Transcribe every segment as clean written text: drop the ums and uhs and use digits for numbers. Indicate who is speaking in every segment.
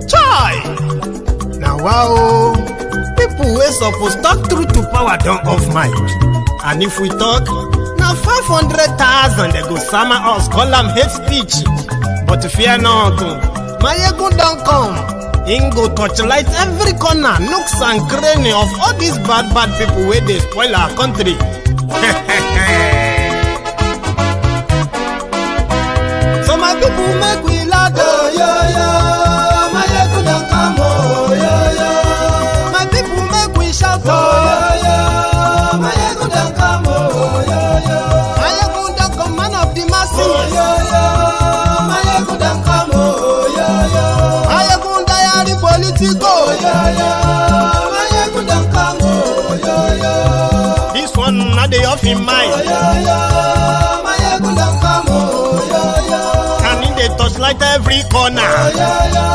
Speaker 1: Chai! Now wow, people wey suppose talk truth to power don't off mic. And if we talk, now 500,000 they go sama us, call am hate speech. But fear not, Maiyegun don't come. Him go torchlight every corner, nooks and cranny of all these bad people where they spoil our country. So my people make we laugh, oh yo yo. Maiyegun don't come, oh yo yo. My people make we shout, oh yo yo. Maiyegun don't come, oh yo yo. Maiyegun don't come, man of the masses, oh yo yo. Maiyegun don't come, oh yo yo. Maiyegun Diary Politico, oh yo yo. Maiyegun don't come, oh yo yo. This one not the off in mind, oh yo yo. Maiyegun don't come, oh yo yo. Can in the touchlight every corner, oh yo yo.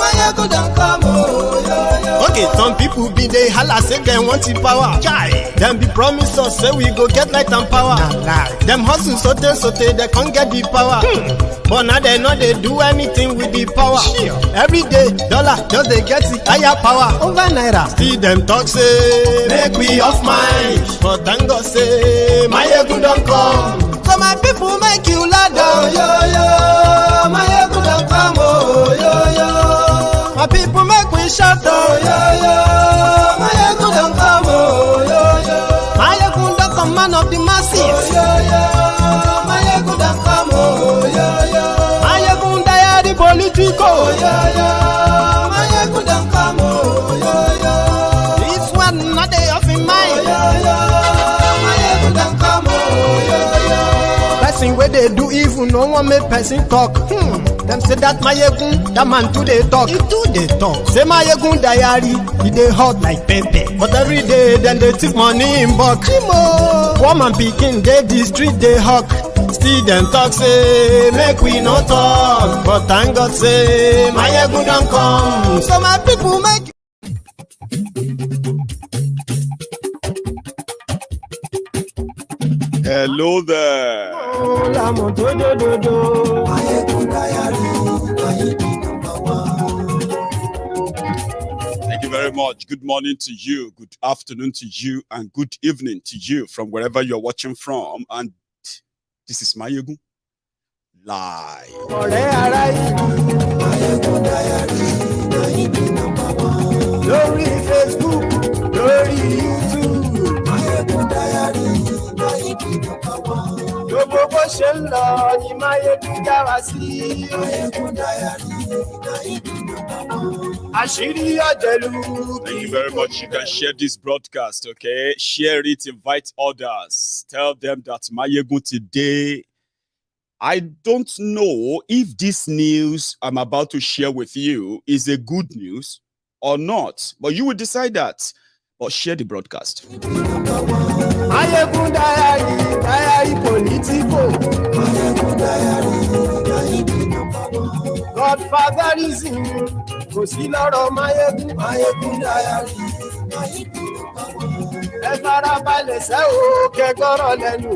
Speaker 1: Maiyegun don't come, oh yo yo. Okay, some people be they holla say they want the power. Chai, them be promise us say we go get light and power. Them hustle sote they can't get the power. But now they know they do anything with the power. Every day, dollar just they get the higher power over naira. See them talk say make we off mind, but thank God say Maiyegun don't come. So my people make you loud, oh yo yo. Maiyegun don't come, oh yo yo. My people make we shout, oh yo yo. Maiyegun don't come, oh yo yo. Maiyegun don't come, man of the masses, oh yo yo. Maiyegun don't come, oh yo yo. Maiyegun Diary Politico, oh yo yo. Maiyegun don't come, oh yo yo. This one not they off in mind, oh yo yo. Maiyegun don't come, oh yo yo. Person where they do evil, no one make person talk. Them say that Maiyegun, that man too they talk. He too they talk. Say Maiyegun Diary, he they hot like pepper. But every day then they take money in bulk. Woman picking, they the street they hawk. Still them talk say make we no talk. But thank God say Maiyegun don't come. So my people make.
Speaker 2: Hello there. Thank you very much. Good morning to you, good afternoon to you, and good evening to you from wherever you're watching from. And this is Maiyegun live.
Speaker 1: Glory Facebook, glory YouTube. Gbogbo bó ṣe ń lọ ni Maiyegun já wa sí. Àṣírí ọ̀jẹ̀lú.
Speaker 2: Thank you very much. You can share this broadcast, okay? Share it, invite others. Tell them that Maiyegun today. I don't know if this news I'm about to share with you is a good news or not, but you will decide that. But share the broadcast.
Speaker 1: Maiyegun Diary Politico. Godfatherism. Kò sí lọ́rọ̀ Maiyegun Diary. Ẹ farabalẹ̀ sẹ́ o kẹgọ́rọ̀ lẹ́nu.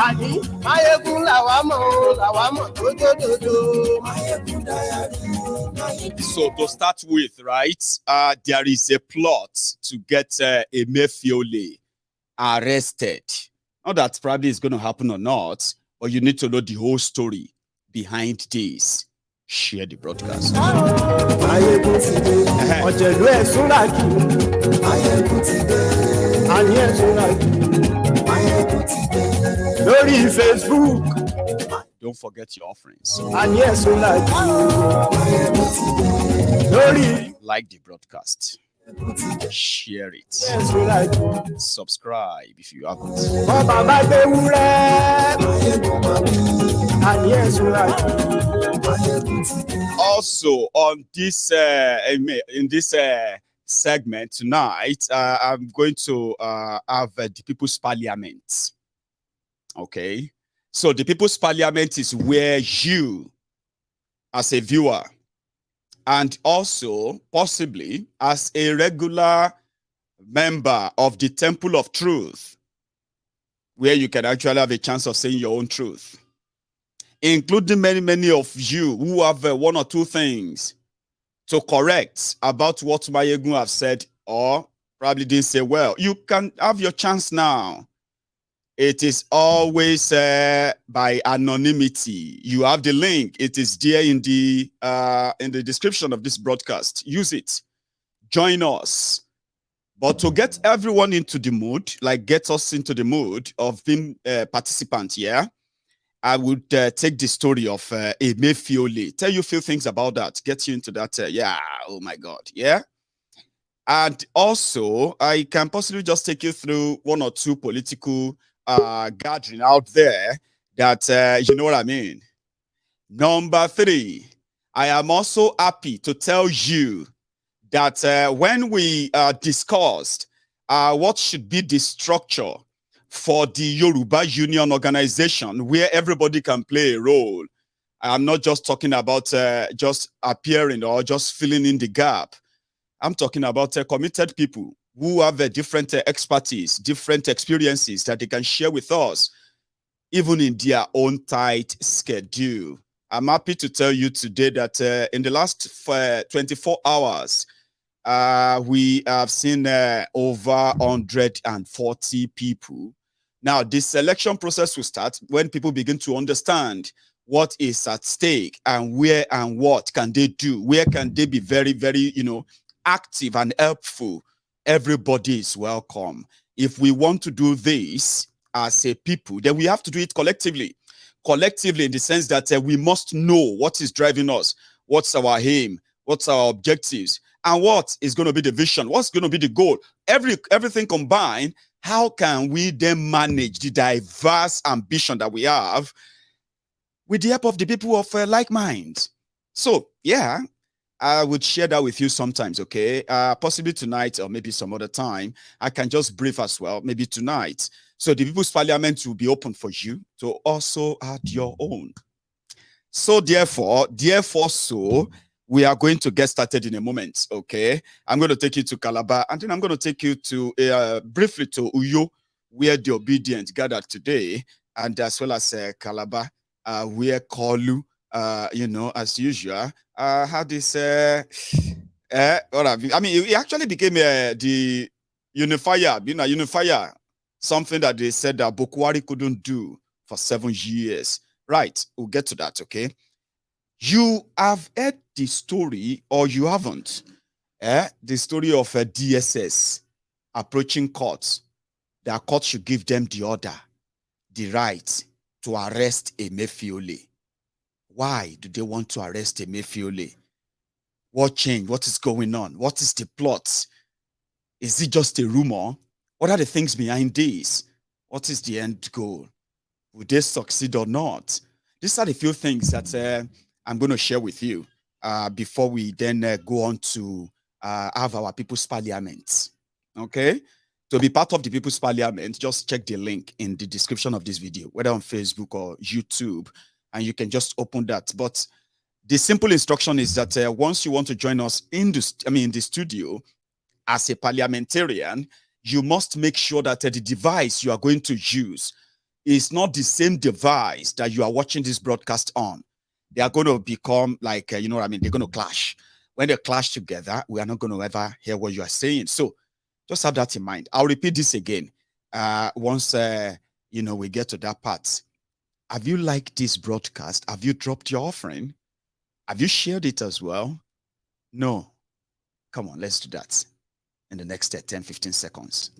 Speaker 1: Àní Maiyegun làwa mọ̀ tó dòdòdò.
Speaker 2: So to start with, right, there is a plot to get Emefiele arrested. Not that probably it's going to happen or not, but you need to know the whole story behind this. Share the broadcast.
Speaker 1: Lórí Facebook.
Speaker 2: Don't forget your offerings. Like the broadcast. Share it. Subscribe if you haven't. Also, on this in this segment tonight, I'm going to have the People's Parliament. Okay, so the People's Parliament is where you, as a viewer, and also possibly as a regular member of the Temple of Truth, where you can actually have a chance of saying your own truth, including many of you who have one or two things to correct about what Maiyegun have said or probably didn't say well. You can have your chance now. It is always by anonymity. You have the link. It is there in the description of this broadcast. Use it. Join us. But to get everyone into the mood, like get us into the mood of being participants, yeah, I would take the story of Emefiele, tell you a few things about that, get you into that, yeah, oh my God, yeah. And also, I can possibly just take you through one or two political gathering out there that, you know what I mean. Number 3, I am also happy to tell you that when we discussed what should be the structure for the Yoruba Union organization, where everybody can play a role. I'm not just talking about just appearing or just filling in the gap. I'm talking about committed people who have a different expertise, different experiences that they can share with us, even in their own tight schedule. I'm happy to tell you today that in the last 24 hours, we have seen over 140 people. Now, this selection process will start when people begin to understand what is at stake and where and what can they do. Where can they be very, very, active and helpful. Everybody is welcome. If we want to do this as a people, then we have to do it collectively. Collectively in the sense that we must know what is driving us, what's our aim, what's our objectives, and what is going to be the vision, what's going to be the goal. Everything combined, how can we then manage the diverse ambition that we have with the help of the people of like minds? So, yeah, I would share that with you sometimes, okay? Possibly tonight or maybe some other time. I can just brief as well, maybe tonight. So the People's Parliament will be open for you to also add your own. So therefore, so we are going to get started in a moment, okay? I'm going to take you to Calabar, and then I'm going to take you to briefly to Uyo, where the obedient gathered today, and as well as Calabar, where Kolu, as usual, had this, I mean, it actually became the unifier, unifier, something that they said that Bokwari couldn't do for 7 years. Right, we'll get to that, okay? You have heard the story, or you haven't, the story of DSS approaching courts. The court should give them the order, the right to arrest Emefiele. Why do they want to arrest Emefiele? What changed? What is going on? What is the plot? Is it just a rumor? What are the things behind this? What is the end goal? Will they succeed or not? These are the few things that I'm going to share with you before we then go on to have our People's Parliament. Okay? To be part of the People's Parliament, just check the link in the description of this video, whether on Facebook or YouTube, and you can just open that. But the simple instruction is that once you want to join us in the studio as a parliamentarian, you must make sure that the device you are going to use is not the same device that you are watching this broadcast on. They are going to become like, They're going to clash. When they clash together, we are not going to ever hear what you are saying. So just have that in mind. I'll repeat this again once, we get to that part. Have you liked this broadcast? Have you dropped your offering? Have you shared it as well? No. Come on, let's do that in the next 10, 15 seconds.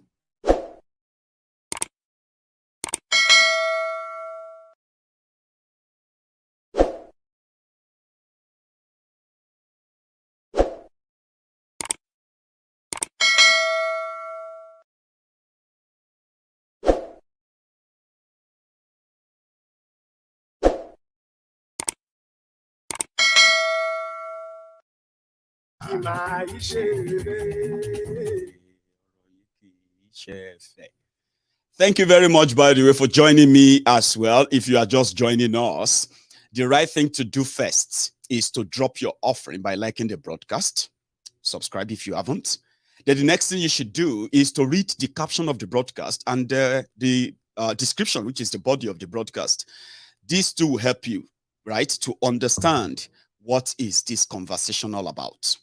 Speaker 2: Thank you very much, by the way, for joining me as well. If you are just joining us, the right thing to do first is to drop your offering by liking the broadcast. Subscribe if you haven't. Then the next thing you should do is to read the caption of the broadcast and the description, which is the body of the broadcast. These two will help you, right, to understand what is this conversation all about.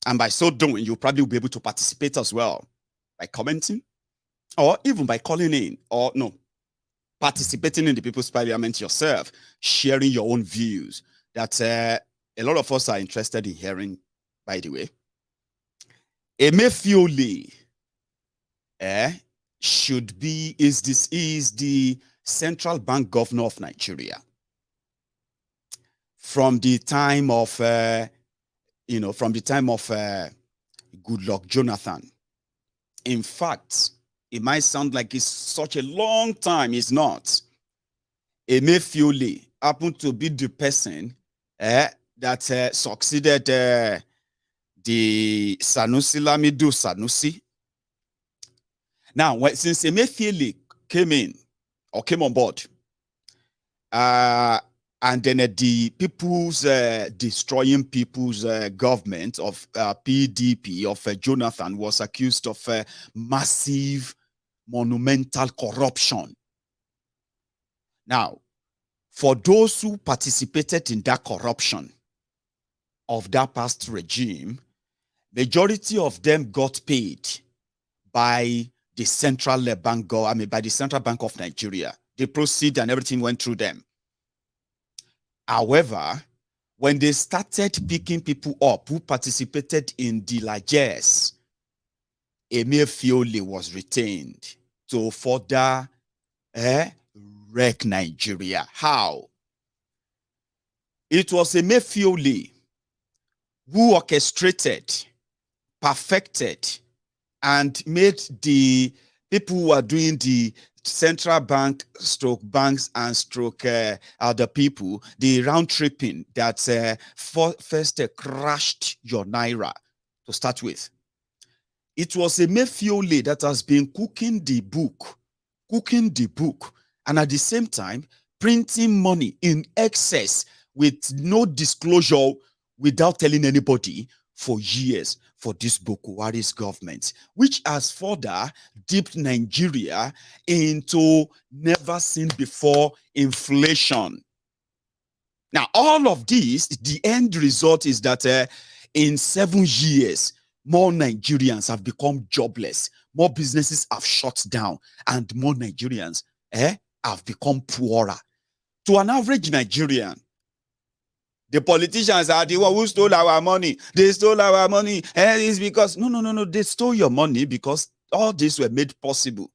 Speaker 2: And by so doing, you'll probably be able to participate as well by commenting or even by calling in or no, participating in the People's Parliament yourself, sharing your own views that a lot of us are interested in hearing, by the way. Emefiele is the central bank governor of Nigeria. From the time of Goodluck Jonathan. In fact, it might sound like it's such a long time. It's not. Emefiele happened to be the person that succeeded the Sanusi Lamido Sanusi. Now, since Emefiele came on board, and then the destroying people's government of PDP of Jonathan was accused of massive, monumental corruption. Now, for those who participated in that corruption of that past regime, majority of them got paid by the Central Bank, by the Central Bank of Nigeria. The proceeds and everything went through them. However, when they started picking people up who participated in the largesse, Emefiele was retained to further wreck Nigeria. How? It was Emefiele who orchestrated, perfected, and made the people who are doing the central bank stroke banks and stroke other people, the round tripping that first crashed your naira to start with. It was Emefiele that has been cooking the book, and at the same time printing money in excess with no disclosure, without telling anybody, for years for this Boko Haram's government, which has further dipped Nigeria into never seen before inflation. Now, all of this, the end result is that in 7 years, more Nigerians have become jobless, more businesses have shut down, and more Nigerians have become poorer. To an average Nigerian, the politicians are the one who stole our money. They stole our money. And it's because, no. They stole your money because all this were made possible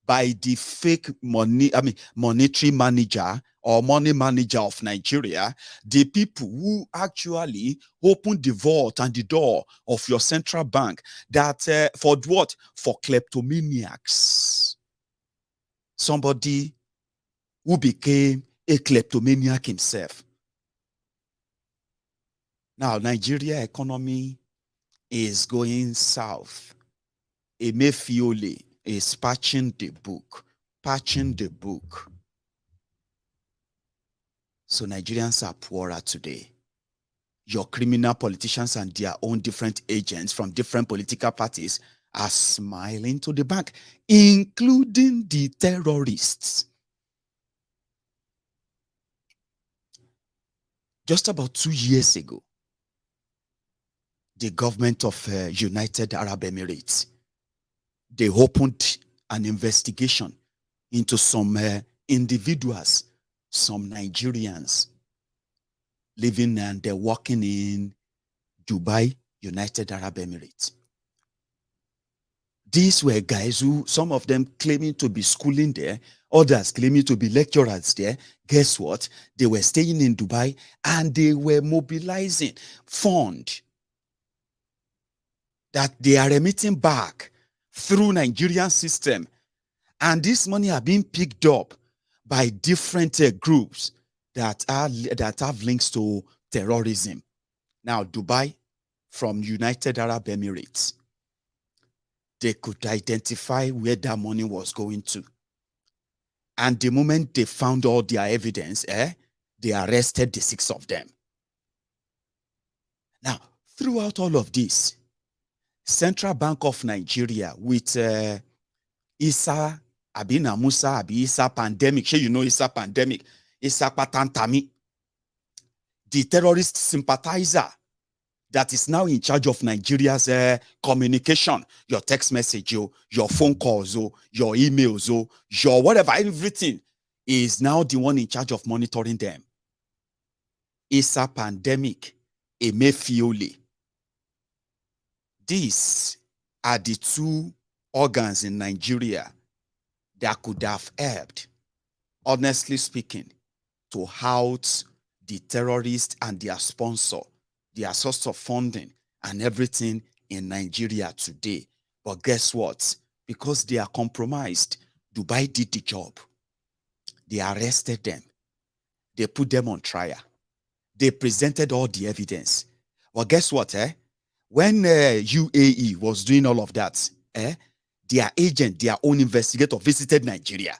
Speaker 2: by the fake monetary manager or money manager of Nigeria, the people who actually opened the vault and the door of your central bank that for what? For kleptomaniacs. Somebody who became a kleptomaniac himself. Now, Nigeria economy is going south. Emefiele is patching the book. So Nigerians are poorer today. Your criminal politicians and their own different agents from different political parties are smiling to the bank, including the terrorists. Just about 2 years ago, the government of United Arab Emirates, they opened an investigation into some individuals, some Nigerians living and they're working in Dubai, United Arab Emirates. These were guys who, some of them claiming to be schooling there, others claiming to be lecturers there. Guess what? They were staying in Dubai and they were mobilizing funds that they are remitting back through Nigerian system. And this money are being picked up by different groups that have links to terrorism. Now, Dubai, from United Arab Emirates, they could identify where that money was going to. And the moment they found all their evidence, they arrested the 6 of them. Now, throughout all of this, Central Bank of Nigeria with Issa Abina Musa, Abi Isa pandemic. Sure, you know Isa pandemic. Isa patantami. The terrorist sympathizer that is now in charge of Nigeria's communication, your text message, your phone calls, your emails, your whatever, everything is now the one in charge of monitoring them. Isa pandemic, Emefiele. These are the two organs in Nigeria that could have helped, honestly speaking, to halt the terrorists and their sponsor, their source of funding and everything in Nigeria today. But guess what? Because they are compromised, Dubai did the job. They arrested them. They put them on trial. They presented all the evidence. Well, guess what? When UAE was doing all of that, their agent, their own investigator visited Nigeria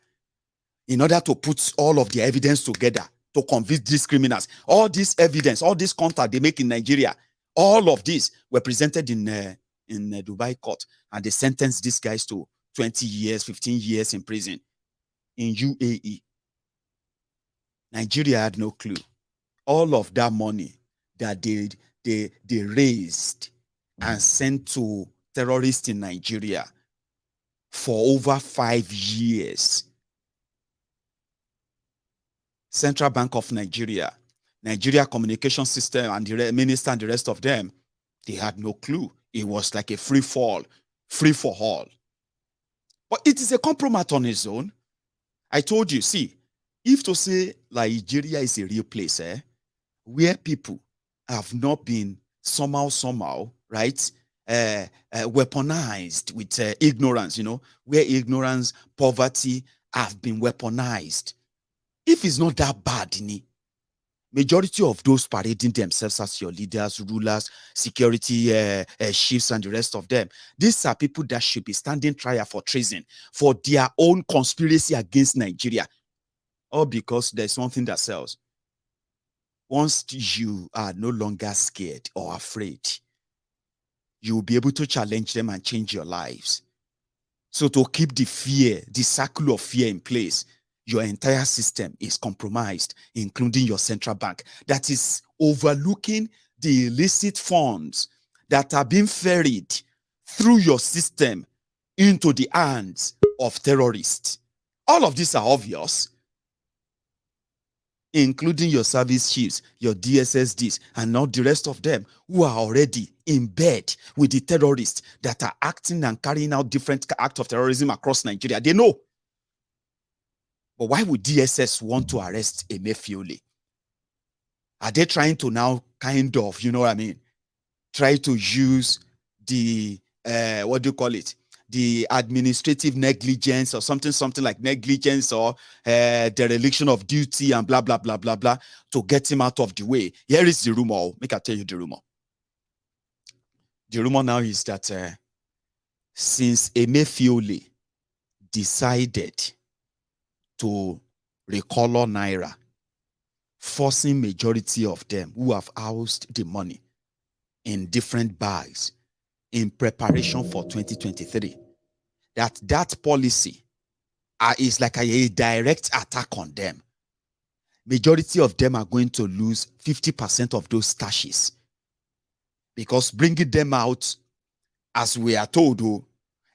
Speaker 2: in order to put all of the evidence together to convict these criminals. All this evidence, all this contact they make in Nigeria, all of these were presented in Dubai court, and they sentenced these guys to 20 years, 15 years in prison in UAE. Nigeria had no clue. All of that money that they raised and sent to terrorists in Nigeria for over 5 years. Central Bank of Nigeria, Nigeria Communication System, and the minister and the rest of them, they had no clue. It was like a free for all. But it is a compromise on its own. I told you, see, if to say Nigeria is a real place, where people have not been somehow, right, weaponized with ignorance, where ignorance, poverty have been weaponized. If it's not that bad, majority of those parading themselves as your leaders, rulers, security chiefs, and the rest of them, these are people that should be standing trial for treason, for their own conspiracy against Nigeria, all because there's something that sells. Once you are no longer scared or afraid, you will be able to challenge them and change your lives. So to keep the fear, the circle of fear in place, your entire system is compromised, including your central bank, that is overlooking the illicit funds that are being ferried through your system into the hands of terrorists. All of these are obvious, including your service chiefs, your DSSDs, and all the rest of them who are already in bed with the terrorists that are acting and carrying out different acts of terrorism across Nigeria. They know. But why would DSS want to arrest Emefiele? Are they trying to now kind of, try to use the, what do you call it? The administrative negligence or something like negligence or dereliction of duty and blah, blah, blah, blah, blah, to get him out of the way. Here is the rumor. Make I tell you the rumor. The rumor now is that since Emefiele decided to recolor Naira, forcing majority of them who have housed the money in different bags in preparation for 2023, that policy is like a direct attack on them. Majority of them are going to lose 50% of those stashes, because bringing them out, as we are told,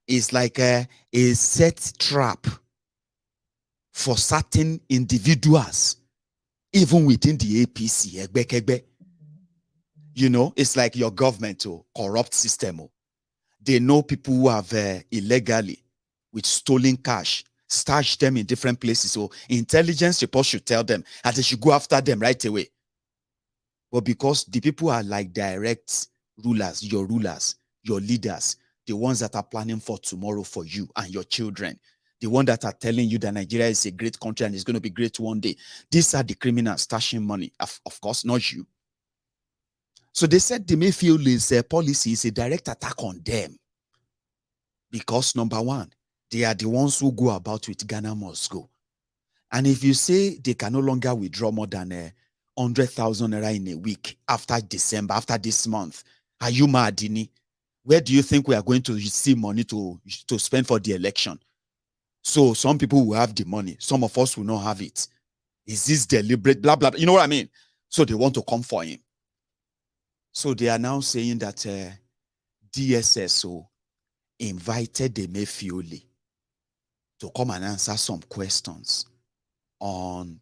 Speaker 2: is like a set trap for certain individuals, even within the APC. It's like your government, corrupt system. They know people who have illegally, with stolen cash, stashed them in different places. So intelligence reports should tell them that they should go after them right away. But because the people are like direct rulers, your leaders, the ones that are planning for tomorrow for you and your children, the one that are telling you that Nigeria is a great country and it's going to be great one day. These are the criminals stashing money. Of course, not you. So they said the Emefiele's policy is a direct attack on them. Because number one, they are the ones who go about with Ghana must go. And if you say they can no longer withdraw more than 100,000 naira in a week after December, after this month, are you mad, Dini? Where do you think we are going to see money to spend for the election? So some people will have the money. Some of us will not have it. Is this deliberate? Blah, blah, blah. You know what I mean? So they want to come for him. So they are now saying that DSSO invited Emefiele to come and answer some questions on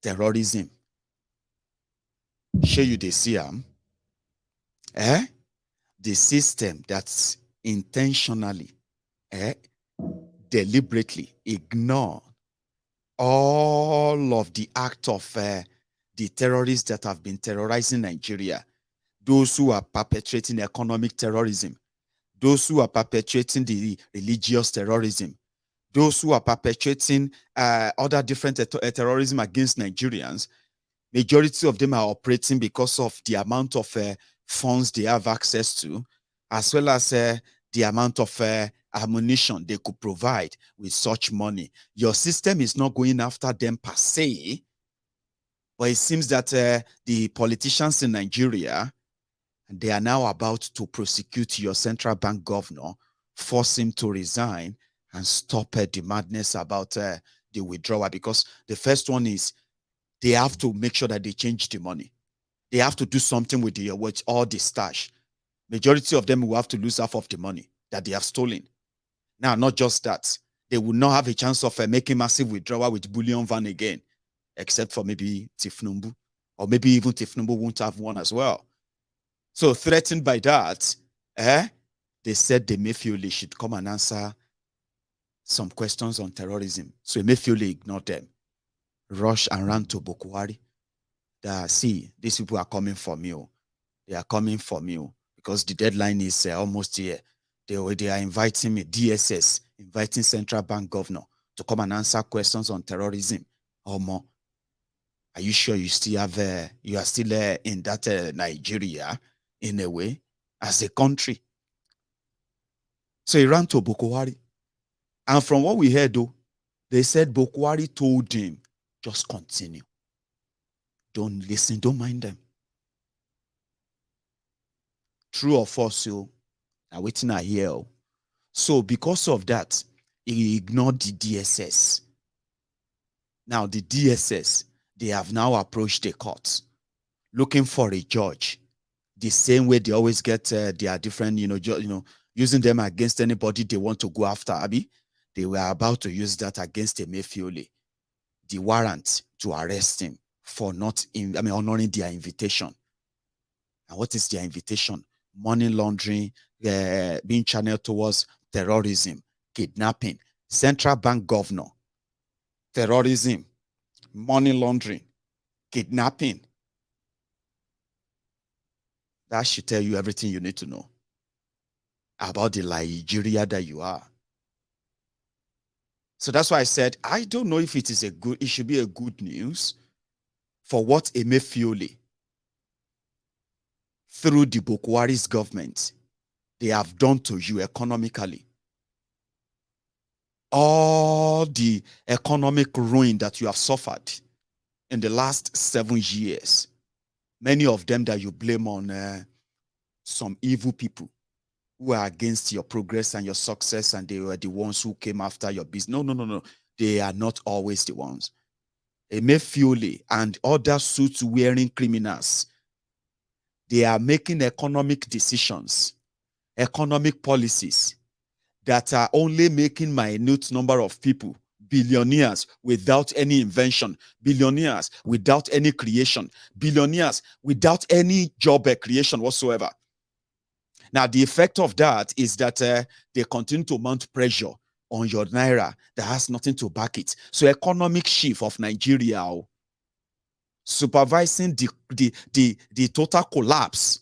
Speaker 2: terrorism. Share you the CM. The system that's intentionally, deliberately ignore all of the act of the terrorists that have been terrorizing Nigeria, those who are perpetrating economic terrorism, those who are perpetrating the religious terrorism, those who are perpetrating other different terrorism against Nigerians. Majority of them are operating because of the amount of funds they have access to, as well as the amount of ammunition they could provide with such money. Your system is not going after them per se, but it seems that the politicians in Nigeria, they are now about to prosecute your central bank governor, force him to resign, and stop the madness about the withdrawal. Because the first one is they have to make sure that they change the money. They have to do something with all the stash. Majority of them will have to lose half of the money that they have stolen. Now, not just that, they will not have a chance of making massive withdrawal with bullion van again, except for maybe Tifnumbu, or maybe even Tifnumbu won't have one as well. So threatened by that, they said the Emefiele should come and answer some questions on terrorism. So Emefiele ignored them, rushed and ran to Bokwari. See, these people are coming for me. They are coming for me because the deadline is almost here. They are inviting me, DSS, inviting central bank governor to come and answer questions on terrorism or more. Are you sure you still have, you are still in that Nigeria in a way as a country? So he ran to Bokwari. And from what we heard though, they said Bokwari told him, just continue. Don't listen, don't mind them. True or false, you are waiting I hear. So because of that, he ignored the DSS. Now the DSS, they have now approached the court looking for a judge. The same way they always get their different, using them against anybody they want to go after, Abi. They were about to use that against Emefiele, the warrant to arrest him for not, honoring their invitation. And what is their invitation? Money laundering, being channeled towards terrorism, kidnapping, central bank governor, terrorism, money laundering, kidnapping. That should tell you everything you need to know about the Nigeria that you are. So that's why I said, I don't know if it should be a good news for what Emefiele, through the Bokwari's government, they have done to you economically. All the economic ruin that you have suffered in the last 7 years, many of them that you blame on some evil people who are against your progress and your success, and they were the ones who came after your business. No. They are not always the ones. Emefiele and other suit-wearing criminals, they are making economic decisions, economic policies that are only making minute number of people billionaires without any invention, billionaires without any creation, billionaires without any job creation whatsoever. Now, the effect of that is that they continue to mount pressure on your naira that has nothing to back it. So economic shift of Nigeria, supervising the total collapse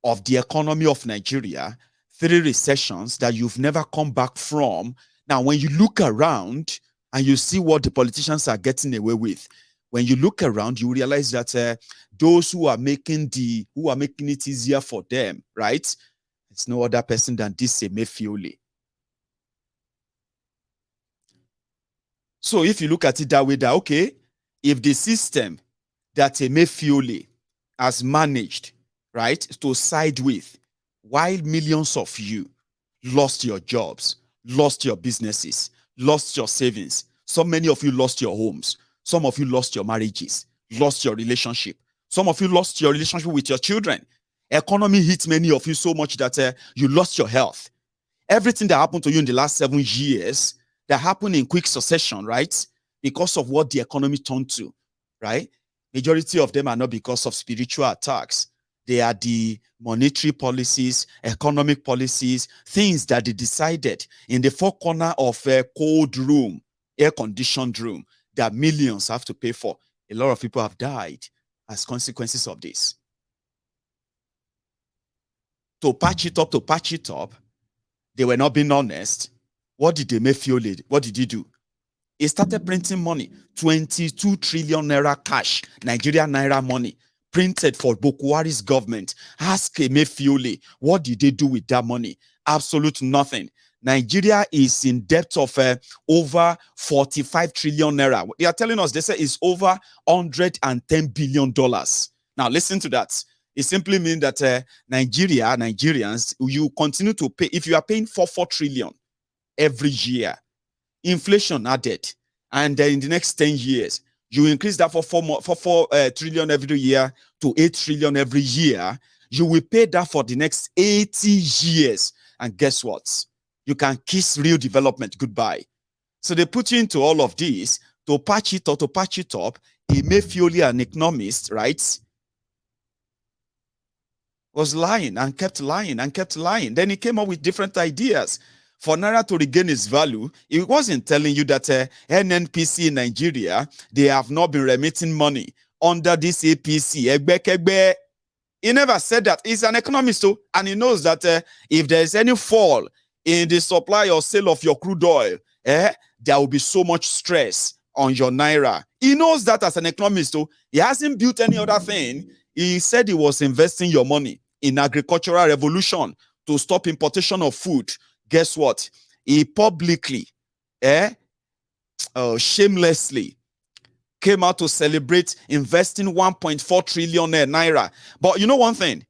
Speaker 2: of the economy of Nigeria, 3 recessions that you've never come back from. Now, when you look around and you see what the politicians are getting away with, when you look around, you realize that those who are making it easier for them, right? It's no other person than this Emefiele. So if you look at it that way, that okay, if the system that Emefiele has managed, right, to side with, while millions of you lost your jobs, lost your businesses, lost your savings. So many of you lost your homes. Some of you lost your marriages, lost your relationship. Some of you lost your relationship with your children. Economy hit many of you so much that you lost your health. Everything that happened to you in the last 7 years, that happened in quick succession, right? Because of what the economy turned to, right? Majority of them are not because of spiritual attacks. They are the monetary policies, economic policies, things that they decided in the four corner of a cold room, air-conditioned room, that millions have to pay for. A lot of people have died as consequences of this. To patch it up, they were not being honest. What did Emefiele, what did he do? He started printing money, 22 trillion naira cash, Nigerian naira money, printed for Bokwari's government. Ask Emefiele, what did they do with that money? Absolute nothing. Nigeria is in debt of over 45 trillion naira. They are telling us, they say it's over $110 billion. Now, listen to that. It simply means that Nigerians, you continue to pay. If you are paying 4 trillion every year, inflation added, and in the next 10 years, you increase that for 4 trillion every year to 8 trillion every year, you will pay that for the next 80 years. And guess what? You can kiss real development goodbye. So they put you into all of this to patch it up, Emefiele, an economist, right, was lying and kept lying and kept lying. Then he came up with different ideas. For Naira to regain its value, he wasn't telling you that NNPC in Nigeria, they have not been remitting money under this APC. He never said that. He's an economist, too, and he knows that if there is any fall in the supply or sale of your crude oil, there will be so much stress on your Naira. He knows that as an economist, too. He hasn't built any other thing. He said he was investing your money in agricultural revolution to stop importation of food. Guess what? He publicly, shamelessly came out to celebrate investing 1.4 trillion naira. But you know one thing?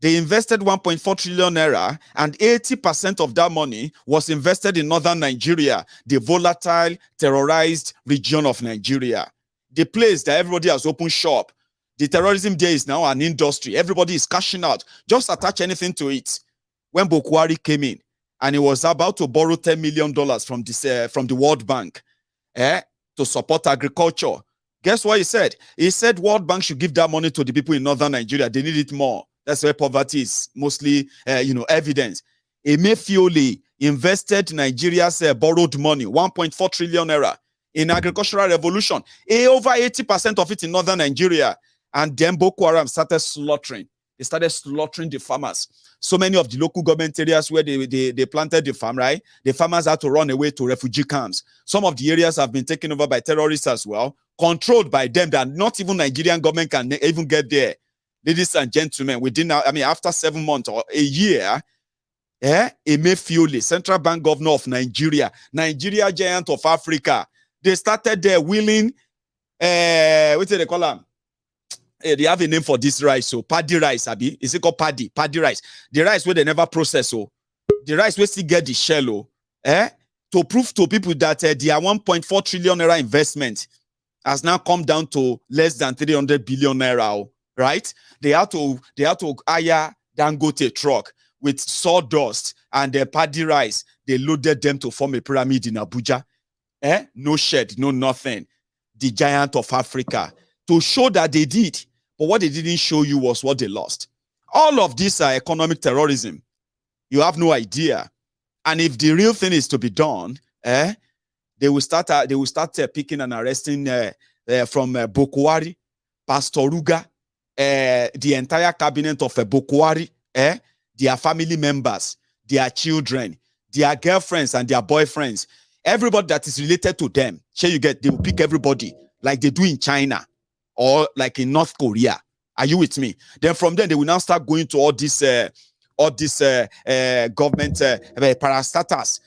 Speaker 2: They invested 1.4 trillion naira, and 80% of that money was invested in northern Nigeria, the volatile, terrorized region of Nigeria. The place that everybody has opened shop. The terrorism there is now an industry. Everybody is cashing out. Just attach anything to it. When Bokwari came in, and he was about to borrow $10 million from the World Bank to support agriculture. Guess what he said? He said World Bank should give that money to the people in northern Nigeria. They need it more. That's where poverty is mostly, evident. Emefiele invested Nigeria's borrowed money, 1.4 trillion naira, in agricultural revolution. Over 80% of it in northern Nigeria. And then Boko Haram started slaughtering. They started slaughtering the farmers. So many of the local government areas where they planted the farm, right? The farmers had to run away to refugee camps. Some of the areas have been taken over by terrorists as well, controlled by them that not even Nigerian government can even get there. Ladies and gentlemen, after 7 months or a year, Emefiele, Central Bank Governor of Nigeria, Nigeria giant of Africa, they started there willing, what do they call them? They have a name for this rice, so paddy rice, Abi. Is it called paddy? Paddy rice. The rice where they never process, so the rice where still get the shell, to prove to people that their 1.4 trillion naira investment has now come down to less than 300 billion naira, right? They had to hire Dangote truck with sawdust and their paddy rice. They loaded them to form a pyramid in Abuja. No shed, no nothing. The giant of Africa. To show that they did. But what they didn't show you was what they lost. All of these are economic terrorism. You have no idea. And if the real thing is to be done, they will start picking and arresting from Bokwari, Pastor Ruga, the entire cabinet of Bokwari, their family members, their children, their girlfriends and their boyfriends, everybody that is related to them. They will pick everybody like they do in China. Or like in North Korea. Are you with me? Then from there, they will now start going to all these government parastatals,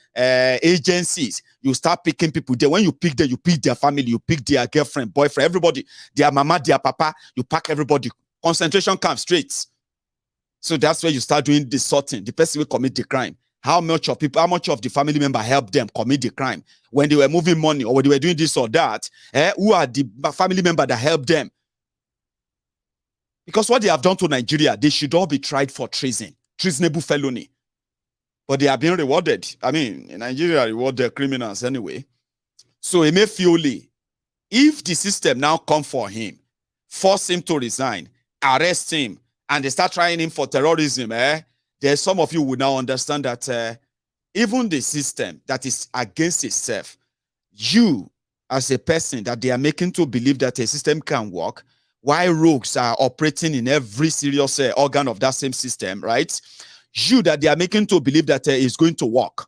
Speaker 2: agencies. You start picking people there. When you pick them, you pick their family, you pick their girlfriend, boyfriend, everybody, their mama, their papa, you pack everybody. Concentration camp straight. So that's where you start doing the sorting. The person will commit the crime. How much of the family member helped them commit the crime when they were moving money or when they were doing this or that? Who are the family member that helped them? Because what they have done to Nigeria, they should all be tried for treasonable felony. But they are being rewarded. I mean, in Nigeria, reward their criminals anyway. So Emefiele, if the system now come for him, force him to resign, arrest him, and they start trying him for terrorism, there's some of you will now understand that even the system that is against itself, you as a person that they are making to believe that a system can work, while rogues are operating in every serious organ of that same system, right? You that they are making to believe that it's going to work.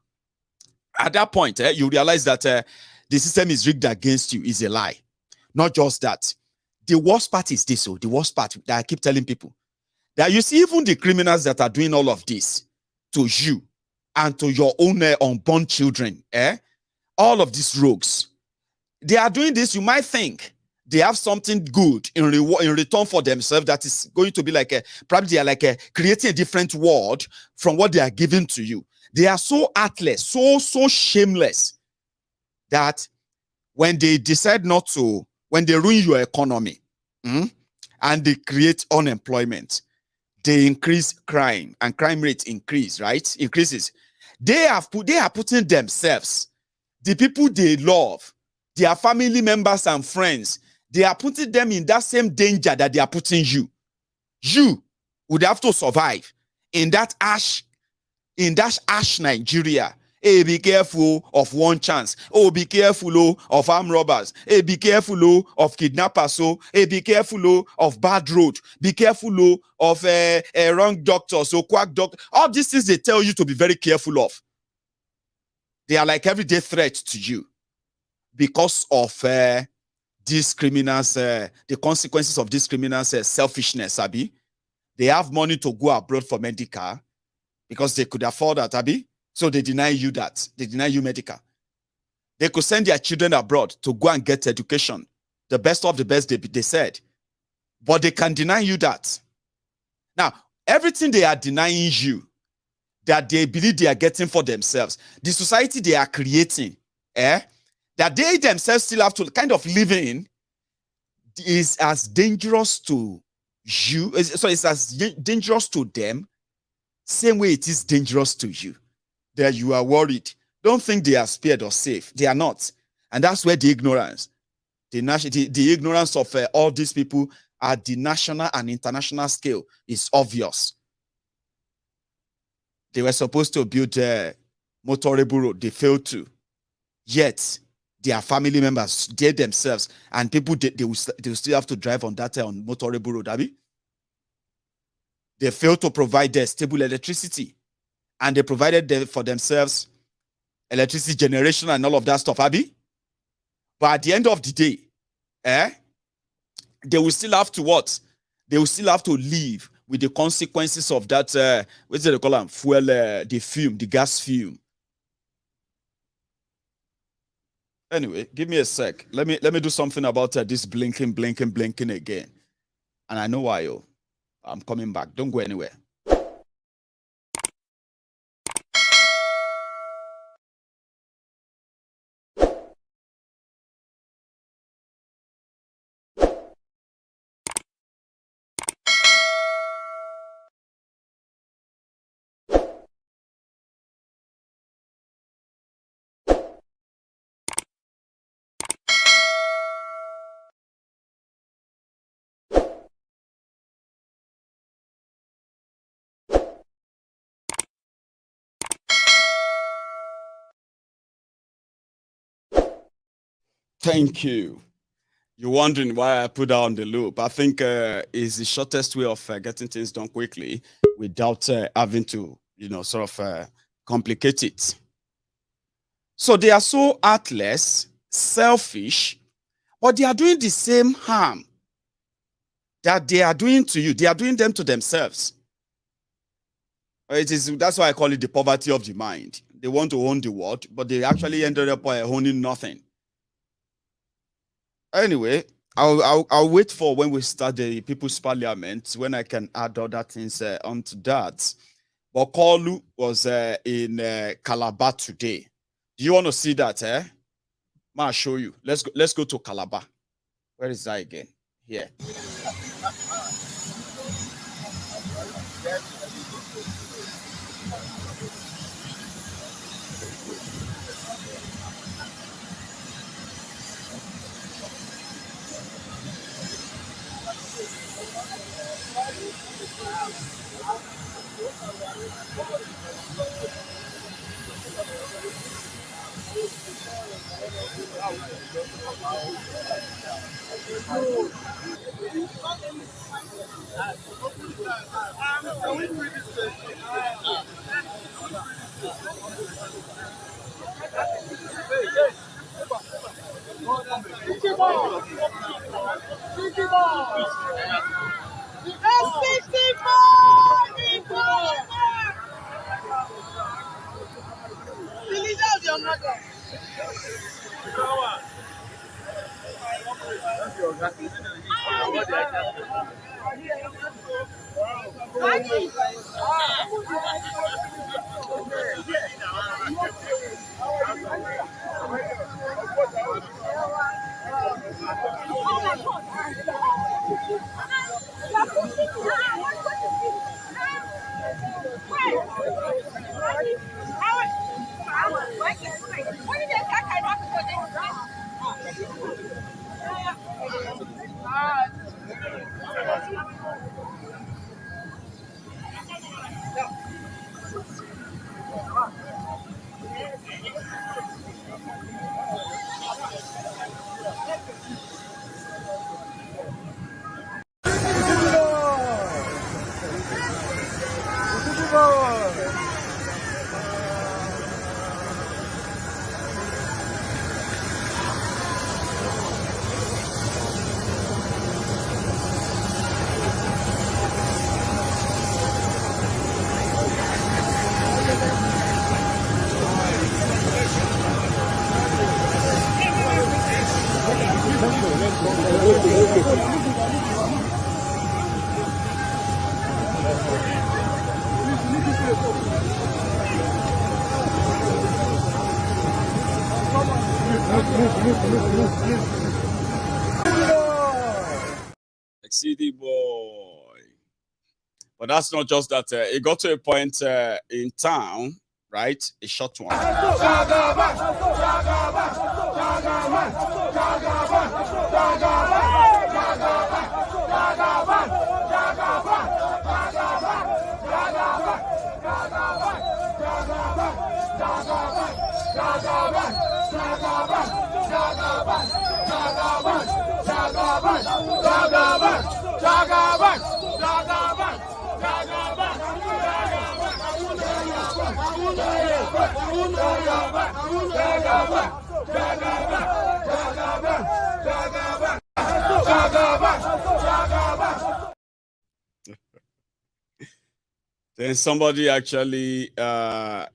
Speaker 2: At that point, you realize that the system is rigged against you is a lie. Not just that. The worst part is this, the worst part that I keep telling people, that you see even the criminals that are doing all of this to you and to your own unborn children, all of these rogues, they are doing this, you might think they have something good in return for themselves that is going to be like probably they are like creating a different world from what they are giving to you. They are so heartless, so shameless that when they decide not to, when they ruin your economy and they create unemployment, they increase crime and crime rates increases. They are putting themselves, the people they love, their family members and friends, they are putting them in that same danger that they are putting you. You would have to survive in that ash Nigeria. Hey, be careful of one chance. Oh, be careful of armed robbers. Hey, be careful of kidnappers. Hey, be careful of bad road. Be careful of wrong doctors, quack doctor. All these things they tell you to be very careful of. They are like everyday threats to you because of these criminals, the consequences of these criminals' selfishness, Abi. They have money to go abroad for medical because they could afford that, Abi. So they deny you that. They deny you medical. They could send their children abroad to go and get education. The best of the best, they said. But they can deny you that. Now, everything they are denying you, that they believe they are getting for themselves, the society they are creating, that they themselves still have to kind of live in, is as dangerous to you. So it's as dangerous to them, same way it is dangerous to you. That you are worried. Don't think they are spared or safe. They are not. And that's where the ignorance, the ignorance of all these people at the national and international scale is obvious. They were supposed to build a motorable road. They failed to. Yet, their family members, they themselves, and people, they will still have to drive on that on motorable road, Abi. They failed to provide their stable electricity. And they provided for themselves electricity generation and all of that stuff, Abi. But at the end of the day, they will still have to what? They will still have to live with the consequences of that, what do they call them? Fuel, the fume, the gas fume. Anyway, give me a sec. Let me do something about this blinking again. And I know why, I'm coming back. Don't go anywhere. Thank you. You're wondering why I put that on the loop. I think is the shortest way of getting things done quickly without having to, sort of complicate it. So they are so heartless, selfish, but they are doing the same harm that they are doing to you. They are doing them to themselves. That's why I call it the poverty of the mind. They want to own the world, but they actually ended up owning nothing. Anyway, I'll wait for when we start the People's Parliament, when I can add other things onto that. Bokolu was in Calabar today. Do you want to see that? I'll show you. Let's go to Calabar. Where is that again? Here. CD boy. But that's not just that. It got to a point in town, right? A short one. Then somebody actually, had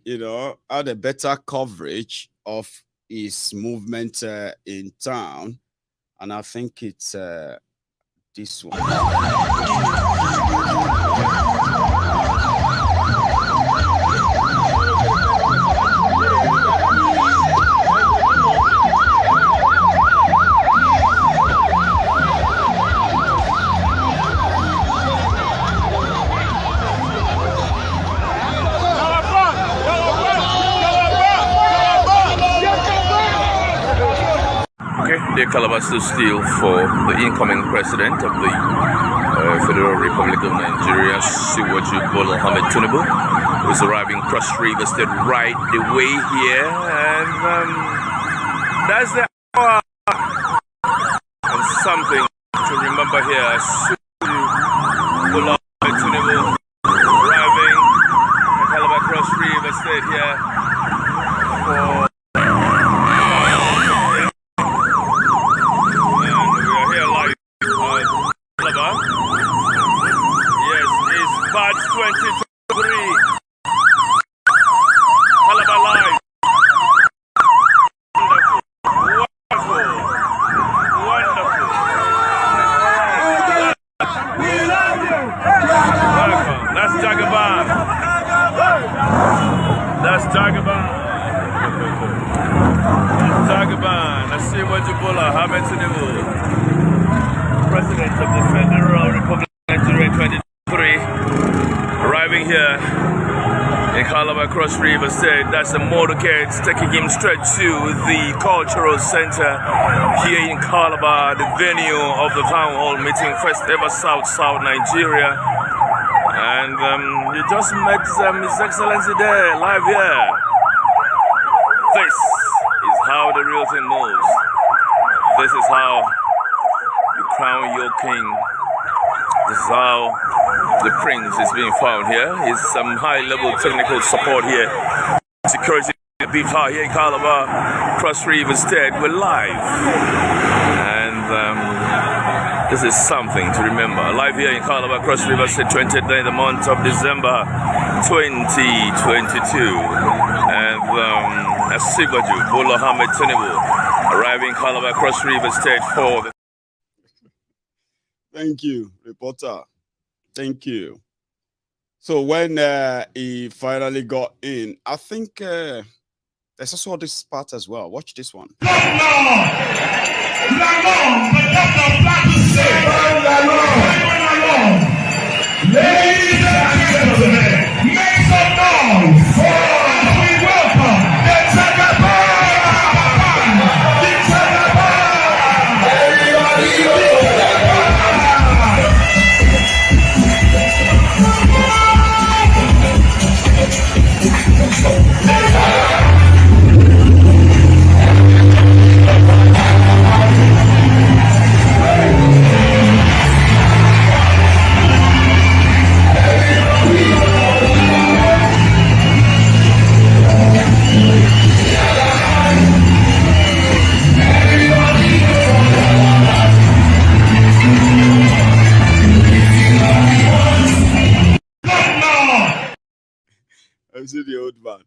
Speaker 2: a better coverage of his movement in town, and I think it's this one.
Speaker 3: The Calabar still for the incoming president of the Federal Republic of Nigeria, Siwaju Bola Ahmed Tinubu, who is arriving Cross River State right the way here, and that's the hour and something to remember here. Siwaju Bola Ahmed Tinubu arriving at Calabar Cross River State here for Badge 2023 Calabar Live. Wonderful. Wonderful. Welcome. That's Jagaban. Tagaban, Asiwaju Ahmed Tinubu, President of the Federal Republic of Nigeria 2023, arriving here in Calabar, Cross River State. That's the motorcade taking him straight to the cultural center here in Calabar, the venue of the town hall meeting, first ever South Nigeria. And you just met His Excellency there, live here. This is how the real thing moves. This is how you crown your king. This is how the prince is being found here. Is some high-level technical support here. Security beef high here in Calabar, Cross River State. We're live, and this is something to remember. Live here in Calabar, Cross River State, 20th day, the month of December, 2022, and Asiwaju Bola Ahmed Tinubu arriving in Calabar, Cross River State for the.
Speaker 2: Thank you, reporter. Thank you. So when he finally got in, I think there's also this part as well. Watch this one.
Speaker 1: Ladies and gentlemen, make some noise for we welcome the Calabar.
Speaker 2: I see the old man,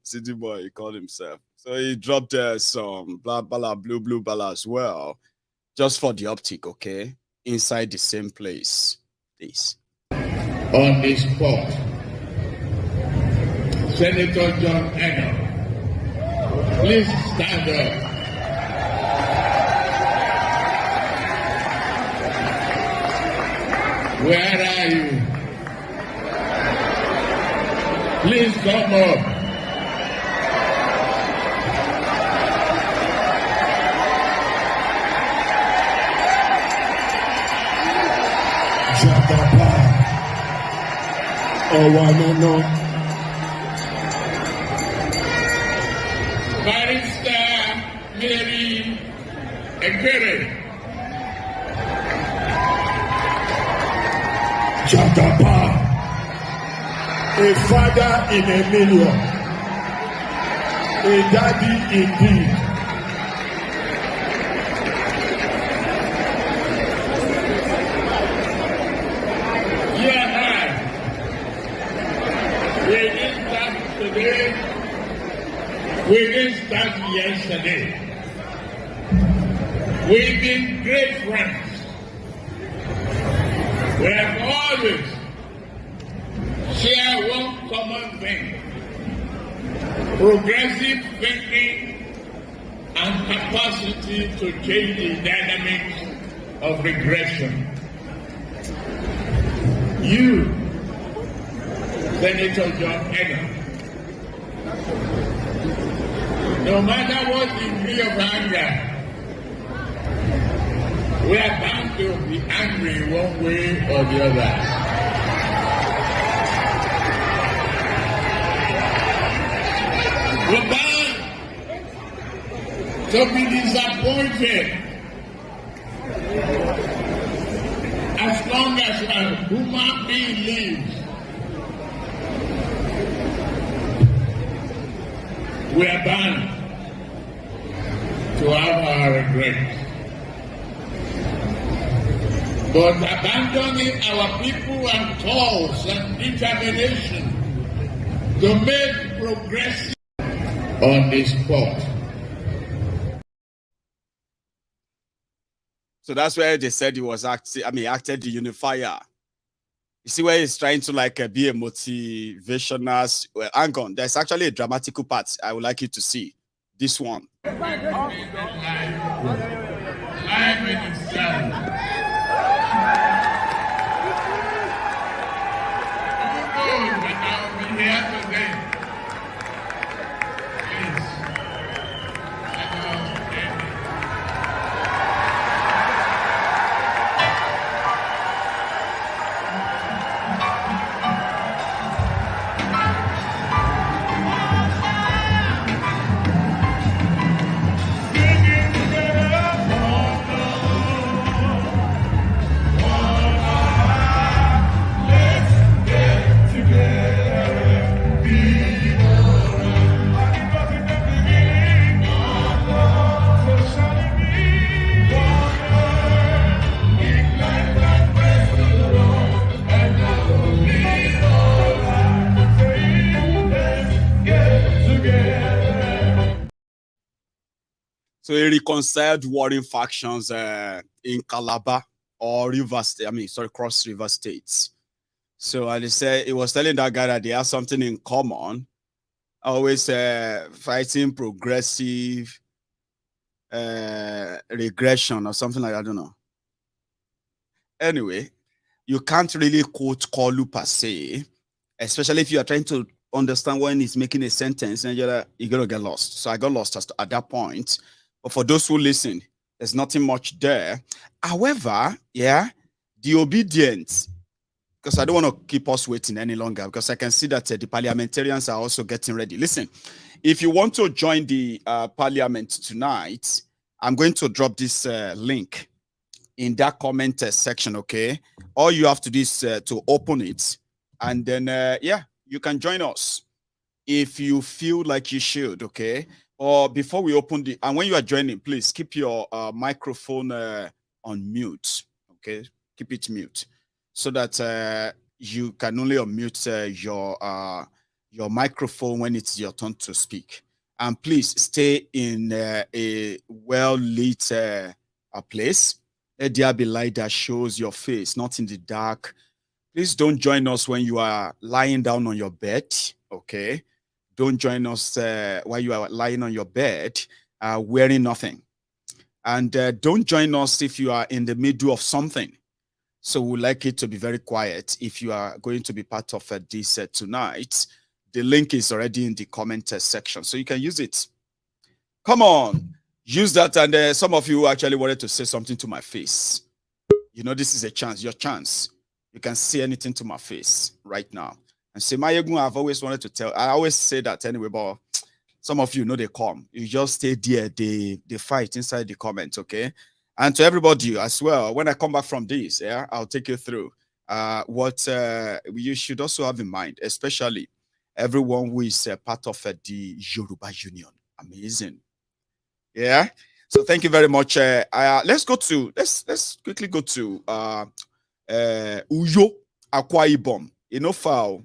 Speaker 2: city boy, he called himself. So he dropped some blah, blah, blue, blah as well, just for the optic, okay? Inside the same place. This.
Speaker 4: On this spot, Senator John Enno, please stand up. Where are you? Please come up.
Speaker 1: Jagaba. Owanano.
Speaker 4: Barrister Mary Ekere.
Speaker 1: Jagaba. A father in a million, a daddy indeed.
Speaker 4: Yeah, hi. We didn't start today. We didn't start yesterday. We've been great friends. We have always share one common thing: progressive thinking and capacity to change the dynamics of regression. You, Senator John Enno, no matter what degree of anger, we are bound to be angry one way or the other. We're bound to be disappointed as long as a human being lives. We are bound to have our regrets. But abandoning our people and cause and determination to make progressive on this spot.
Speaker 2: So that's where they said he was acted the unifier. You see where he's trying to like be a motivational. Well, hang on. There's actually a dramatical part I would like you to see. This one.
Speaker 4: Life in itself.
Speaker 2: So he reconciled warring factions in Calabar or Cross River states. So as they say, he was telling that guy that they have something in common, always fighting progressive regression or something like that, I don't know. Anyway, you can't really quote Kolu per se, especially if you are trying to understand when he's making a sentence and you're going to get lost. So I got lost at that point. But for those who listen, there's nothing much there. However, yeah, the obedience, because I don't want to keep us waiting any longer, because I can see that the parliamentarians are also getting ready. Listen, if you want to join the parliament tonight, I'm going to drop this link in that comment section, okay? All you have to do is to open it, and then, yeah, you can join us if you feel like you should, okay? Or before we open the, and when you are joining, please keep your microphone on mute, okay? Keep it mute so that you can only unmute your microphone when it's your turn to speak. And please stay in a well-lit place. Let there be light that shows your face, not in the dark. Please don't join us when you are lying down on your bed, okay? Don't join us while you are lying on your bed wearing nothing. And don't join us if you are in the middle of something. So we'd like it to be very quiet if you are going to be part of this tonight. The link is already in the comment section, so you can use it. Come on, use that. And some of you actually wanted to say something to my face. You know, this is a chance, your chance. You can say anything to my face right now. And say, Maiyegun, I've always wanted to tell. I always say that anyway, but some of you know they come. You just stay there, they fight inside the comments, okay? And to everybody as well, when I come back from this, yeah, I'll take you through what you should also have in mind, especially everyone who is part of the Yoruba Union. Amazing. Yeah. So thank you very much. Let's quickly go to Uyo Akwa Ibom. You know, foul.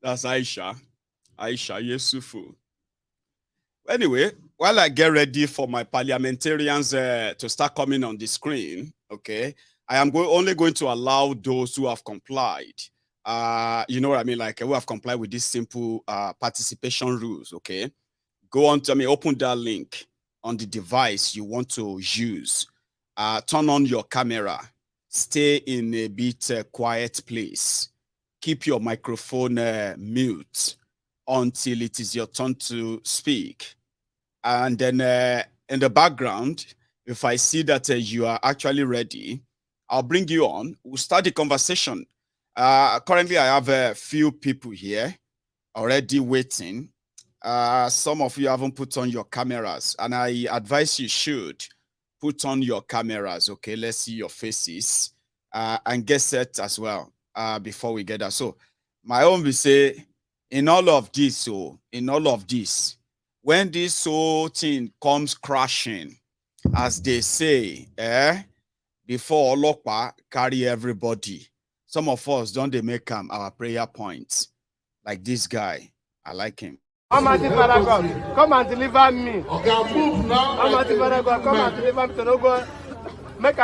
Speaker 2: That's Aisha Yesufu. Anyway, while I get ready for my parliamentarians to start coming on the screen, okay, I am only going to allow those who have complied. You know what I mean? Like who have complied with these simple participation rules, okay? Go on to open that link on the device you want to use. Turn on your camera. Stay in a bit quiet place. Keep your microphone mute until it is your turn to speak. And then in the background, if I see that you are actually ready, I'll bring you on. We'll start the conversation. Currently, I have a few people here already waiting. Some of you haven't put on your cameras, and I advise you should put on your cameras. Okay, let's see your faces and get set as well before we get that. So my own will say, in all of this, when this whole thing comes crashing, as they say, before Olokpa carry everybody, some of us don't they make our prayer points. Like this guy, I like him.
Speaker 5: Almighty Father God, come and deliver me. Almighty Father God, come and deliver me to no go. Make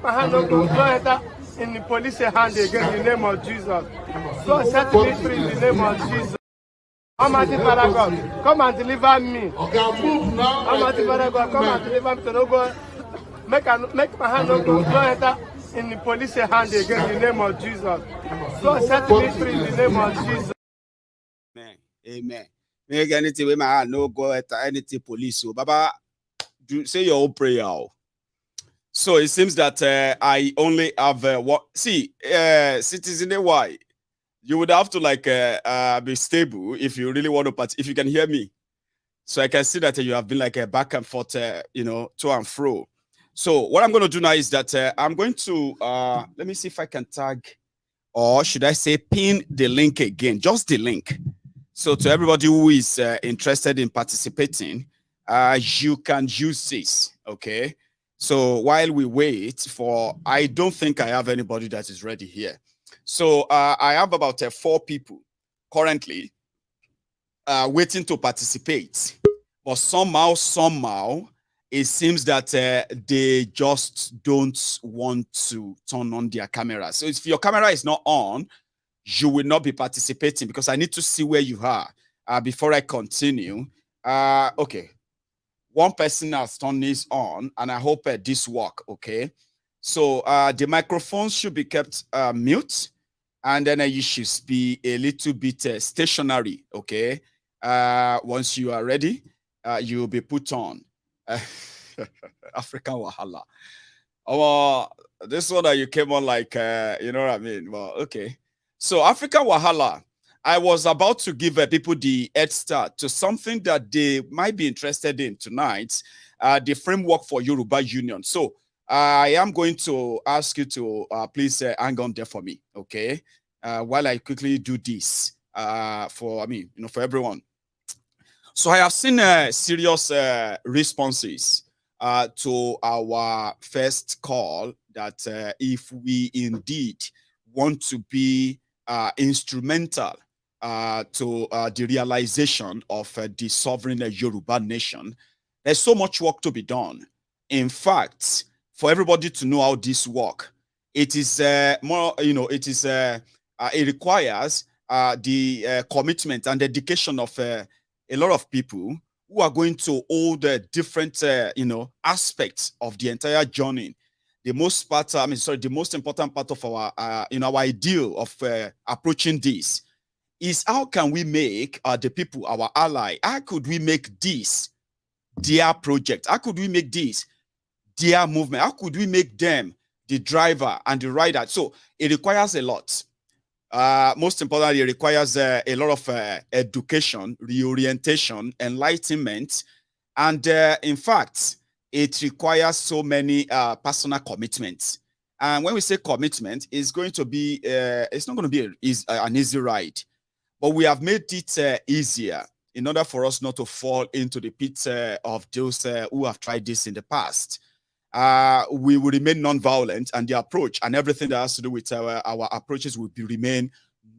Speaker 5: my hand no go enter in the police hand again in the name of Jesus. God set me free in the name of Jesus. Almighty Father God, come and deliver me. Almighty Father God, come and deliver me to no go. Make my hand no go enter in the police hand again in the name of Jesus. God set me free in the name of Jesus.
Speaker 2: Amen. Amen. Make anything with my hand no go at anything police. So Baba, do say your own prayer. So it seems that I only have what citizen AY. You would have to like be stable if you really want to if you can hear me. So I can see that you have been like back and forth, to and fro. So what I'm going to do now is that I'm going to let me see if I can tag, or should I say pin the link again, just the link. So to everybody who is interested in participating, you can use this, okay? So while we wait for, I don't think I have anybody that is ready here. So I have about 4 people currently waiting to participate. But somehow, it seems that they just don't want to turn on their camera. So if your camera is not on, you will not be participating because I need to see where you are before I continue. Okay. One person has turned this on, and I hope this work, okay? So the microphones should be kept mute, and then you should be a little bit stationary, okay? Once you are ready, you will be put on. African Wahala. Oh, this one that you came on like, you know what I mean? Well, okay. So African Wahala, I was about to give people the head start to something that they might be interested in tonight, the framework for Yoruba Union. So I am going to ask you to please hang on there for me, okay? While I quickly do this for everyone. So I have seen serious responses to our first call that if we indeed want to be instrumental to the realization of the sovereign Yoruba nation, there's so much work to be done. In fact, for everybody to know how this works, it is more, it requires the commitment and dedication of a lot of people who are going to hold different, aspects of the entire journey. The most important part of our, our ideal of approaching this is how can we make the people our ally? How could we make this their project? How could we make this their movement? How could we make them the driver and the rider? So it requires a lot. Most importantly, it requires a lot of education, reorientation, enlightenment, and in fact, it requires so many personal commitments. And when we say commitment, it's going to be, it's not going to be an easy ride, but we have made it easier in order for us not to fall into the pit of those who have tried this in the past. We will remain non-violent, and the approach and everything that has to do with our approaches will remain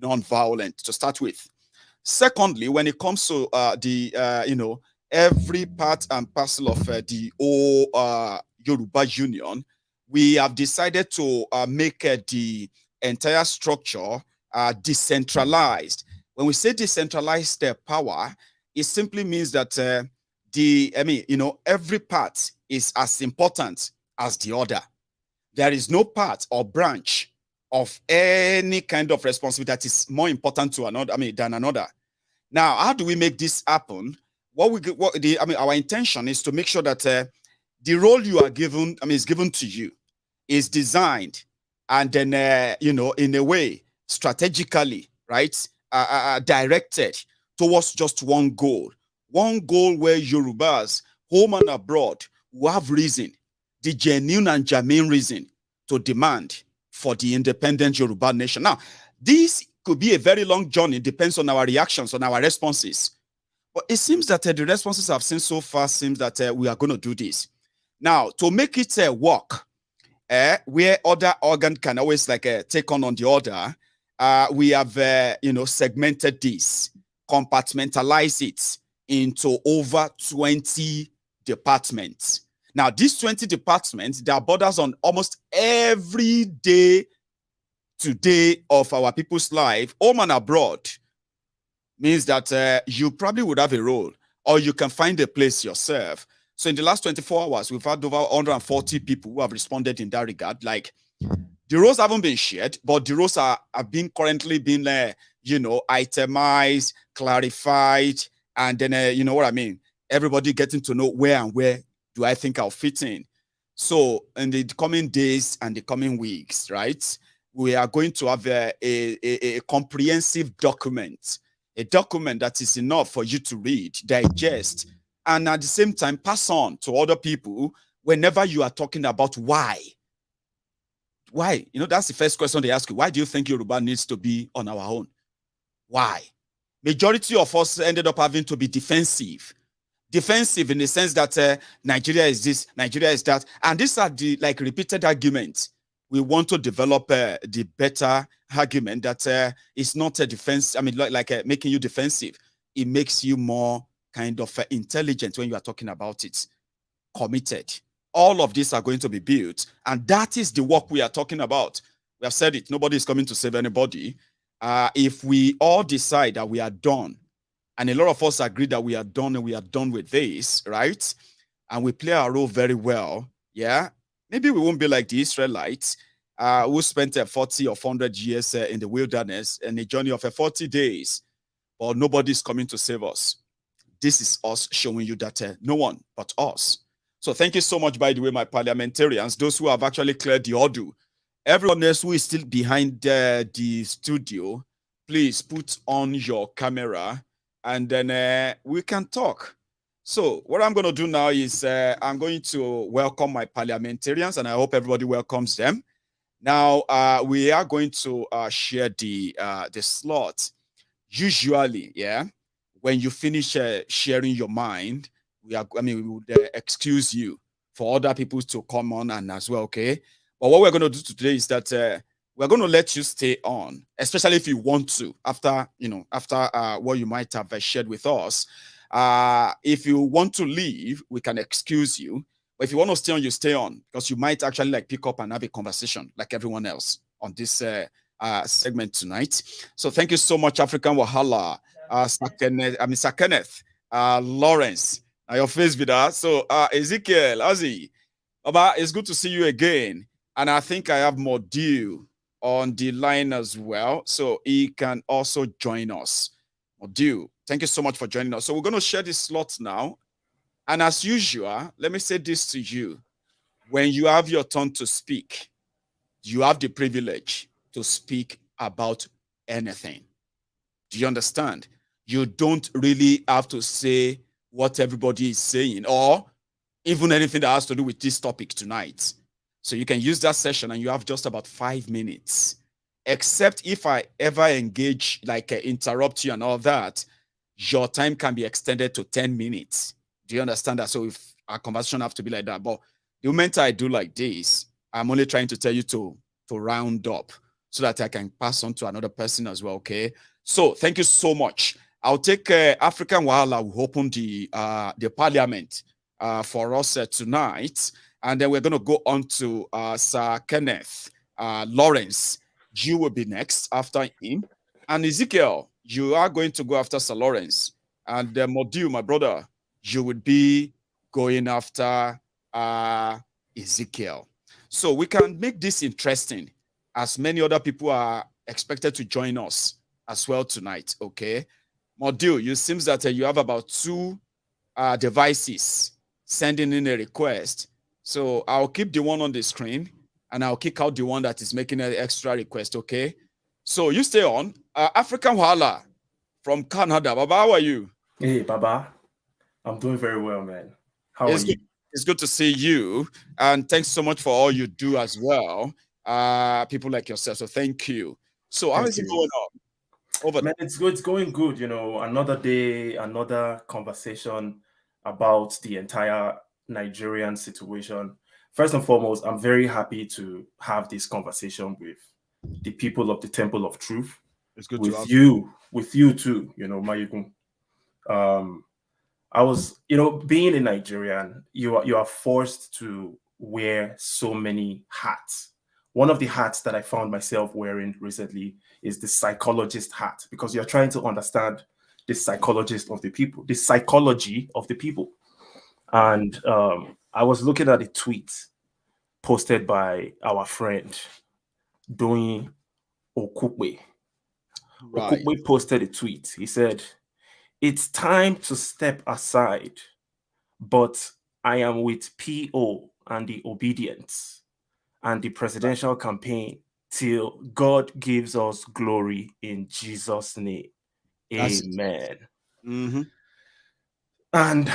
Speaker 2: non-violent to start with. Secondly, when it comes to every part and parcel of the whole Yoruba Union, we have decided to make the entire structure decentralized. When we say decentralized power, it simply means that every part is as important as the other. There is no part or branch of any kind of responsibility that is more important to another, than another. Now, how do we make this happen? Our intention is to make sure that the role you are given, is given to you, is designed and then, in a way, strategically, right, directed towards just one goal where Yorubas, home and abroad, will have reason, the genuine and germane reason to demand for the independent Yoruba nation. Now, this could be a very long journey, depends on our reactions, on our responses. But it seems that the responses I've seen so far seems that we are going to do this. Now, to make it work, where other organ can always take on the other, we have segmented this, compartmentalize it into over 20 departments. Now, these 20 departments, there are borders on almost every day today of our people's life, home and abroad. Means that you probably would have a role, or you can find a place yourself. So in the last 24 hours, we've had over 140 people who have responded in that regard. Like, the roles haven't been shared, but the roles are currently being, itemized, clarified, and then, you know what I mean? Everybody getting to know where do I think I'll fit in. So in the coming days and the coming weeks, right, we are going to have a comprehensive document, a document that is enough for you to read, digest, and at the same time pass on to other people whenever you are talking about why. Why? That's the first question they ask you. Why do you think Yoruba needs to be on our own? Why? Majority of us ended up having to be defensive. Defensive in the sense that Nigeria is this, Nigeria is that. And these are the repeated arguments. We want to develop the better argument that it's not a defense. Making you defensive. It makes you more kind of intelligent when you are talking about it. Committed. All of these are going to be built. And that is the work we are talking about. We have said it. Nobody is coming to save anybody. If we all decide that we are done, and a lot of us agree that we are done and we are done with this, right? And we play our role very well, yeah? Maybe we won't be like the Israelites who spent 40 or 100 years in the wilderness and a journey of 40 days, but nobody's coming to save us. This is us showing you that no one but us. So thank you so much, by the way, my parliamentarians, those who have actually cleared the order. Everyone else who is still behind the studio, please put on your camera and then we can talk. So what I'm going to do now is I'm going to welcome my parliamentarians, and I hope everybody welcomes them. Now, we are going to share the slot. Usually, yeah, when you finish sharing your mind, we would excuse you for other people to come on and as well, okay? But what we're going to do today is that we're going to let you stay on, especially if you want to, after what you might have shared with us. If you want to leave, we can excuse you. But if you want to stay on, you stay on, because you might actually pick up and have a conversation like everyone else on this segment tonight. So thank you so much, African Wahala, Sir Kenneth, Lawrence. Your face with us. So Ezekiel, Ozzy, it's good to see you again. And I think I have Modu on the line as well, so he can also join us. Modu, thank you so much for joining us. So we're going to share this slot now. And as usual, let me say this to you. When you have your turn to speak, you have the privilege to speak about anything. Do you understand? You don't really have to say what everybody is saying, or even anything that has to do with this topic tonight. So you can use that session and you have just about 5 minutes, except if I ever engage, interrupt you and all that, your time can be extended to 10 minutes. Do you understand that? So if our conversation have to be like that, but the moment I do like this, I'm only trying to tell you to round up so that I can pass on to another person as well, okay? So thank you so much. I'll take African Wahala will open the parliament for us tonight. And then we're going to go on to Sir Kenneth Lawrence. You will be next after him. And Ezekiel, you are going to go after Sir Lawrence. And Modu, my brother, you would be going after Ezekiel. So we can make this interesting, as many other people are expected to join us as well tonight. Okay, Module, you seems that you have about 2 devices sending in a request. So I'll keep the one on the screen and I'll kick out the one that is making an extra request. Okay, so you stay on. African Wahala from Canada. Baba, how are you?
Speaker 6: Hey, Baba. I'm doing very well, man. How are you?
Speaker 2: It's good to see you. And thanks so much for all you do as well. People like yourself. So thank you. So how is it going on?
Speaker 6: Man, it's good. It's going good. You know, another day, another conversation about the entire Nigerian situation. First and foremost, I'm very happy to have this conversation with the people of the Temple of Truth.
Speaker 2: It's good
Speaker 6: with you too. You know, Maiyegun. I was, you know, being a Nigerian, you are forced to wear so many hats. One of the hats that I found myself wearing recently is the psychologist hat, because you're trying to understand the psychologist of the people, the psychology of the people. And I was looking at a tweet posted by our friend Doyin Okukwe.
Speaker 2: Right.
Speaker 6: Okukwe posted a tweet. He said, "It's time to step aside, but I am with PO and the obedience and the presidential campaign till God gives us glory in Jesus' name. Amen."
Speaker 2: Mm-hmm.
Speaker 6: And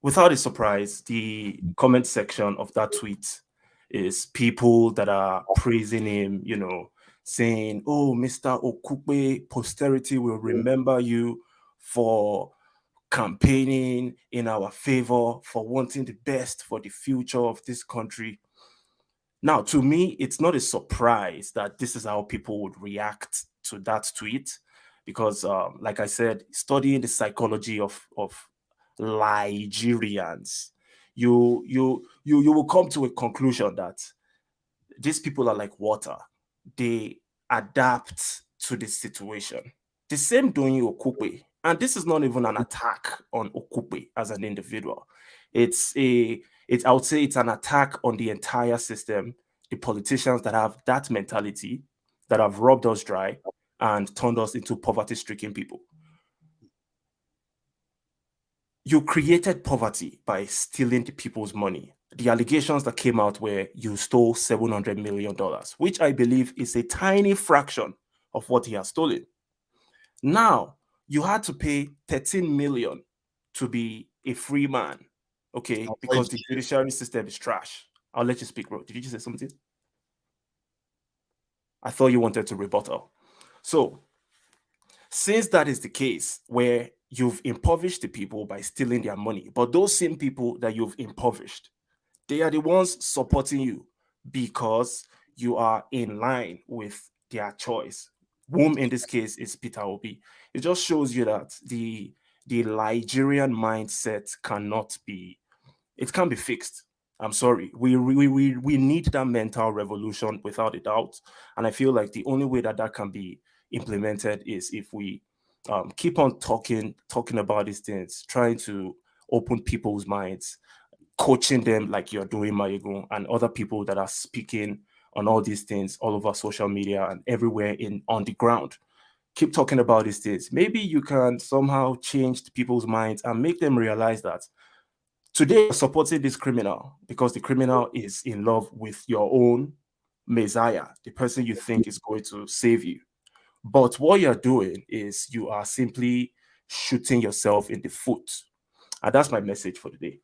Speaker 6: without a surprise, the comment section of that tweet is people that are praising him, you know, saying, "Oh, Mr. Okukwe, posterity will remember you for campaigning in our favor, for wanting the best for the future of this country." Now, to me, it's not a surprise that this is how people would react to that tweet, because, like I said, studying the psychology of Nigerians, you will come to a conclusion that these people are like water. They adapt to the situation. The same doing Okukwe, and this is not even an attack on Okukwe as an individual. I would say it's an attack on the entire system, the politicians that have that mentality, that have robbed us dry and turned us into poverty-stricken people. You created poverty by stealing the people's money. The allegations that came out were you stole $700 million, which I believe is a tiny fraction of what he has stolen. Now, you had to pay 13 million to be a free man, okay, because the judiciary system is trash. I'll let you speak, bro. Did you just say something? I thought you wanted to rebuttal. So, since that is the case, where you've impoverished the people by stealing their money, but those same people that you've impoverished, they are the ones supporting you because you are in line with their choice, whom in this case is Peter Obi. It just shows you that the Nigerian mindset can't be fixed. I'm sorry. We need that mental revolution without a doubt. And I feel like the only way that can be implemented is if we keep on talking about these things, trying to open people's minds, coaching them like you're doing, Maiyegun, and other people that are speaking on all these things all over social media and everywhere on the ground. Keep talking about these things. Maybe you can somehow change people's minds and make them realize that today you're supporting this criminal because the criminal is in love with your own Messiah, the person you think is going to save you. But what you're doing is you are simply shooting yourself in the foot. And that's my message for today.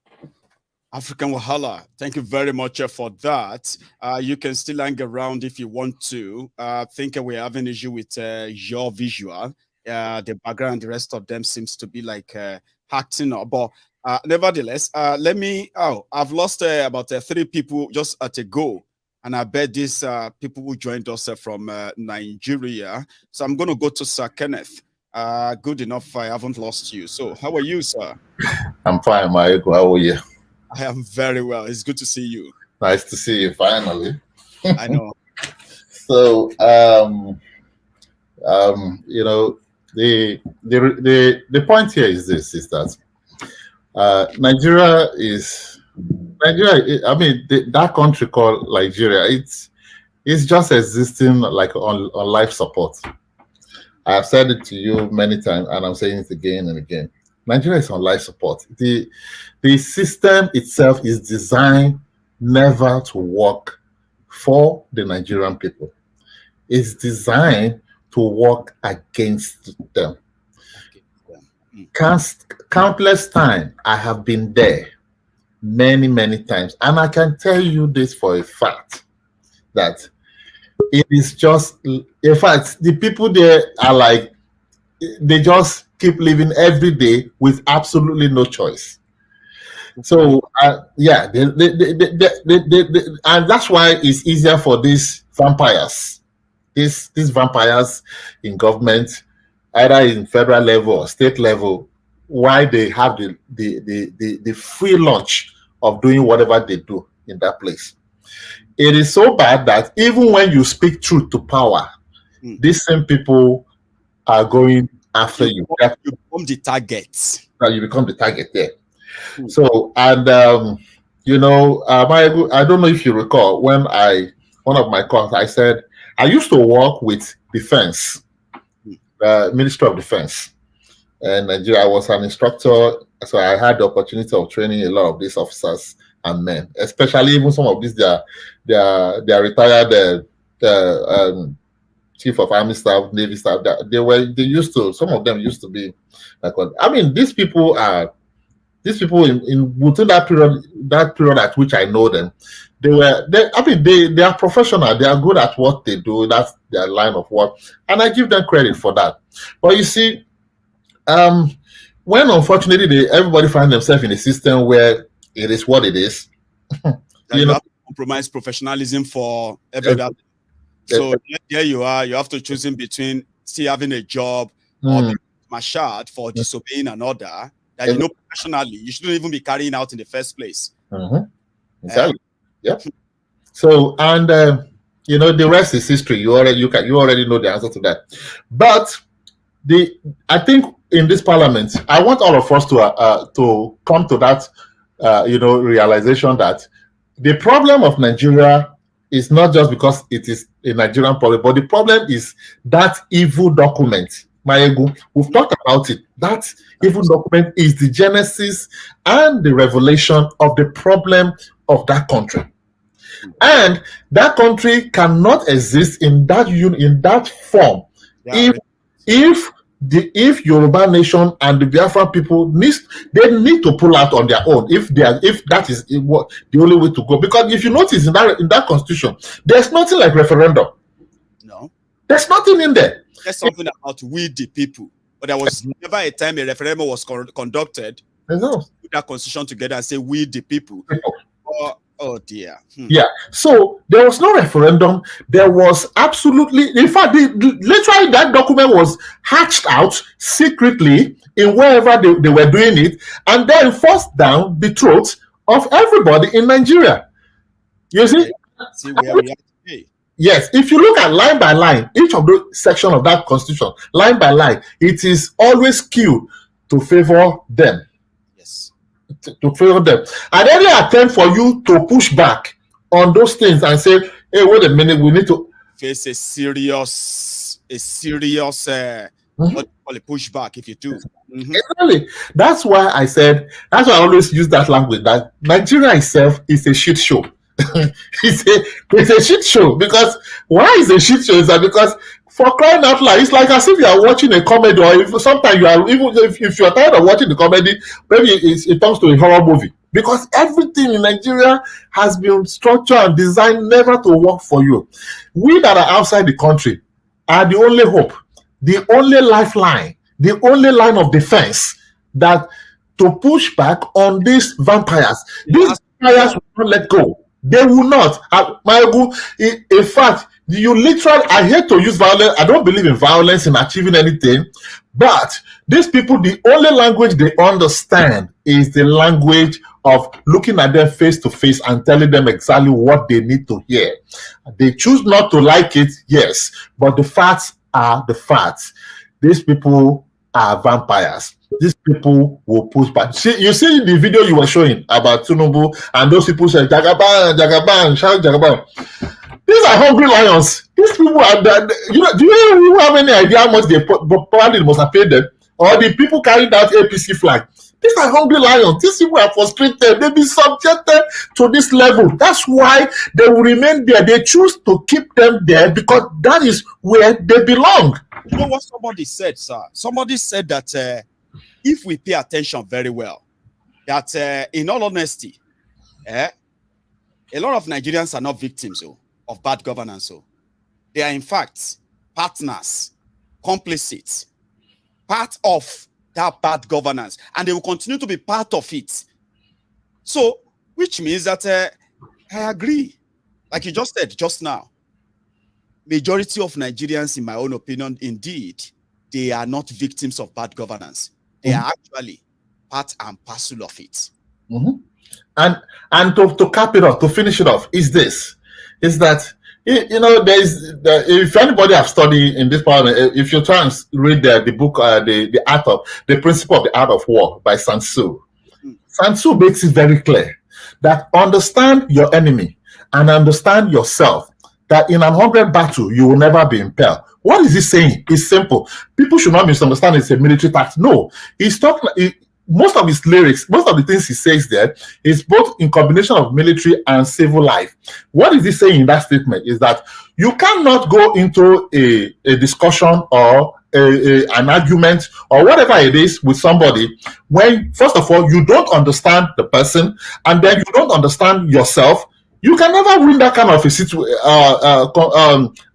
Speaker 2: African Wahala, thank you very much for that. You can still hang around if you want to. I think we're having an issue with your visual. The background, the rest of them seems to be like acting up. But nevertheless, I've lost about 3 people just at a go. And I bet these people who joined us from Nigeria. So I'm going to go to Sir Kenneth. Good enough, I haven't lost you. So how are you, sir?
Speaker 7: I'm fine, Maiyegun. How are you?
Speaker 2: I am very well. It's good to see you.
Speaker 7: Nice to see you finally.
Speaker 2: I know.
Speaker 7: So, you know, the point here is this: is that Nigeria is Nigeria. I mean, that country called Nigeria. It's just existing like on life support. I have said it to you many times, and I'm saying it again and again. Nigeria is on life support. The system itself is designed never to work for the Nigerian people. It's designed to work against them. Countless times I have been there, many times, and I can tell you this for a fact that it is just, in fact, the people there are like, they just keep living every day with absolutely no choice. So yeah, and that's why it's easier for these vampires, these vampires in government, either in federal level or state level, why they have the free lunch of doing whatever they do in that place. It is so bad that even when you speak truth to power, these same people are going after you.
Speaker 2: You become the target.
Speaker 7: You become the target there. So, and you know, I don't know if you recall when one of my calls, I said I used to work with defense, Ministry of Defense, and Nigeria. I was an instructor, so I had the opportunity of training a lot of these officers and men, especially even some of these they are retired chief of army staff, navy staff. Some of them used to be like, I mean, these people in within that period at which I know them, they are professional. They are good at what they do. That's their line of work, and I give them credit for that. But you see, when unfortunately everybody finds themselves in a system where it is what it is,
Speaker 2: you know, have to compromise professionalism for everybody. So there you are. You have to choose in between still having a job or being marshalled for disobeying an order that you know professionally you shouldn't even be carrying out in the first place.
Speaker 7: Exactly. Yeah. So, and you know, the rest is history. You already know the answer to that. But I think in this parliament, I want all of us to come to that realization that the problem of Nigeria is not just because it is a Nigerian problem, but the problem is that evil document. Maiyegun, we've talked about it. That evil document is the genesis and the revelation of the problem of that country. And that country cannot exist in that form if Yoruba nation and the Biafran people need to pull out on their own if that is what the only way to go. Because if you notice in that constitution, there's nothing like referendum.
Speaker 2: No,
Speaker 7: there's nothing in there.
Speaker 2: There's something about we the people, but there was never a time a referendum was conducted. Put that constitution together and say we the people. Oh dear.
Speaker 7: Yeah. So there was no referendum. There was absolutely, in fact, literally that document was hatched out secretly in wherever they were doing it, and then forced down the throats of everybody in Nigeria. You see?
Speaker 2: See where we are today.
Speaker 7: Yes, if you look at line by line, each of the section of that constitution, line by line, it is always skewed to favor them.
Speaker 2: Yes.
Speaker 7: To favor them. And any attempt for you to push back on those things and say, hey, wait a minute, we need to
Speaker 2: face a serious what do you call it, pushback if you do.
Speaker 7: Exactly. That's why I always use that language, that Nigeria itself is a shit show. It's a shit show. Because why is a shit show? Is that because for crying out loud, it's like as if you are watching a comedy, or if sometimes you are, even if you are tired of watching the comedy, maybe it turns to a horror movie. Because everything in Nigeria has been structured and designed never to work for you. We that are outside the country are the only hope, the only lifeline, the only line of defense that to push back on these vampires. These vampires will not let go. They will not. In fact, you literally, I hate to use violence. I don't believe in violence in achieving anything. But these people, the only language they understand is the language of looking at them face to face and telling them exactly what they need to hear. They choose not to like it, yes, but the facts are the facts. These people are vampires. These people will push back. See, you see the video you were showing about Tinubu, and those people say Jagaban, Jagaban, shout Jagaban. These are hungry lions. These people are, you know, do you have any idea how much they probably must have paid them? Or the people carrying out APC flag? These are hungry lions. These people are frustrated. They've been subjected to this level. That's why they will remain there. They choose to keep them there because that is where they belong.
Speaker 2: You know what somebody said, sir? Somebody said that if we pay attention very well, that in all honesty, a lot of Nigerians are not victims of bad governance. They are in fact partners, complicit, part of that bad governance, and they will continue to be part of it. So, which means that I agree, like you just said just now, majority of Nigerians, in my own opinion, indeed, they are not victims of bad governance. They are actually part and parcel of it.
Speaker 7: And to cap it off, to finish it off, is that you know, if anybody have studied in this parliament, if you try and read the book, the principle of the art of war by Sun Tzu, Sun Tzu makes it very clear that understand your enemy and understand yourself, that in an 100 battle you will never be impelled. What is he saying? It's simple. People should not misunderstand it's a military tactic. No, he's talking. Most of his lyrics, most of the things he says there is both in combination of military and civil life. What is he saying in that statement is that you cannot go into a discussion or an argument or whatever it is with somebody when, first of all, you don't understand the person, and then you don't understand yourself. You can never win that kind of a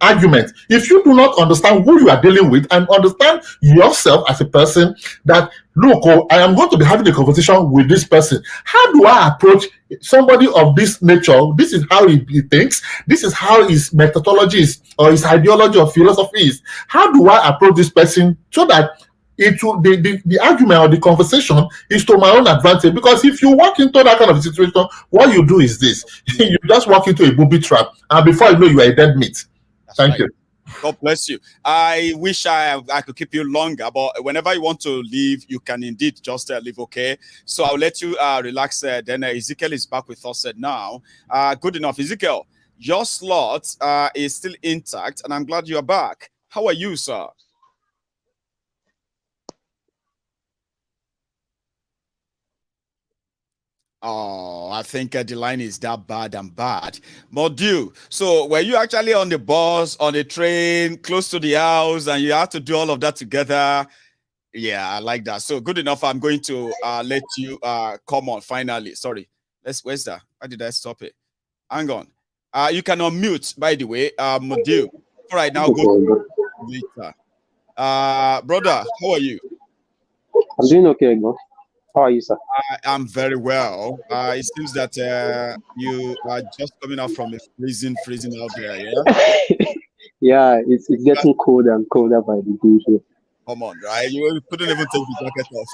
Speaker 7: argument if you do not understand who you are dealing with and understand yourself as a person. That, look, I am going to be having a conversation with this person. How do I approach somebody of this nature? This is how he thinks. This is how his methodology is, or his ideology or philosophy is. How do I approach this person so that the argument or the conversation is to my own advantage? Because if you walk into that kind of situation, what you do is this: you just walk into a booby trap, and before you know, you are a dead meat. Thank you.
Speaker 2: God bless you. I wish I could keep you longer, but whenever you want to leave, you can indeed just leave. Okay, so I'll let you relax. Then Ezekiel is back with us now. Good enough, Ezekiel. Your slot is still intact, and I'm glad you are back. How are you, sir? Oh, I think the line is that bad and bad. Modu, so were you actually on the bus, on the train, close to the house, and you had to do all of that together? Yeah, I like that. So good enough. I'm going to let you come on finally. Sorry. Where's that? Why did I stop it? Hang on. You can unmute, by the way. Modu. All right, now go later. Brother, how are you?
Speaker 8: I'm doing okay, bro. How are you, sir?
Speaker 2: I'm very well. It seems that you are just coming out from a freezing out there, yeah?
Speaker 8: Yeah, it's getting colder and colder by the day here.
Speaker 2: Come on, right? You couldn't even take the jacket off.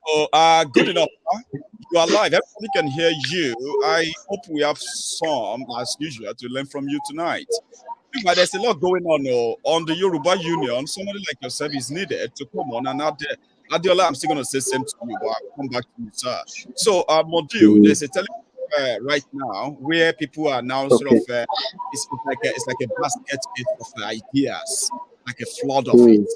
Speaker 2: So, good enough. Huh? You are live. Everybody can hear you. I hope we have some, as usual, to learn from you tonight. But there's a lot going on the Yoruba Union. Somebody like yourself is needed to come on and out there. Adiola, I'm still going to say same to you, but I'll come back to you, sir. So, Modu, there's a television right now where people are now sort of it's like a basket of ideas, like a flood of it.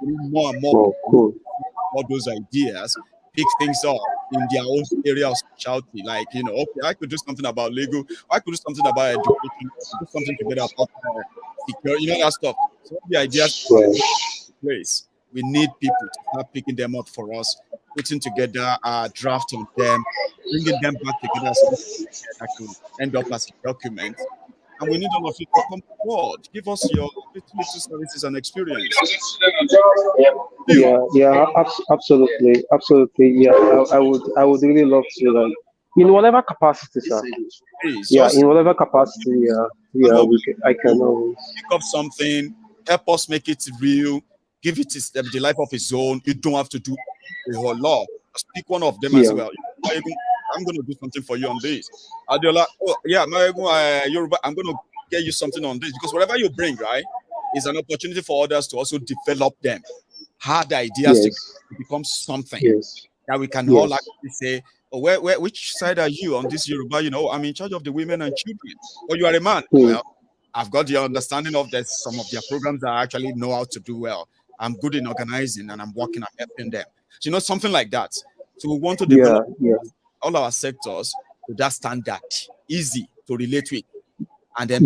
Speaker 2: More and more all those ideas pick things up in their own area of specialty. Like, you know, okay, I could do something about legal, I could do something about education, I could do something together about security, you know, that stuff. So the ideas place. We need people to start picking them up for us, putting together a draft of them, bringing them back together so that can end up as a document. And we need all of you to come forward. Give us your little services and experience.
Speaker 8: Yeah, absolutely. Yeah, I would really love to, like, in whatever capacity, sir. Yeah, in whatever capacity, I can always
Speaker 2: pick up something, help us make it real. Give it the life of its own. You don't have to do a whole lot. Just pick one of them as well. I'm going to do something for you on this. Adiola, oh yeah, Maiyegun, Yoruba, I'm going to get you something on this, because whatever you bring, right, is an opportunity for others to also develop them, hard ideas to become something that we can all actually say, oh, which side are you on this Yoruba? You know, I'm in charge of the women and children. Or you are a man. Well, I've got the understanding of that some of their programs that I actually know how to do well. I'm good in organizing and I'm working at helping them. So, you know, something like that. So we want to develop all our sectors to that standard, easy to relate with. And then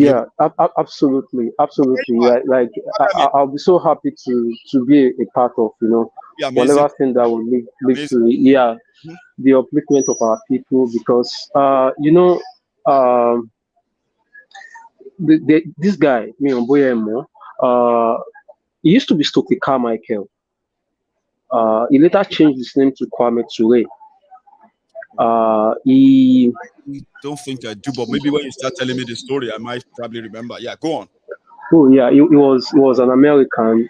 Speaker 8: absolutely. Like I'll be so happy to be a part of, you know, whatever thing that will lead to the upliftment of our people, because you know, this guy, he used to be Stokely Carmichael. He later changed his name to Kwame Ture. I
Speaker 2: don't think I do, but maybe when you start telling me the story, I might probably remember. Yeah, go on.
Speaker 8: Oh yeah, he was an American.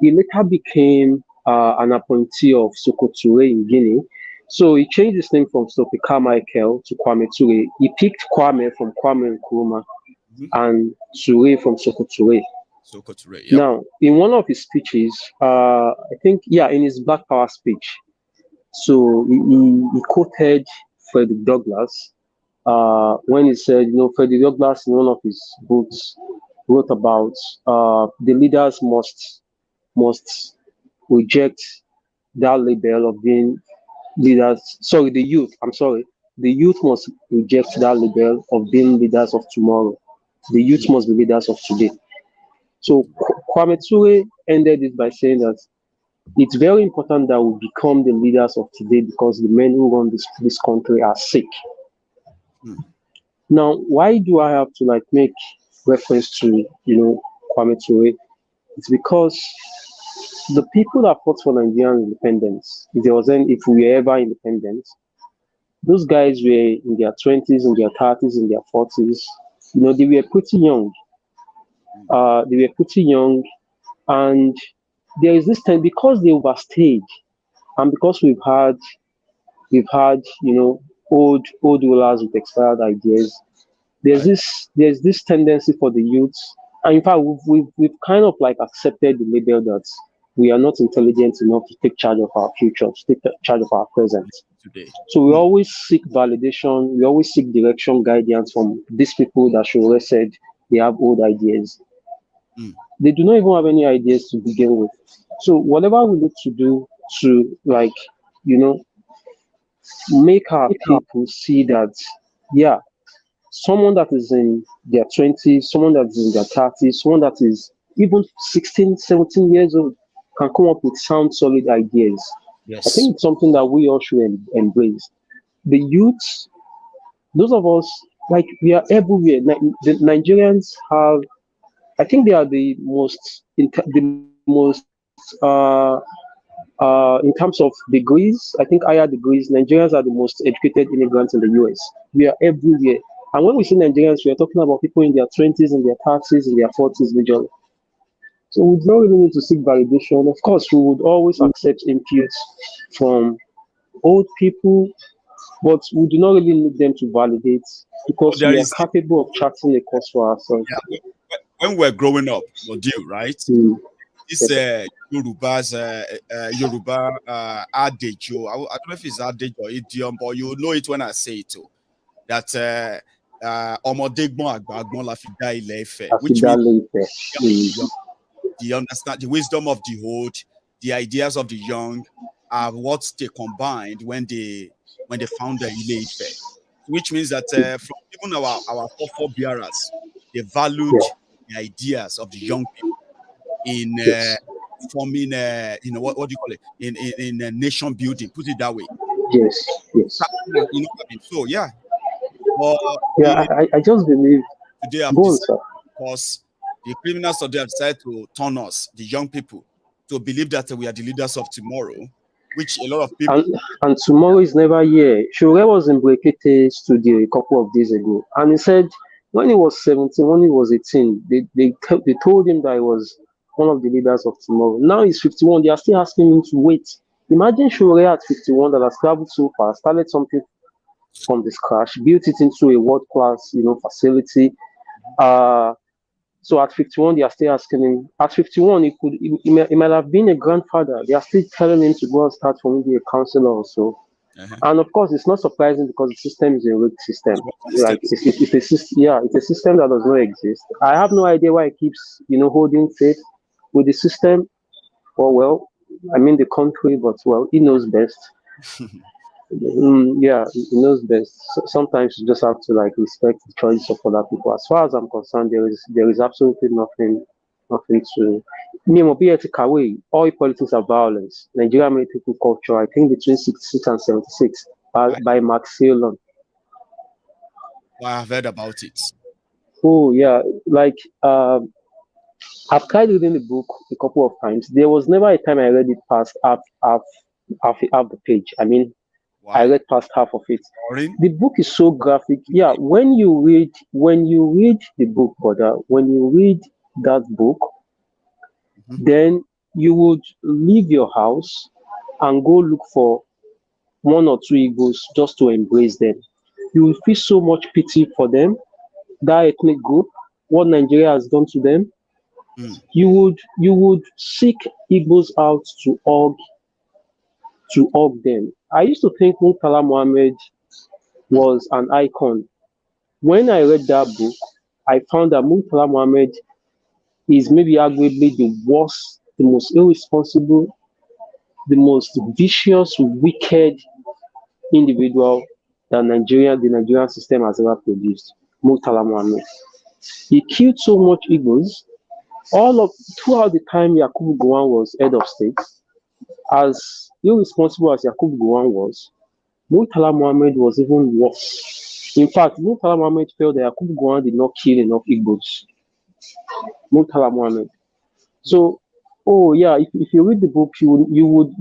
Speaker 8: He later became an appointee of Sokoture in Guinea. So he changed his name from Stokely Carmichael to Kwame Ture. He picked Kwame from Kwame Nkrumah and Ture from Sokoture. Now, in one of his speeches, I think, in his Black Power speech, so he quoted Frederick Douglass when he said, you know, Frederick Douglass in one of his books wrote about the leaders must reject that label of being leaders. Sorry, the youth must reject that label of being leaders of tomorrow. The youth must be leaders of today. So Kwame Ture ended it by saying that it's very important that we become the leaders of today because the men who run this country are sick. Now, why do I have to make reference to, you know, Kwame Ture? It's because the people that fought for Nigerian independence, if we were ever independent, those guys were in their 20s, in their 30s, in their 40s. You know, they were pretty young. And there is this time, because they overstayed, and because we've had, you know, old rulers with expired ideas. There's this tendency for the youths, and in fact, we've kind of accepted the label that we are not intelligent enough to take charge of our future, to take charge of our present. Today. So we always seek validation, we always seek direction, guidance from these people that Charade said they have old ideas. They do not even have any ideas to begin with. So whatever we need to do to, you know, make our people see that, someone that is in their 20s, someone that is in their 30s, someone that is even 16, 17 years old can come up with sound, solid ideas. Yes. I think it's something that we all should embrace. The youths, those of us, we are everywhere. The Nigerians have, I think they are the most in terms of degrees, I think higher degrees, Nigerians are the most educated immigrants in the US. We are everywhere. And when we say Nigerians, we are talking about people in their 20s, in their 30s, in their 40s majorly. So we don't really need to seek validation. Of course, we would always accept inputs from old people, but we do not really need them to validate because we are capable of charting a course for ourselves.
Speaker 2: Yeah. When we're growing up, right? This Yorubas, Yoruba adage, I don't know if it's adage or idiom, but you know it when I say it too. That which means the understand, the wisdom of the old, the ideas of the young are what they combined when they found the Ile-Ife. Which means that from even our forebearers, they valued the ideas of the young people in forming, you know, what do you call it? In nation building, put it that way.
Speaker 8: Yes.
Speaker 2: You know what I mean? So
Speaker 8: I just believe
Speaker 2: today I've decided, because the criminals today have decided to turn us, the young people, to believe that we are the leaders of tomorrow, which a lot of people.
Speaker 8: And tomorrow is never here. Charade was in Brekete studio a couple of days ago, and he said when he was 17, when he was 18, they told him that he was one of the leaders of tomorrow. Now he's 51. They are still asking him to wait. Imagine Charade at 51 that has traveled so far, started something from the scratch, built it into a world-class, you know, facility. So at 51, they are still asking him. At 51, he might have been a grandfather. They are still telling him to go and start for maybe a counselor or so. And of course, it's not surprising because the system is a rigged system. Like it's a system, yeah, it's a system that does not exist. I have no idea why he keeps, holding faith with the system. Well, I mean the country, but well, he knows best. Yeah, he knows best. So sometimes you just have to like respect the choice of other people. As far as I'm concerned, there is absolutely nothing to me. Away. All politics are violence. Nigerian military culture. I think between 66 and 76 by Max Ceylon.
Speaker 2: I've heard about it.
Speaker 8: Oh yeah, like I've tried reading the book a couple of times. There was never a time I read it past half the page. I mean, I read past half of it. The book is so graphic. Yeah, when you read the book, brother, when you read that book, then you would leave your house and go look for one or two Igbos just to embrace them. You will feel so much pity for them, that ethnic group, what Nigeria has done to them. You would seek Igbos out to hug them. I used to think Murtala Muhammad was an icon. When I read that book, I found that Murtala Muhammad is maybe arguably the worst, the most irresponsible, the most vicious, wicked individual that the Nigerian system has ever produced. Murtala Muhammad. He killed so much Igbos. Throughout the time Yakubu Gowon was head of state, as irresponsible as Yakubu Gowon was, Murtala Muhammad was even worse. In fact, Murtala Muhammad felt that Yakubu Gowon did not kill enough Igbos. Murtala Muhammad. So, oh yeah, if you read the book, you would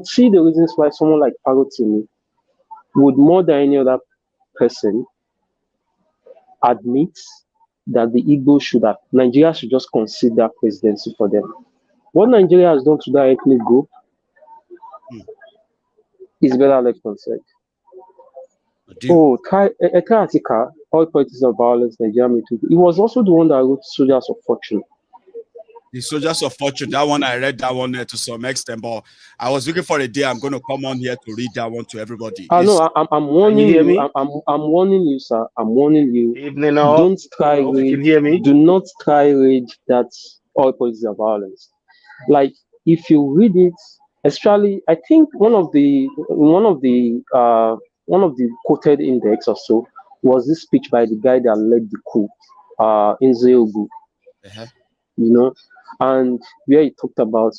Speaker 8: see the reasons why someone like Farotimi would, more than any other person, admit that the Igbo Nigeria should just consider presidency for them. What Nigeria has done to that ethnic group is better left unsaid. Oh, Ekatika, All Politics of Violence, Nigeria military. He was also the one that wrote Soldiers of Fortune.
Speaker 2: The Soldiers of Fortune, that one, I read that one to some extent, but I was looking for a day I'm going to come on here to read that one to everybody.
Speaker 8: No, I'm warning you. I'm warning you, sir. I'm warning you.
Speaker 9: Evening all.
Speaker 8: Don't try read.
Speaker 9: You can hear me?
Speaker 8: Do not try read that All Politics of Violence. Like, if you read it, especially, I think one of the quoted index or so was this speech by the guy that led the coup, in Zeogu. And where he talked about,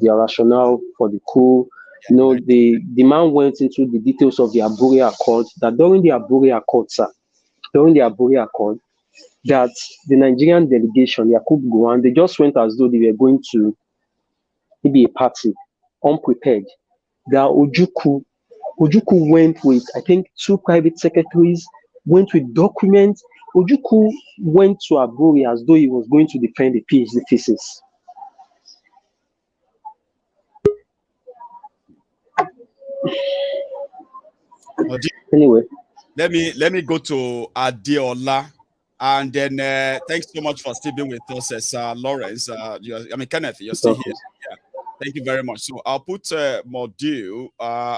Speaker 8: their rationale for the coup. The man went into the details of the Abure Accord, that during the Abure Accord, that the Nigerian delegation, Yakubu Gowon, they just went as though they were going to maybe a party, unprepared. That Ojukwu went with, I think, 2 private secretaries, went with documents. Ojukwu went to Abure as though he was going to defend a PhD thesis. Anyway,
Speaker 2: let me go to Adeola, and then thanks so much for still being with us, Lawrence. Kenneth, you're still here. Yeah, thank you very much. So I'll put module.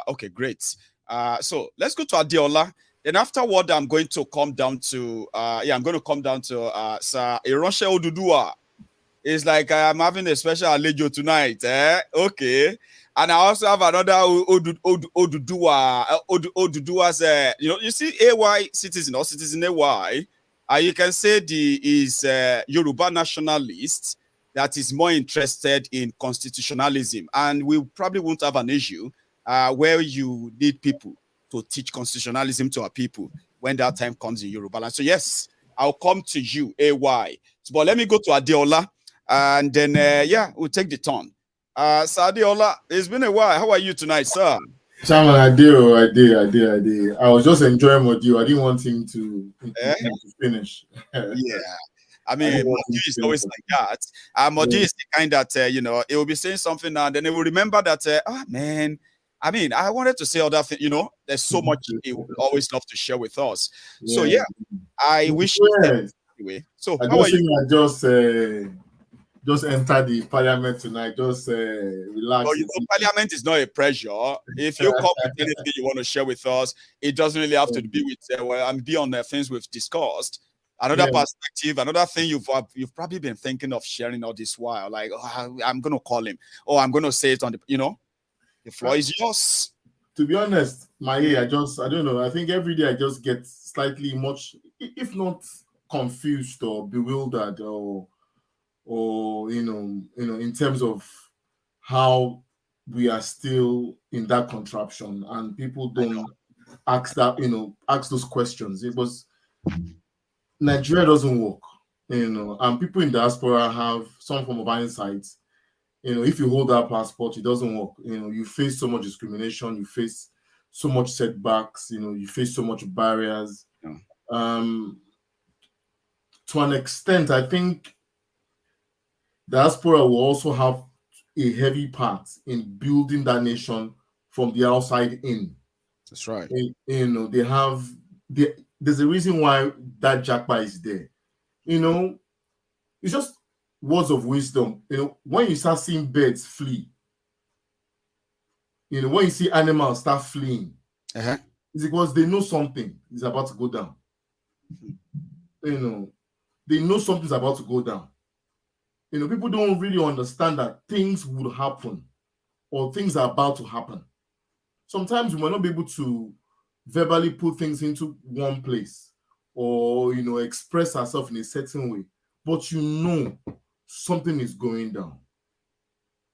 Speaker 2: Okay, great. So let's go to Adeola. Then afterward, I'm going to come down to Sir Ironshe Odudua. It's like I'm having a special alejo tonight. Okay. And I also have another Oduduwa's, you see AY citizen or citizen AY, you can say is Yoruba nationalist that is more interested in constitutionalism. And we probably won't have an issue where you need people to teach constitutionalism to our people when that time comes in Yoruba land. So yes, I'll come to you, AY. But let me go to Adeola, and then, we'll take the turn. Sir Adeola, it's been a while. How are you tonight, sir?
Speaker 7: Chairman, I did. I was just enjoying Modio. I didn't want him to finish.
Speaker 2: Yeah. I mean, Modio is always like that. Modio is the kind that, it will be saying something and then it will remember that, man, I mean, I wanted to say other things. You know, there's so much you would always love to share with us. So yeah, I wish. Anyway, so how are you?
Speaker 7: Just enter the parliament tonight. Just relax.
Speaker 2: Well, you know, parliament is not a pressure. If you come with anything you want to share with us, it doesn't really have to be with and be on the things we've discussed. Another perspective, another thing you've probably been thinking of sharing all this while. Like, oh, I'm going to call him, or I'm going to say it on the. You know, the floor is yours.
Speaker 7: To be honest, I don't know. I think every day I just get slightly much, if not confused or bewildered or you know, in terms of how we are still in that contraption and people don't ask those questions. It was Nigeria doesn't work, and people in diaspora have some form of insight. If you hold that passport, it doesn't work. You face so much discrimination, you face so much setbacks, you face so much barriers. To an extent, I think diaspora will also have a heavy part in building that nation from the outside in.
Speaker 2: That's right.
Speaker 7: There's a reason why that jackpot is there. It's just words of wisdom. When you start seeing birds flee, when you see animals start fleeing, it's because they know something is about to go down. They know something's about to go down. People don't really understand that things will happen or things are about to happen. Sometimes we might not be able to verbally put things into one place or, express ourselves in a certain way, but something is going down.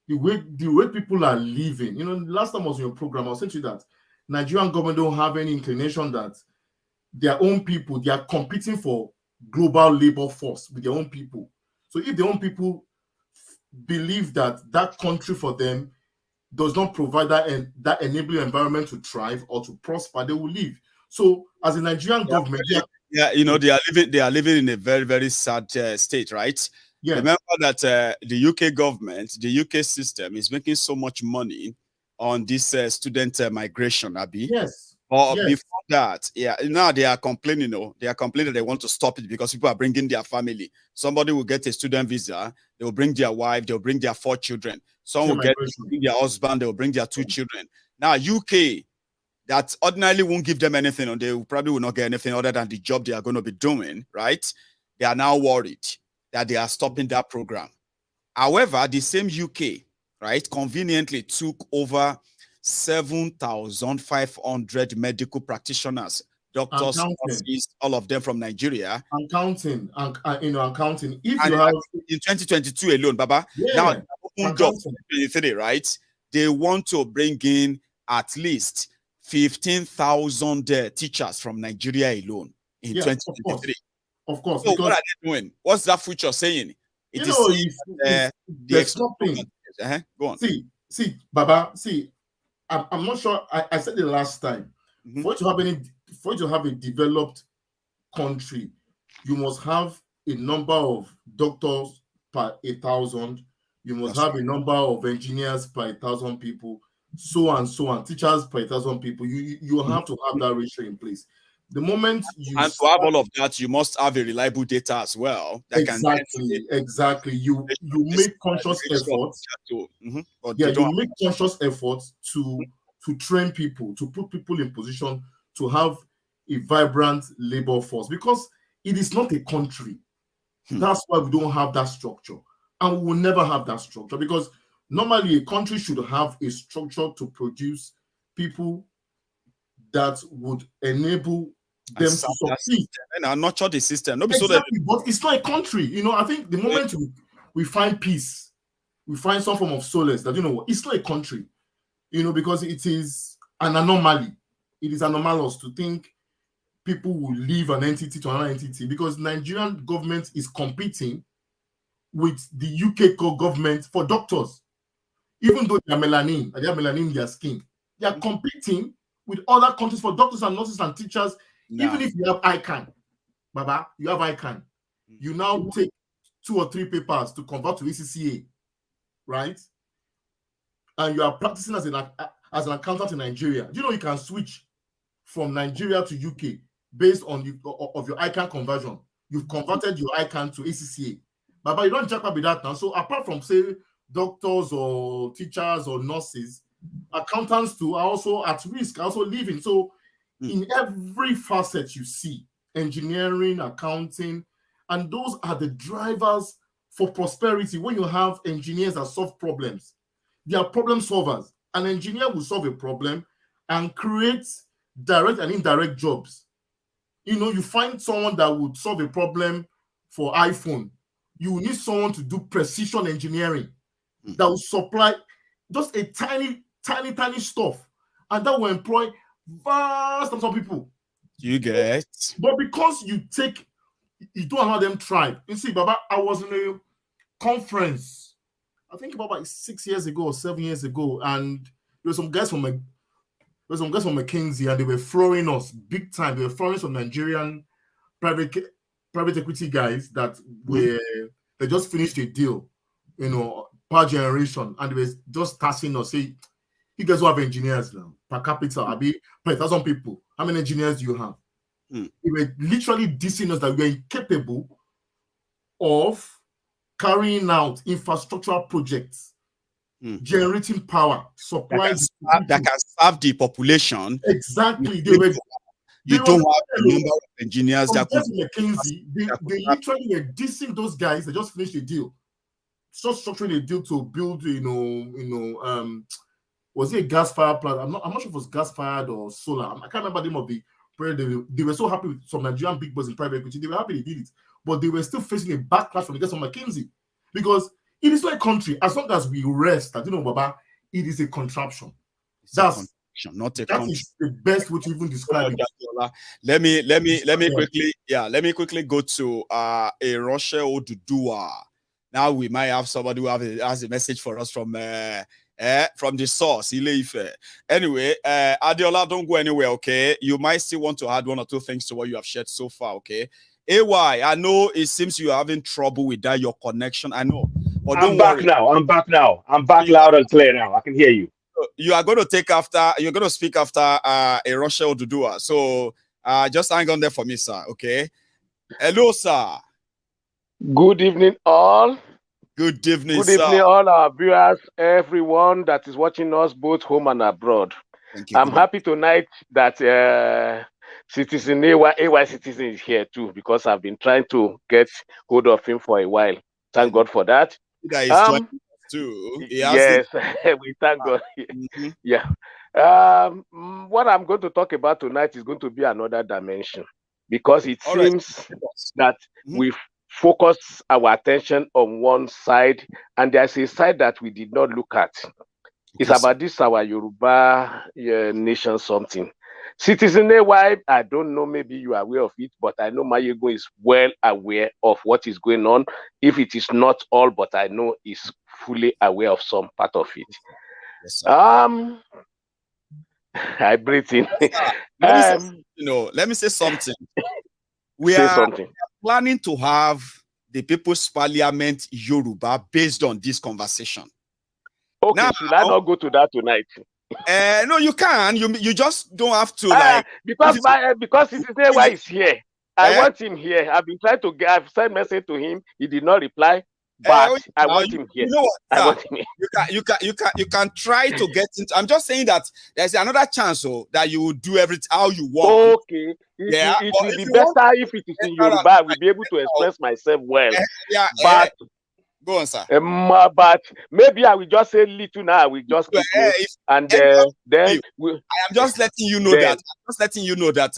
Speaker 7: The way people are living, last time I was in your program, I was saying to you that Nigerian government don't have any inclination that their own people, they are competing for global labor force with their own people. So if their own people believe that that country for them does not provide that enabling environment to thrive or to prosper, they will leave. So as a Nigerian government,
Speaker 2: they are living in a very, very sad state, right? Yeah. Remember that the UK government, the UK system is making so much money on this student migration, Abi.
Speaker 7: Yes.
Speaker 2: Or before that, now they are complaining. They are complaining they want to stop it because people are bringing their family. Somebody will get a student visa. They will bring their wife. They will bring their 4 children. Some will bring their husband. They will bring their 2 children. Now, UK, that ordinarily won't give them anything, or they probably will not get anything other than the job they are going to be doing, right? They are now worried that they are stopping that program. However, the same UK, right, conveniently took over 7,500 medical practitioners, doctors, nurses, all of them from Nigeria.
Speaker 7: I'm counting. If
Speaker 2: and
Speaker 7: you have
Speaker 2: in 2022 alone, Baba, now opened up 2023, right? They want to bring in at least 15,000 teachers from Nigeria alone in 2023.
Speaker 7: Of course.
Speaker 2: So what are they doing? What's that future saying?
Speaker 7: There's nothing.
Speaker 2: Go on.
Speaker 7: See, Baba. I'm not sure. I said it last time. For you to have a developed country, you must have a number of doctors per 1,000. You must have a number of engineers per 1,000 people, so on, teachers per 1,000 people. You have to have that ratio in place. The moment you
Speaker 2: to have all of that, you must have a reliable data as well.
Speaker 7: Exactly. You make conscious efforts. You make conscious efforts to train people, to put people in position to have a vibrant labor force, because it is not a country. That's why we don't have that structure, and we will never have that structure, because normally a country should have a structure to produce people that would enable them to succeed
Speaker 2: and nurture the system.
Speaker 7: Exactly, but it's not a country. I think the moment we find peace, we find some form of solace that it's not a country. Because it is an anomaly. It is anomalous to think people will leave an entity to another entity, because Nigerian government is competing with the UK government for doctors. Even though they have melanin in their skin, they are competing with other countries for doctors and nurses and teachers. Even if you have ICANN, Baba, you have ICANN. You now take 2 or 3 papers to convert to ECCA, right? And you are practicing as as an accountant in Nigeria. Do you know you can switch from Nigeria to UK based on of your ICANN conversion? You've converted your ICANN to ACCA. But you don't jack up with that now. So apart from, say, doctors or teachers or nurses, accountants too are also at risk, are also leaving. So in every facet you see, engineering, accounting, and those are the drivers for prosperity. When you have engineers that solve problems, they are problem solvers. An engineer will solve a problem and create direct and indirect jobs. You know, you find someone that would solve a problem for iPhone. You need someone to do precision engineering that will supply just a tiny stuff, and that will employ vast amounts of people.
Speaker 2: You get.
Speaker 7: But because you don't allow them thrive. You see, Baba, I was in a conference, I think about 6 years ago or 7 years ago, and there were some guys from McKinsey, and they were throwing us big time. They were throwing some Nigerian private equity guys that they just finished a deal, you know, power generation, and they were just tasking us, say, you guys who have engineers now, per capita, I'll be per 1,000 people. How many engineers do you have? They were literally dissing us that we were incapable of carrying out infrastructural projects, generating power, supply
Speaker 2: that can serve the population.
Speaker 7: Exactly.
Speaker 2: You don't have a number of engineers that could.
Speaker 7: McKinsey, they literally were dissing those guys. They just finished a deal, just structuring a deal to build, was it a gas fire plant? I'm not sure if it was gas fired or solar. I can't remember the name of the project. They were so happy with some Nigerian big boys in private equity. They were happy they did it, but they were still facing a backlash from the guys from McKinsey, because it is not a country. As long as we rest, Baba, it is a contraption.
Speaker 2: Not a
Speaker 7: that
Speaker 2: country.
Speaker 7: Is the best way to even describe it.
Speaker 2: Let me quickly go to a Russia Odudua. Now we might have somebody who has a message for us from the source. Anyway, Adiola, don't go anywhere, okay? You might still want to add one or two things to what you have shared so far, okay? AY, I know it seems you are having trouble with that, your connection. I know. But
Speaker 9: I'm back now. I'm back loud and clear now. I can hear you.
Speaker 2: You are going to speak after a Russia Odudua. So just hang on there for me, sir, okay? Hello, sir.
Speaker 10: Good evening, all.
Speaker 2: Good evening,
Speaker 10: Good evening, all our viewers, everyone that is watching us both home and abroad.
Speaker 2: Thank you.
Speaker 10: I'm happy tonight that Citizen AY Citizen is here too, because I've been trying to get hold of him for a while. Thank God for that.
Speaker 2: Too.
Speaker 10: Yes, we thank God. Yeah. What I'm going to talk about tonight is going to be another dimension, because it seems that we've focused our attention on one side, and there's a side that we did not look at. It's about this our Yoruba nation something. Citizen AY, I don't know, maybe you are aware of it, but I know Maiyegun is well aware of what is going on. If it is not all, but I know is fully aware of some part of it.
Speaker 2: Yes,
Speaker 10: I breathe in.
Speaker 2: Let me say something. We are planning to have the People's Parliament Yoruba based on this conversation.
Speaker 10: Okay, now, should I not go to that tonight?
Speaker 2: No, you can. You just don't have to
Speaker 10: because Citizen AY is here. I want him here. I've been trying to I've sent message to him. He did not reply. But I want him here.
Speaker 2: You know what? I want him here. You can try to get into. I'm just saying that there's another chance that you will do everything how you want.
Speaker 10: Okay. It will be better if it is in Yoruba. I will be able to express myself well. But
Speaker 2: go on, sir.
Speaker 10: But maybe I will just say little now. I will just keep and then I
Speaker 2: am just letting you know that. I'm just letting you know that.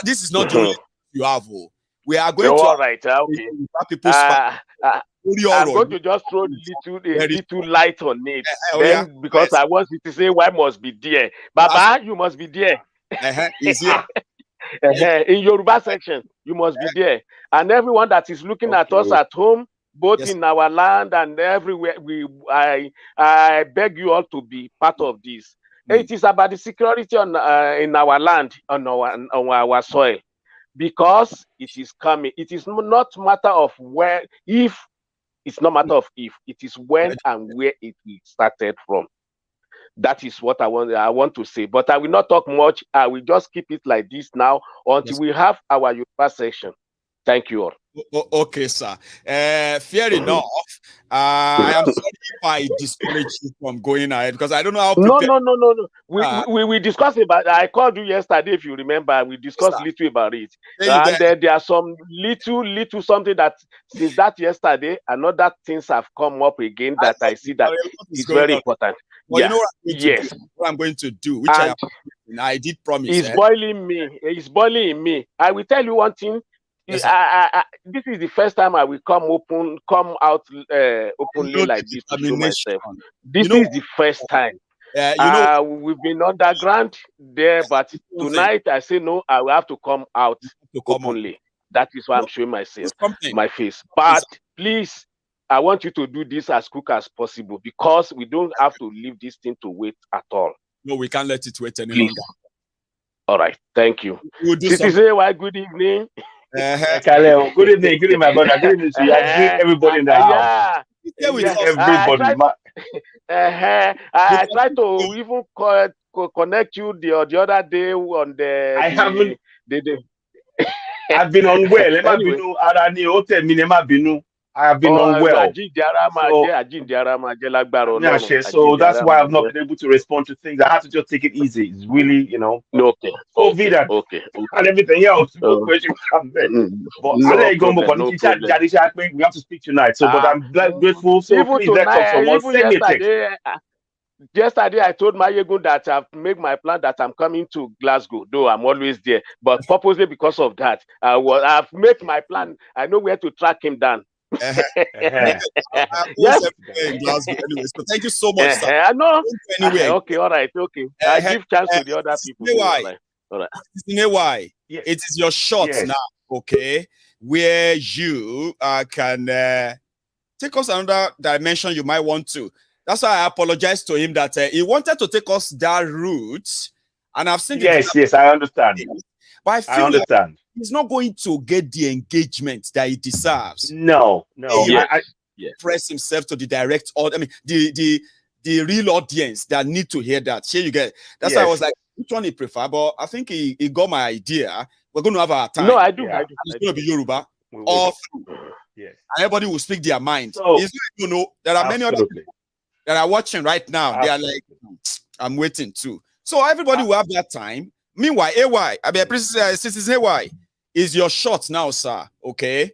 Speaker 2: This is not the only you have. We are going to.
Speaker 10: All right. Okay. I'm going to just throw a little light on it. Because I want you to say why must be there. Baba, you must be there. In Yoruba section, you must be there. And everyone that is looking at us at home, both in our land and everywhere, I beg you all to be part of this. It is about the security in our land, on our soil, because it is coming. It is not matter of where, if it's not matter of if, it is when and where it started from. That is what I want to say. But I will not talk much. I will just keep it like this now until we have our Yoruba section. Thank you all.
Speaker 2: Okay, sir. Fair enough. I am sorry if I discourage you from going ahead because I don't know how.
Speaker 10: No. We discussed about. I called you yesterday, if you remember. We discussed little about it, and there are some little something that since that yesterday, another things have come up again that I see that is very important.
Speaker 2: Well, you know what I'm going to do, which I did promise.
Speaker 10: It's boiling me. It's boiling me. I will tell you one thing. Yes, this is the first time I will come out openly like this to show myself. This is the first time. We've been underground there, but tonight I say no. I will have to come out openly. That is why I'm showing myself, my face. But please, I want you to do this as quick as possible because we don't have to leave this thing to wait at all.
Speaker 2: No, we can't let it wait any longer.
Speaker 10: All right, thank you. Good evening.
Speaker 9: Good evening, my brother. Good evening to you. Everybody in the house.
Speaker 10: I tried to even connect you the other day on the.
Speaker 9: I haven't. I've been unwell. I have been unwell. So that's why I've not been able to respond to things. I have to just take it easy. It's really, COVID and everything else. But we have to speak tonight. So, but I'm grateful. So please let someone send me a text.
Speaker 10: Yesterday, I told Maiyegun that I've made my plan that I'm coming to Glasgow, though I'm always there. But purposely because of that, I've made my plan. I know where to track him down.
Speaker 2: Yes. Anyway, so thank you so much.
Speaker 10: Anyway. Okay, all right, okay. I give chance to the other people.
Speaker 2: All right. It is your shot now, okay? Where you can take us another dimension you might want to. That's why I apologize to him that he wanted to take us that route, and I've seen.
Speaker 9: Yes, I understand.
Speaker 2: But I feel like he's not going to get the engagement that he deserves.
Speaker 9: No.
Speaker 2: Press himself to the direct audience. I mean, the real audience that need to hear that. Here you get. That's why I was like, which one he prefer? But I think he got my idea. We're going to have our time.
Speaker 10: No, I do.
Speaker 2: It's going to be Yoruba all through. Yes. And everybody will speak their mind. So, there are many other people that are watching right now. They are like, I'm waiting too. So everybody will have that time. Meanwhile, AY, Citizen AY, is your shot now, sir. Okay.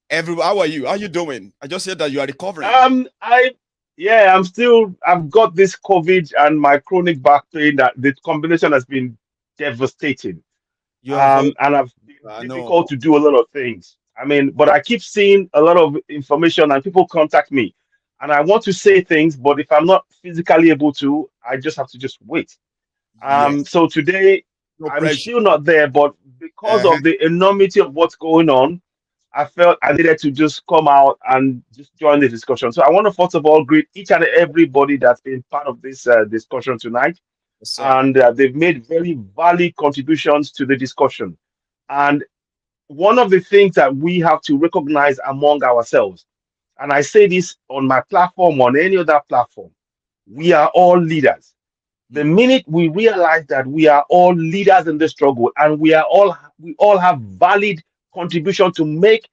Speaker 2: How are you? How are you doing? I just said that you are recovering.
Speaker 9: I've got this COVID and my chronic back pain that the combination has been devastating. And I've been difficult to do a lot of things. I mean, but I keep seeing a lot of information and people contact me. And I want to say things, but if I'm not physically able to, I just have to just wait. So today, I'm still not there, but because of the enormity of what's going on, I felt I needed to just come out and just join the discussion. So I want to first of all greet each and everybody that's been part of this discussion tonight. Yes, and they've made very valid contributions to the discussion. And one of the things that we have to recognize among ourselves, and I say this on my platform, on any other platform, we are all leaders. The minute we realize that we are all leaders in the struggle and we all have valid contribution to make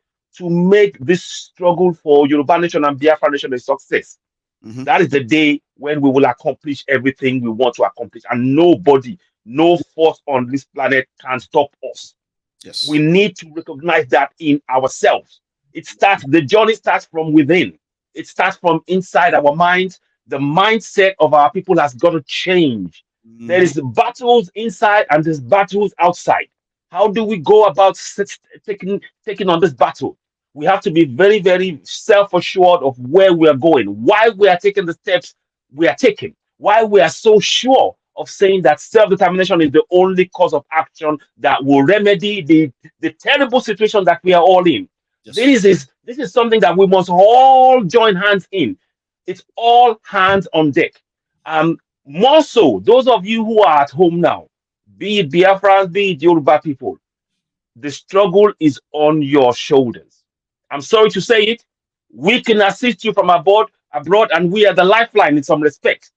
Speaker 9: this struggle for Yoruba Nation and Biafra Nation a success, that is the day when we will accomplish everything we want to accomplish, and nobody, no force on this planet can stop us. Yes, we need to recognize that in ourselves. The journey starts from within. It starts from inside our minds. The mindset of our people has got to change. There is battles inside and there's battles outside. How do we go about taking on this battle? We have to be very, very self-assured of where we are going, why we are taking the steps we are taking, why we are so sure of saying that self-determination is the only course of action that will remedy the terrible situation that we are all in. Yes. This is something that we must all join hands in. It's all hands on deck. More so, those of you who are at home now, be it Biafrans, be it Yoruba people, the struggle is on your shoulders. I'm sorry to say it. We can assist you from abroad, and we are the lifeline in some respects.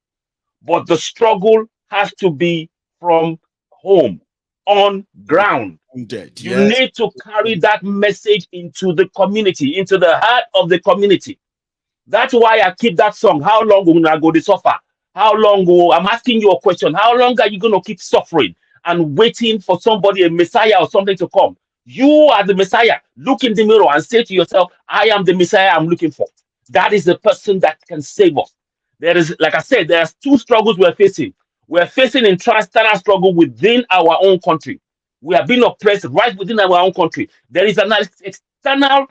Speaker 9: but the struggle has to be from home, on ground. You need to carry that message into the community, into the heart of the community. That's why I keep that song. How long will I go to suffer? How long will I'm asking you a question? How long are you going to keep suffering and waiting for somebody, a Messiah or something to come? You are the Messiah. Look in the mirror and say to yourself, I am the Messiah I'm looking for. That is the person that can save us. There is, like I said, there's two struggles we're facing. We're facing internal struggle within our own country. We are being oppressed right within our own country. There is an external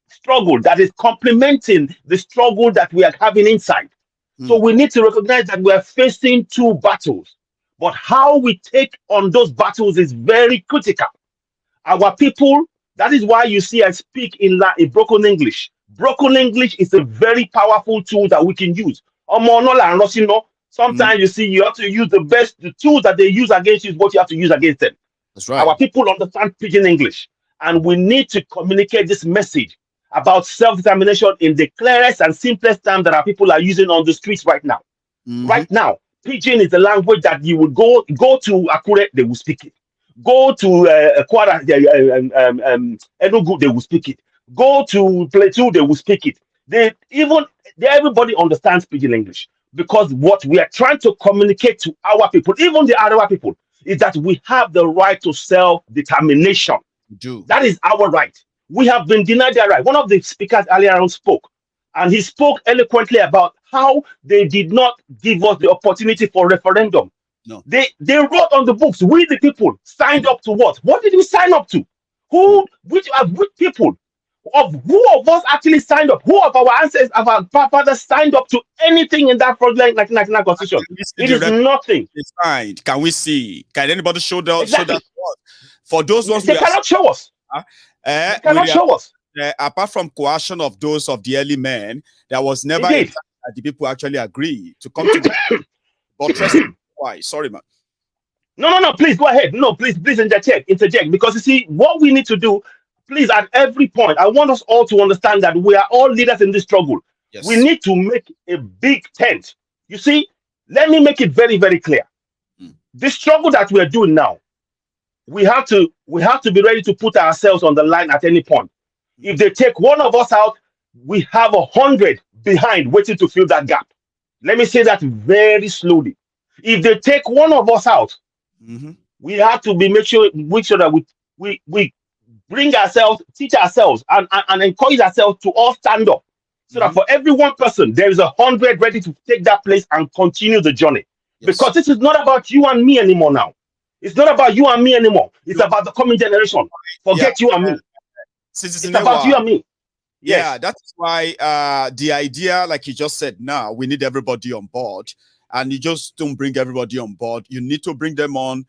Speaker 9: struggle that is complementing the struggle that we are having inside. So we need to recognize that we are facing two battles. But how we take on those battles is very critical. Our people, that is why you see I speak in broken English. Broken English is a very powerful tool that we can use. Sometimes you see you have to use the tools that they use against you is what you have to use against them.
Speaker 2: That's right.
Speaker 9: Our people understand pidgin English, and we need to communicate this message about self-determination in the clearest and simplest terms that our people are using on the streets right now. Right now, pidgin is the language that you would go to Akure, they will speak it. Go to Enugu, they will speak it. Go to Plateau, they will speak it. Everybody understands pidgin English, because what we are trying to communicate to our people, even the Arawa people, is that we have the right to self-determination. That is our right. We have been denied that right. One of the speakers earlier on spoke, and he spoke eloquently about how they did not give us the opportunity for referendum.
Speaker 2: No.
Speaker 9: They wrote on the books, we the people signed up to what? What did we sign up to? Which people? Who of us actually signed up? Who of our ancestors, of our fathers signed up to anything in that fraudulent 1999 constitution? It is nothing.
Speaker 2: It's fine. Can we see? Can anybody show that? Exactly. Show that to us? For those ones,
Speaker 9: they cannot show us. They cannot show us.
Speaker 2: Apart from coercion of those of the early men, there was never a time that the people actually agree to come to the but why? Sorry, man.
Speaker 9: No. Please go ahead. No, please interject. Because you see, what we need to do, please, at every point, I want us all to understand that we are all leaders in this struggle.
Speaker 2: Yes.
Speaker 9: We need to make a big tent. You see, let me make it very, very clear. The struggle that we are doing now, we have to be ready to put ourselves on the line at any point. If they take one of us out, we have 100 behind waiting to fill that gap. Let me say that very slowly. If they take one of us out, we have to make sure that we bring ourselves, teach ourselves, and encourage ourselves to all stand up. So that for every one person, there is 100 ready to take that place and continue the journey. Yes. Because this is not about you and me anymore now. It's not about you and me anymore. It's about the coming generation. Forget you and me. It's about you and me.
Speaker 2: Yeah, yes. That's why the idea, like you just said now, we need everybody on board. And you just don't bring everybody on board. You need to bring them on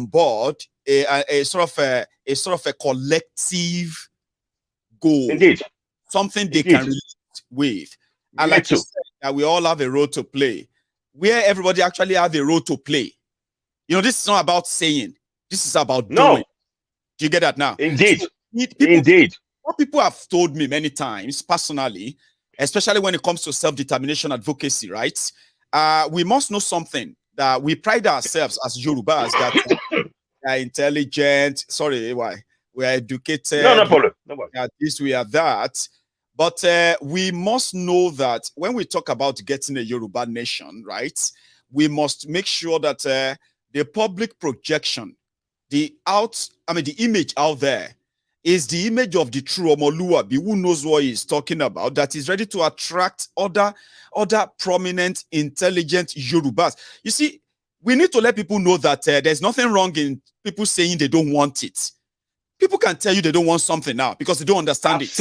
Speaker 2: board a sort of a collective goal.
Speaker 9: Indeed.
Speaker 2: Something they can relate with. And like you said, that we all have a role to play. Where everybody actually have a role to play. You know, this is not about saying. This is about doing. Do you get that now?
Speaker 9: Indeed.
Speaker 2: So
Speaker 9: Indeed.
Speaker 2: What people have told me many times, personally, especially when it comes to self-determination advocacy, right? We must know something, that we pride ourselves as Yorubas that we are intelligent. Sorry, why? We are educated.
Speaker 9: No problem.
Speaker 2: We are this, we are that. But we must know that when we talk about getting a Yoruba nation, right, we must make sure that the public projection, the image out there is the image of the true Omoluabi who knows what he's talking about, that is ready to attract other prominent, intelligent Yorubas. You see, we need to let people know that there's nothing wrong in people saying they don't want it. People can tell you they don't want something now because they don't understand it.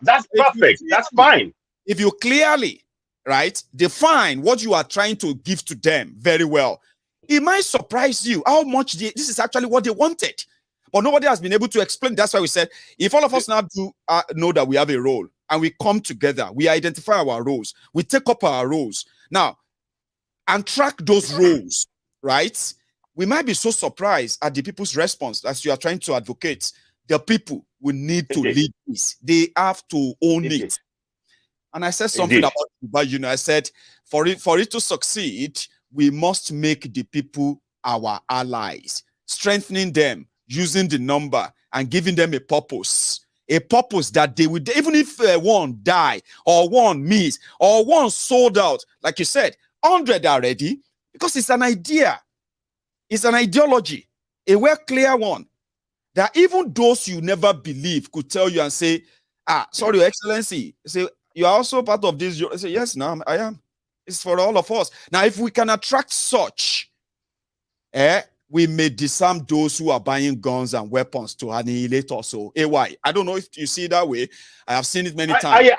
Speaker 9: That's perfect. That's fine.
Speaker 2: If you clearly, right, define what you are trying to give to them very well, it might surprise you how much this is actually what they wanted. But nobody has been able to explain. That's why we said, if all of us now do know that we have a role and we come together, we identify our roles, we take up our roles now and track those roles, right? We might be so surprised at the people's response as you are trying to advocate. The people will need to lead this. They have to own it. And I said something about Yoruba Union. I said, for it to succeed, we must make the people our allies, strengthening them, using the number, and giving them a purpose that they would, even if one die, or one miss, or one sold out, like you said, 100 are ready, because it's an idea. It's an ideology, a well clear one, that even those you never believe could tell you and say, sorry, Your Excellency, say, you are also part of this. I say, yes, no, I am. It's for all of us. Now, if we can attract such, we may disarm those who are buying guns and weapons to annihilate us. So, AY, I don't know if you see it that way. I have seen it many times.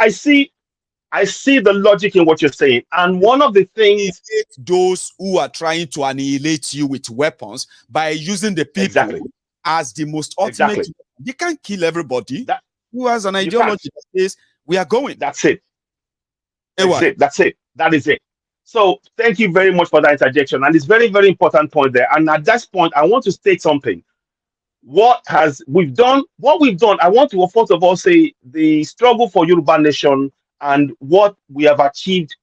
Speaker 9: I see the logic in what you're saying. And one of the things,
Speaker 2: those who are trying to annihilate you with weapons by using the people as the most ultimate. You can't kill everybody who has an ideology that says we are going.
Speaker 9: That's it. That's it. That is it. So thank you very much for that interjection. And it's very, very important point there. And at that point, I want to state something. What we've done, I want to first of all say the struggle for Yoruba nation and what we have achieved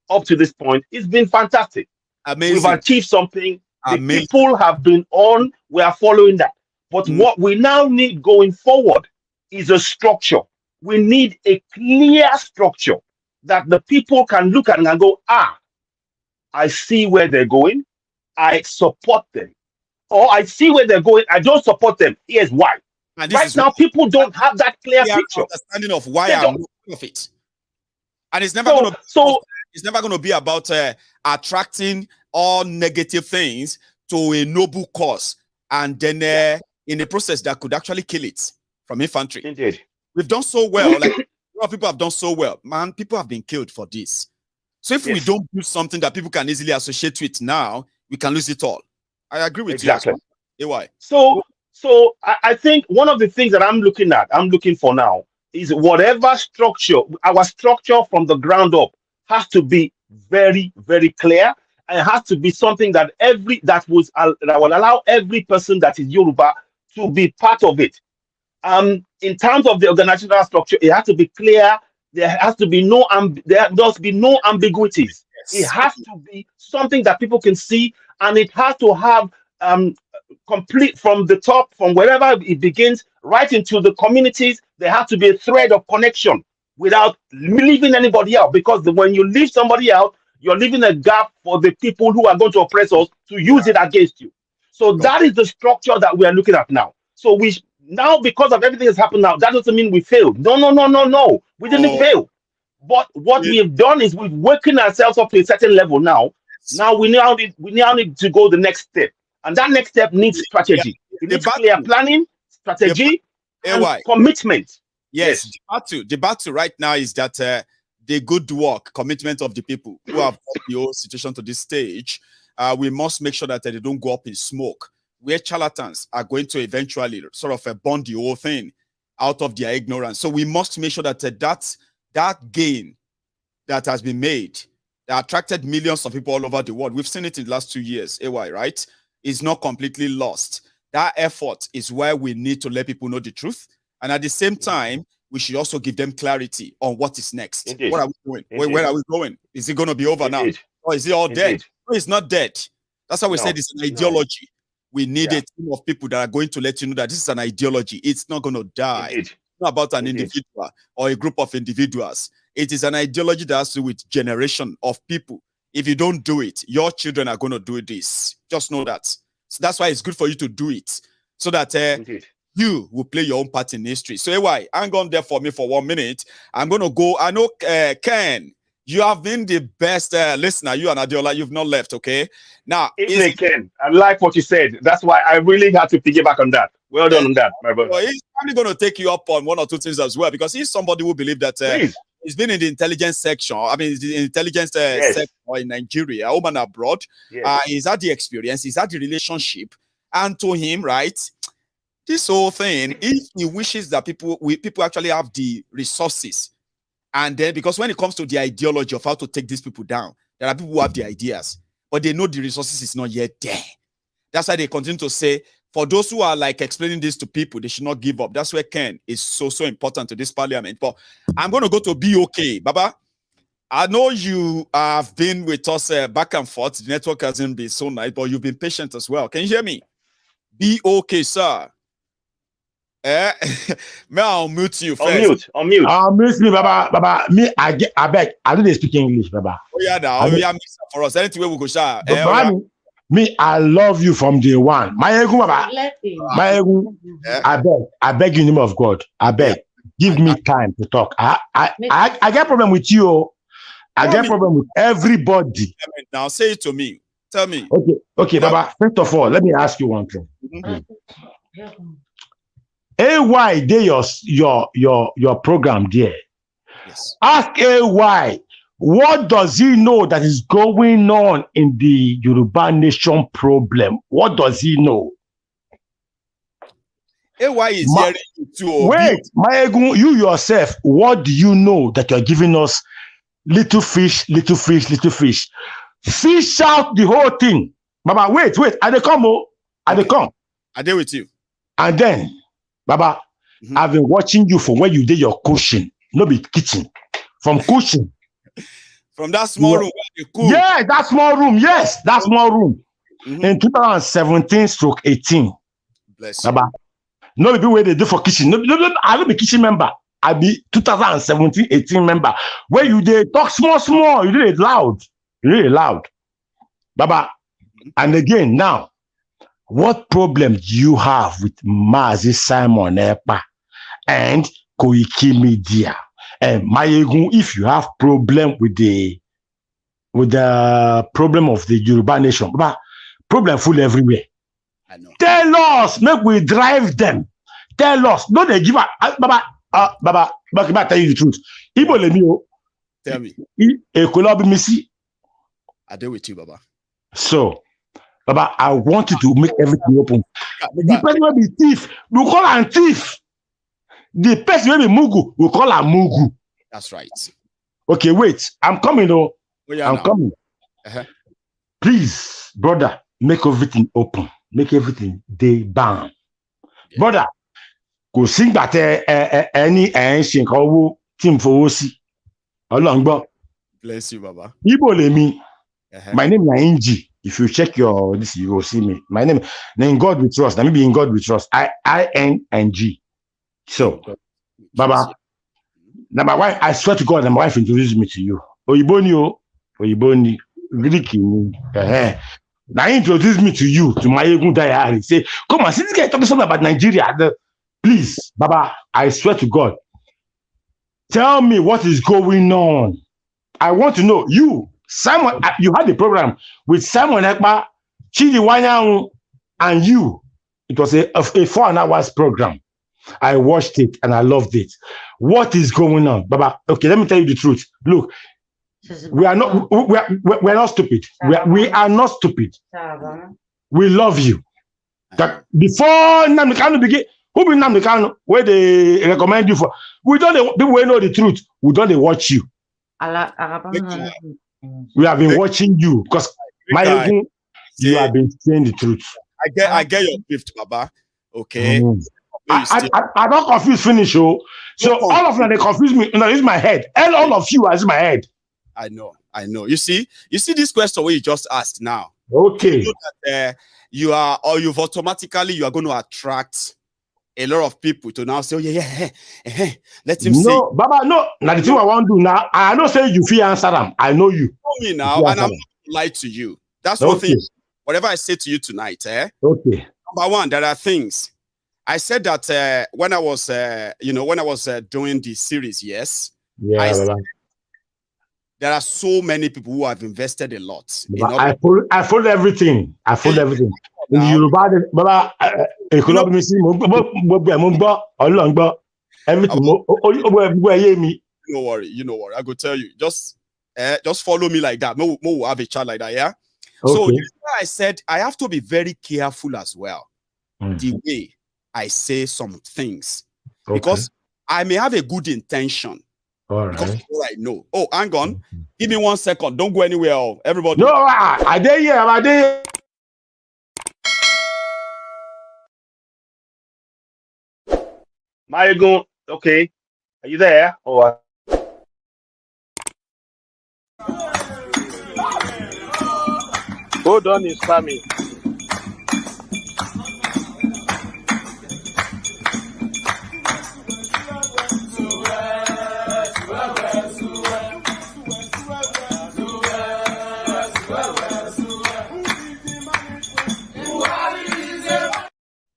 Speaker 9: up to this point, it's been fantastic.
Speaker 2: Amazing.
Speaker 9: We've achieved something. The people have been on. We are following that. But what we now need going forward is a structure. We need a clear structure that the people can look at and go, I see where they're going. I support them. Or I see where they're going. I don't support them. Here's why. Right now, people don't have that clear picture.
Speaker 2: Understanding of why I'm of it. And it's never going to. It's never going to be about attracting all negative things to a noble cause, and then in the process that could actually kill it from infantry.
Speaker 9: Indeed,
Speaker 2: we've done so well. Like, a lot of people have done so well. Man, people have been killed for this. So if we don't do something that people can easily associate with now, we can lose it all. I agree with you. AY.
Speaker 9: So I think one of the things that I'm looking for now is whatever structure, our structure from the ground up has to be very, very clear, and it has to be something that will allow every person that is Yoruba to be part of it. In terms of the organizational structure, it has to be clear. There must be no ambiguities. Yes. It has to be something that people can see, and it has to have complete from the top, from wherever it begins, right into the communities. There has to be a thread of connection without leaving anybody out, because when you leave somebody out, you're leaving a gap for the people who are going to oppress us to use it against you. So that is the structure that we are looking at now. So now, because of everything that's happened now, that doesn't mean we failed. No. We didn't fail. But what we've done is we've woken ourselves up to a certain level now. Now we now need to go the next step. And that next step needs strategy. It needs clear planning, strategy, and commitment.
Speaker 2: Yes. The battle right now is that the good work, commitment of the people who have brought the whole situation to this stage. We must make sure that they don't go up in smoke, where charlatans are going to eventually sort of burn the whole thing out of their ignorance. So we must make sure that that gain that has been made, that attracted millions of people all over the world, we've seen it in the last 2 years, AY, right, is not completely lost. That effort is where we need to let people know the truth. And at the same time, we should also give them clarity on what is next.
Speaker 9: Indeed.
Speaker 2: What are we doing? Where are we going? Is it going to be over now? Or is it all dead? No, it's not dead. That's why we said it's an ideology. We need a team of people that are going to let you know that this is an ideology. It's not going to die. It's not about an individual or a group of individuals. It is an ideology that has to do with generation of people. If you don't do it, your children are going to do this. Just know that. So that's why it's good for you to do it, so that you will play your own part in history. So AY, hang on there for me for 1 minute. I'm going to go. I know, Ken, you have been the best listener. You and Adiola, you've not left, okay? Now,
Speaker 9: Ken, I like what you said. That's why I really had to piggyback on that. Well done on that, my brother.
Speaker 2: Well, he's probably going to take you up on one or two things as well, because he's somebody who believes that he's been in the intelligence section. I mean, the intelligence sector in Nigeria, home and abroad. He's had the experience. He's had the relationship. And to him, right, this whole thing, if he wishes that people actually have the resources, and then, because when it comes to the ideology of how to take these people down, there are people who have the ideas, but they know the resources is not yet there. That's why they continue to say, for those who are like explaining this to people, they should not give up. That's where Ken is so important to this parliament. But I'm going to go to BOK. Baba, I know you have been with us back and forth. The network hasn't been so nice, but you've been patient as well. Can you hear me? BOK, sir. May I unmute you first?
Speaker 9: Unmute.
Speaker 11: Unmute me, Baba. Baba, me, I beg. I don't speak English, Baba.
Speaker 2: Oh, yeah, now. Oh, yeah, for us. Anything we go, sir.
Speaker 11: Me, I love you from day one. Maiyegun, Baba. Maiyegun, I beg you in the name of God. I beg. Give me time to talk. I get problem with you. I get problem with everybody.
Speaker 2: Now say it to me. Tell me.
Speaker 11: Okay, Baba. First of all, let me ask you one thing. AY, they your program there.
Speaker 2: Yes.
Speaker 11: Ask AY, what does he know that is going on in the Yoruba nation problem? What does he know?
Speaker 2: AY is hearing you too.
Speaker 11: Wait, Maiyegun, you yourself, what do you know that you're giving us? Little fish, little fish, little fish. Fish out the whole thing. Baba, wait. Are they come? Are they come?
Speaker 2: Are they with you?
Speaker 11: And then, Baba, I've been watching you from where you did your cushion. No be kitchen. From cushion.
Speaker 2: From that small room where you cook.
Speaker 11: Yeah, that small room. Yes, that small room. In 2017/18.
Speaker 2: Bless you.
Speaker 11: Baba, no be where they do for kitchen. No, I don't be kitchen member. I be 2017/18 member. Where you they talk small. You did it loud. Really loud. Baba, and again now, what problem do you have with Mazi Simon Epa and Koiki Media? And Maiyegun, if you have problem with the problem of the Yoruba nation, Baba, problem full everywhere.
Speaker 2: I know. Tell
Speaker 11: us, make we drive them. Tell us. No, they give up. Baba, I tell you the truth. Ibo le mi o.
Speaker 2: Tell me. I deal with you, Baba.
Speaker 11: So, Baba, I want you to make everything open. The person will be thief. We call her thief. The person will be mugu. We call her mugu.
Speaker 2: That's right.
Speaker 11: Okay, wait. I'm coming, though. I'm coming. Please, brother, make everything open. Make everything day bam. Yeah. Brother, go sing that any ancient team for OC.
Speaker 2: Bless you, Baba.
Speaker 11: Ibo le mi. My name is Inji. If you check your this, you will see me. My name is in God we trust. Let me be in God we trust. ING. So, Baba, now my wife, I swear to God, that my wife introduced me to you. Oyiboni, Greek. Now he introduced me to you, to Maiyegun Diary. Say, come on, see this guy talking something about Nigeria. Please, Baba, I swear to God, tell me what is going on. I want to know. You, Simon, you had a program with Simon Ekpa, Chidi Wanyang, and you. It was a 4 hours program. I watched it and I loved it. What is going on, Baba? Okay, let me tell you the truth. Look, we are not stupid. We are not stupid. We love you. That before Namdekanu begin, who be Namdekanu? Where they recommend you for? We don't know the truth. We don't watch you. We have been watching you because Maiyegun, you have been saying the truth.
Speaker 2: I get your gift, Baba. Okay.
Speaker 11: I don't confuse finish. So all of them they confuse me. No, it's my head. And all of you is my head.
Speaker 2: I know. You see this question where you just asked now.
Speaker 11: Okay.
Speaker 2: You know that, you are going to attract a lot of people to now say, let him say.
Speaker 11: No, Baba, no. Now the thing I want to do now, I don't say you feel answer them. I know you.
Speaker 2: You know me now, and I'm not going to lie to you. That's one thing. Whatever I say to you tonight,
Speaker 11: Okay.
Speaker 2: Number one, there are things. I said that when I was, doing the series, yes.
Speaker 11: Yeah,
Speaker 2: there are so many people who have invested a lot.
Speaker 11: I follow everything. Everything. In Yoruba, Baba, everything.
Speaker 2: No worry. I go tell you. Just follow me like that. No, we'll have a chat like that, yeah? Okay. So I said I have to be very careful as well. The way I say some things. Because I may have a good intention.
Speaker 11: All right.
Speaker 2: I know. Oh, hang on. Give me 1 second. Don't go anywhere. Everybody.
Speaker 11: No, I dare here.
Speaker 9: Maiyegun, okay. Are you there? Or
Speaker 10: Hold on, is coming.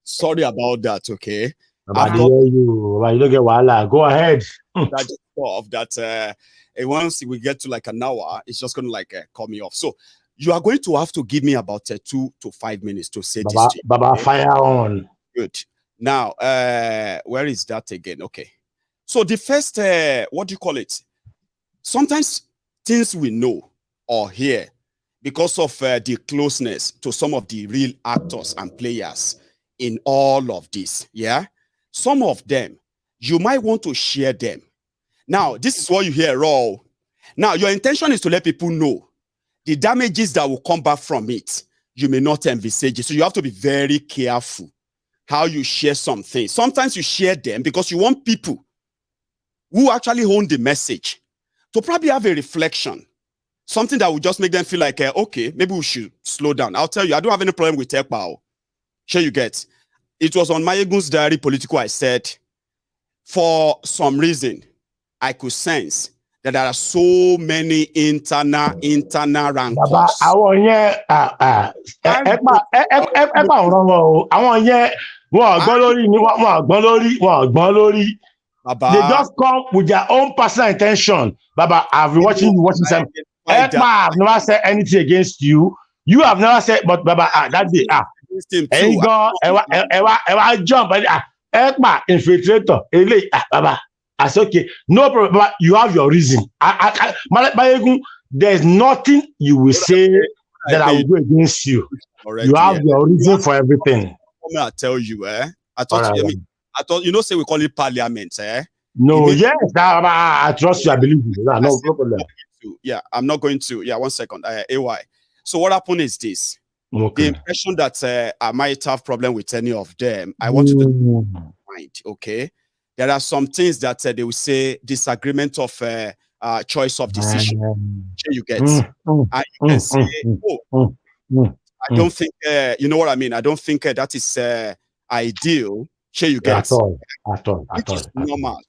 Speaker 2: Sorry about that, okay?
Speaker 11: I hear you. You don't get wahala. Go ahead.
Speaker 2: That just off that once we get to like an hour, it's just gonna like cut me off. So you are going to have to give me about 2 to 5 minutes to say
Speaker 11: Baba,
Speaker 2: this to you.
Speaker 11: Baba,
Speaker 2: Okay?
Speaker 11: fire on.
Speaker 2: Good. Now, where is that again? Okay. So the first, what do you call it? Sometimes things we know or hear because of the closeness to some of the real actors and players in all of this. Yeah. Some of them, you might want to share them. Now, this is what you hear raw. Now, your intention is to let people know the damages that will come back from it. You may not envisage it. So you have to be very careful how you share something. Sometimes you share them because you want people who actually own the message to probably have a reflection. Something that will just make them feel like, okay, maybe we should slow down. I'll tell you, I don't have any problem with Ekpao. Sure you get. It was on MaiyegunsDiary Politico, I said, for some reason, I could sense that there are so many internal rancors.
Speaker 11: Baba, àwọn yẹn, ẹ̀pà ọ̀rọ̀ o. Àwọn yẹn, wọn gbọ́n lórí ni wọn gbọ́n lórí.
Speaker 2: Baba,
Speaker 11: they just come with their own personal intention. Baba, I've been watching some. Ekpa have never said anything against you. You have never said, but Baba, that day, Ewa jump, Ekpa infiltrator, Baba. I said, okay, no problem, but you have your reason. Maiyegun, there's nothing you will say that I will go against you. Already, you have your reason for everything.
Speaker 2: I tell you, I thought you know, say we call it parliament,
Speaker 11: No, yes, I trust you, I believe you. No problem.
Speaker 2: Yeah, I'm not going to. Yeah, 1 second. AY. So what happened is this. Okay. The impression that I might have problem with any of them, I want you to mind, okay? There are some things that they will say disagreement of choice of decision. You get. And you can say, I don't think, you know what I mean? I don't think that is ideal. You get.
Speaker 11: At all.
Speaker 2: Which is normal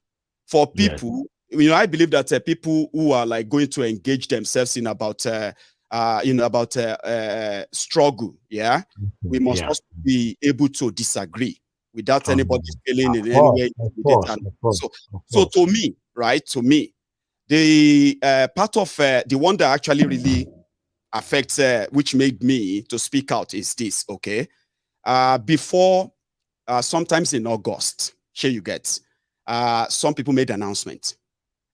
Speaker 2: for people. Yes. You know, I believe that people who are like going to engage themselves in about struggle, yeah, we must also be able to disagree without anybody feeling in any way. So to me, right? To me, the part of the one that actually really affects, which made me to speak out, is this. Okay, before sometimes in August, you get, some people made an announcement,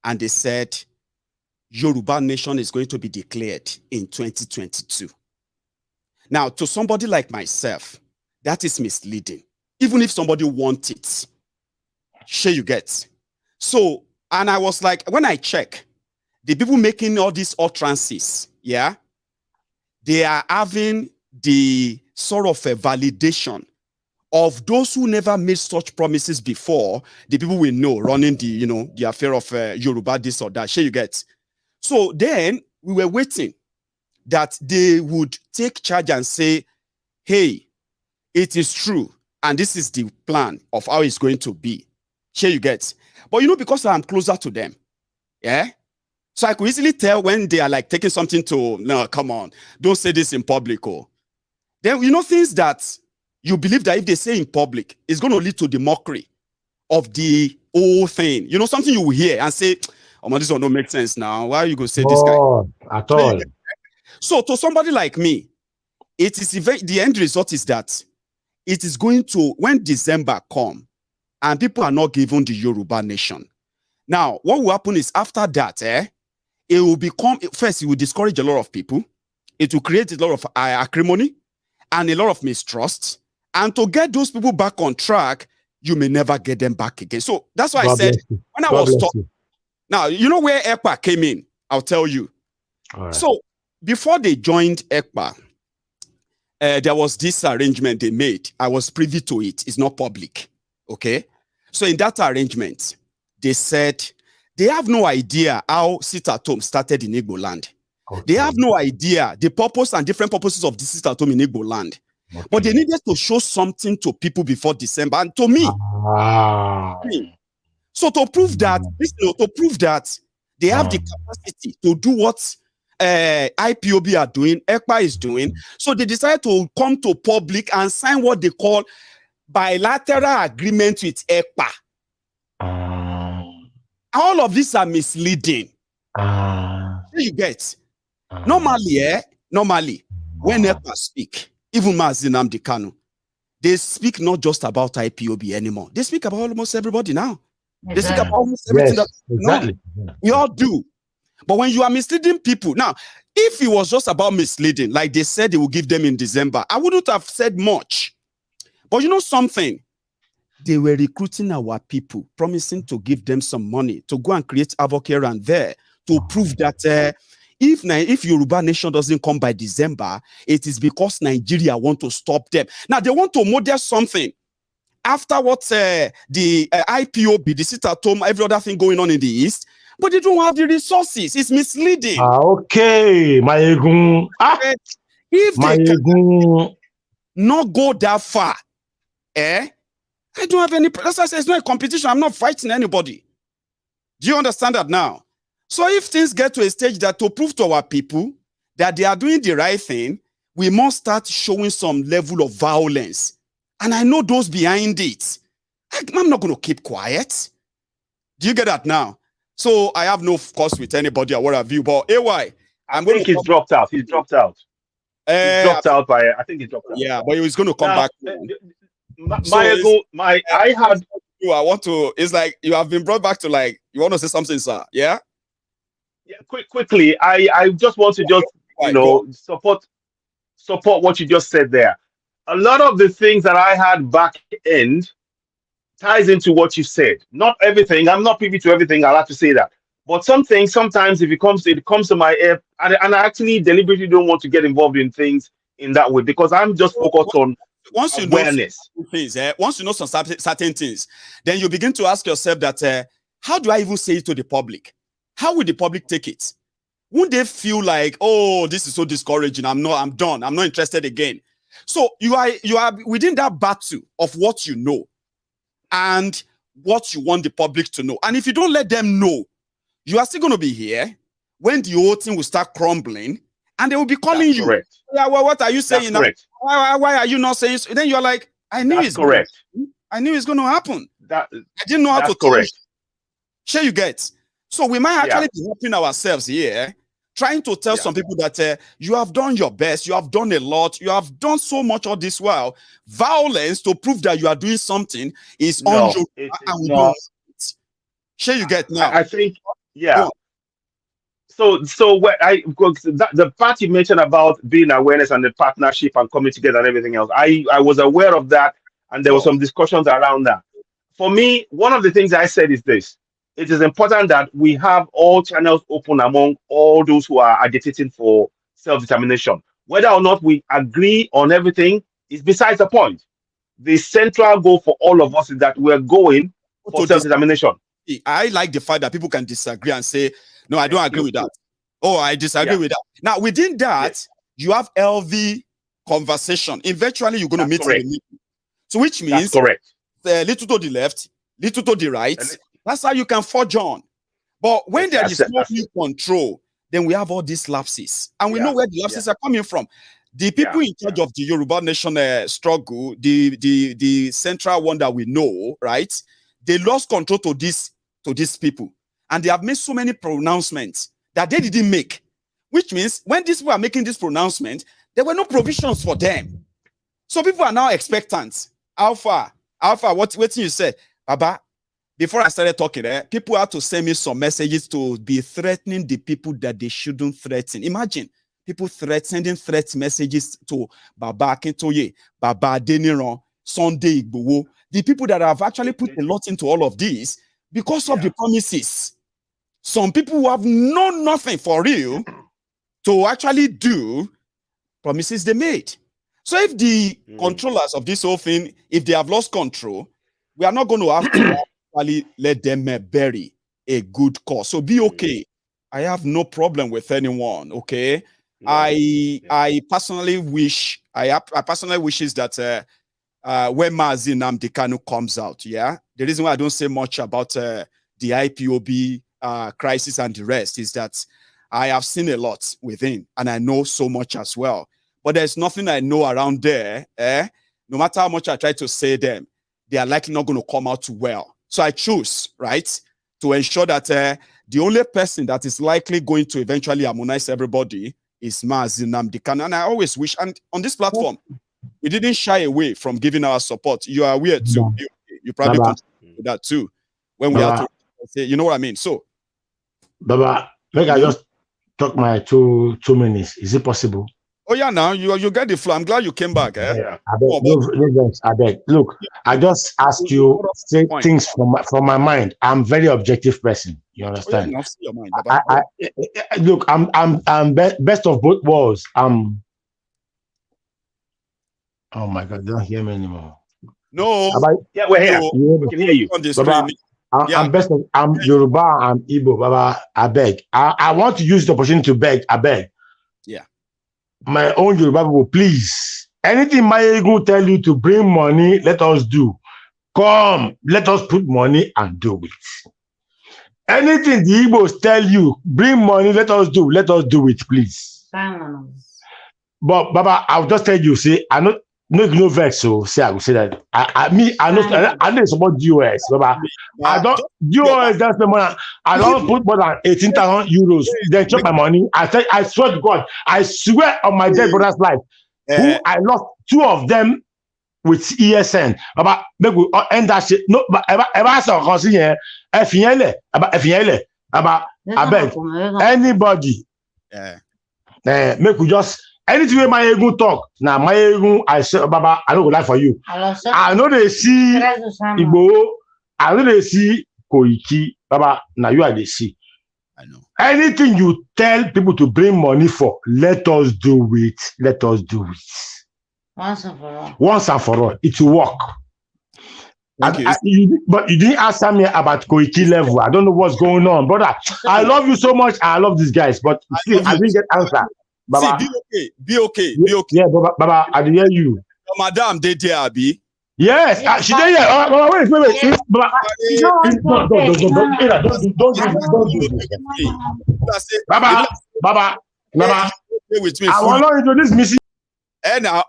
Speaker 2: and they said Yoruba nation is going to be declared in 2022. Now, to somebody like myself, that is misleading. Even if somebody wants it, you get. So, and I was like, when I check, the people making all these utterances, yeah, they are having the sort of a validation of those who never made such promises before, the people we know running the, you know, the affair of Yoruba this or that, you get. So then we were waiting that they would take charge and say, hey, it is true, and this is the plan of how it's going to be. You get. But you know, because I'm closer to them, yeah, so I could easily tell when they are like taking something to, no, come on, don't say this in public. Oh. Then, you know, things that you believe that if they say in public, it's going to lead to the mockery of the whole thing. You know, something you will hear and say, oh, man, this one don't make sense now. Why are you going to say this guy?
Speaker 11: At all.
Speaker 2: So to somebody like me, it is the end result is that it is going to, when December come and people are not given the Yoruba nation. Now, what will happen is after that, it will become, first, it will discourage a lot of people. It will create a lot of acrimony and a lot of mistrust. And to get those people back on track, you may never get them back again. So that's why I said, when I was talking, now, you know where ECPA came in? I'll tell you. Right. So before they joined ECPA, there was this arrangement they made. I was privy to it. It's not public. Okay. So in that arrangement, they said they have no idea how sit-at-home started in Igbo land. Okay. They have no idea the purpose and different purposes of the sit-at-home in Igbo land. Okay. But they needed to show something to people before December. And to me, so to prove that, they have the capacity to do what IPOB are doing, ECPA is doing. So they decided to come to public and sign what they call bilateral agreement with ECPA. All of these are misleading. You get normally, when ECPA speak, even Mazi Nnamdi Kanu, they speak not just about IPOB anymore. They speak about almost everybody now. They speak about almost everything we all do. But when you are misleading people, now, if it was just about misleading, like they said they will give them in December, I wouldn't have said much. But you know something? They were recruiting our people, promising to give them some money to go and create havoc here and there to prove that if Yoruba nation doesn't come by December, it is because Nigeria want to stop them. Now, they want to model something. After what the IPOB, the sit-at-home, every other thing going on in the East, but they don't have the resources. It's misleading.
Speaker 11: Okay, Maiyegun.
Speaker 2: If they can not go that far, I don't have any. That's why I say it's not a competition. I'm not fighting anybody. Do you understand that now? So if things get to a stage that to prove to our people that they are doing the right thing, we must start showing some level of violence. And I know those behind it. I'm not going to keep quiet. Do you get that now? So I have no course with anybody or what have you. But AY,
Speaker 9: I think he's dropped out. He's dropped out. He's dropped out by. I think he's dropped out.
Speaker 2: Yeah, but he's going to come back. I want to. It's like you have been brought back to like you want to say something, sir. Yeah.
Speaker 9: Yeah. Quickly. I just want to support what you just said there. A lot of the things that I had back end ties into what you said. Not everything. I'm not privy to everything. I'll have to say that. But some things, sometimes if it comes to my ear, and I actually deliberately don't want to get involved in things in that way because I'm just focused on awareness.
Speaker 2: Once you know some certain things, then you begin to ask yourself that how do I even say it to the public? How will the public take it? Won't they feel like, oh, this is so discouraging? I'm done. I'm not interested again. So you are within that battle of what you know and what you want the public to know. And if you don't let them know, you are still going to be here when the whole thing will start crumbling and they will be calling you.
Speaker 9: Correct.
Speaker 2: Yeah, well, what are you saying now? Why are you not saying so? Then you're like, I knew it's correct. I knew it's going to happen. I didn't know how to correct. Sure, you get. So we might actually be helping ourselves here, trying to tell some people that you have done your best, you have done a lot, you have done so much all this while. Violence to prove that you are doing something is unjust. Sure, you get now.
Speaker 9: I think, So where the part you mentioned about being awareness and the partnership and coming together and everything else, I was aware of that, and there were some discussions around that. For me, one of the things I said is this: it is important that we have all channels open among all those who are agitating for self-determination. Whether or not we agree on everything is besides the point. The central goal for all of us is that we're going for self-determination.
Speaker 2: I like the fact that people can disagree and say, no, I don't agree with that. Oh, I disagree with that. Now, within that, you have LV conversation. Eventually, you're going to meet in the middle. So, which means little to the left, little to the right. That's how you can forge on. But when there is no control, then we have all these lapses. And we know where the lapses are coming from. The people in charge of the Yoruba nation struggle, the central one that we know, right? They lost control to these people. And they have made so many pronouncements that they didn't make. Which means when these people are making this pronouncement, there were no provisions for them. So people are now expectant. Alpha, what you said? Baba, before I started talking, people had to send me some messages to be threatening the people that they shouldn't threaten. Imagine people sending threat messages to Baba Akintoye, Baba Adeniran, Sunday Igboho, the people that have actually put a lot into all of this because of the promises. Some people who have known nothing for real to actually do promises they made. So if the controllers of this whole thing, if they have lost control, we are not going to have to actually let them bury a good cause. So be okay. I have no problem with anyone. Okay. I personally wish I personally wishes that when Mazi Nnamdi Kanu comes out, the reason why I don't say much about the IPOB crisis and the rest is that I have seen a lot within, and I know so much as well. But there's nothing I know around there. No matter how much I try to say them, they are likely not going to come out well. So I choose, right, to ensure that the only person that is likely going to eventually harmonize everybody is Mazi Nnamdi Kanu. And I always wish, and on this platform, we didn't shy away from giving our support. You are aware too. You probably contribute to that too. When we have to say, you know what I mean? So,
Speaker 11: Baba, make I just talk my two minutes. Is it possible?
Speaker 2: Oh yeah, now you get the flow. I'm glad you came back.
Speaker 11: Yeah. I beg. Look, I just asked you say things from my mind. I'm very objective person. You understand?
Speaker 2: Oh, yeah, your mind,
Speaker 11: look, I'm best of both worlds. Oh my God, don't hear me anymore.
Speaker 2: No.
Speaker 9: Yeah, we're here. We can hear you.
Speaker 2: On the screen.
Speaker 11: I'm Yoruba, I'm Igbo, Baba. I beg. I want to use the opportunity to beg. I beg.
Speaker 2: Yeah.
Speaker 11: My own Yoruba people, please. Anything Maiyegun tell you to bring money, let us do. Come, let us put money and do it. Anything the Igbos tell you, bring money, let us do it, please. But Baba, I'll just tell you, see, I know no vex, so say I will say that. I know support DOS, Baba. I don't DOS, that's the money. I don't put more than 18,000 euros. They chop my money. I swear to God, I swear on my dead brother's life, who I lost 2 of them with ESN. Baba, make we end that shit. No, ever so consider Emefiele, Baba, I beg anybody. Make we just. Anything where Maiyegun talk, now Maiyegun, I say, Baba, I don't go lie for you. I know they see Igbo, I know they see Koiki, Baba, now you are they see.
Speaker 2: I know.
Speaker 11: Anything you tell people to bring money for, let us do it. Let us do it.
Speaker 12: Once and for all.
Speaker 11: Once and for all. It will work. But you didn't answer me about Koiki level. I don't know what's going on. Brother, I love you so much. I love these guys, but still, I didn't get answer. Baba.
Speaker 2: See, be okay.
Speaker 11: Yeah, Baba, I hear you.
Speaker 2: Madam, they there, Abi.
Speaker 11: Yes, she did. Yeah, wait. Baba, Baba. I want to introduce Missy.
Speaker 2: And now,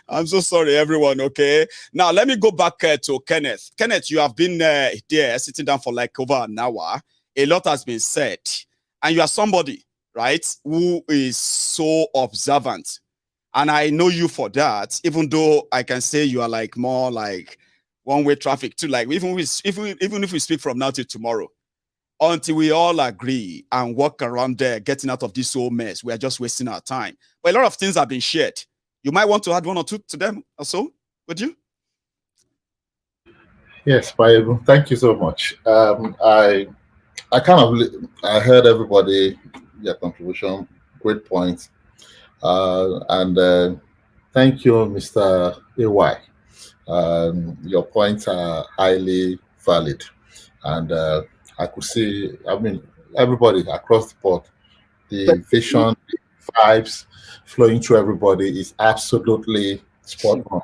Speaker 2: I'm so sorry, everyone. Okay, now let me go back to Kenneth. Kenneth, you have been there sitting down for like over an hour. A lot has been said, and you are somebody, right, who is so observant, and I know you for that. Even though I can say you are like more like one-way traffic too. Like even if we speak from now till tomorrow, until we all agree and work around there, getting out of this whole mess, we are just wasting our time. But a lot of things have been shared. You might want to add 1 or 2 to them also, would you?
Speaker 7: Yes, Maiyegun, thank you so much. I heard everybody, their contribution, great points. And thank you, Mr. AY. Your points are highly valid. And I could see, I mean, everybody across the board, the vision, the vibes flowing through everybody is absolutely spot on.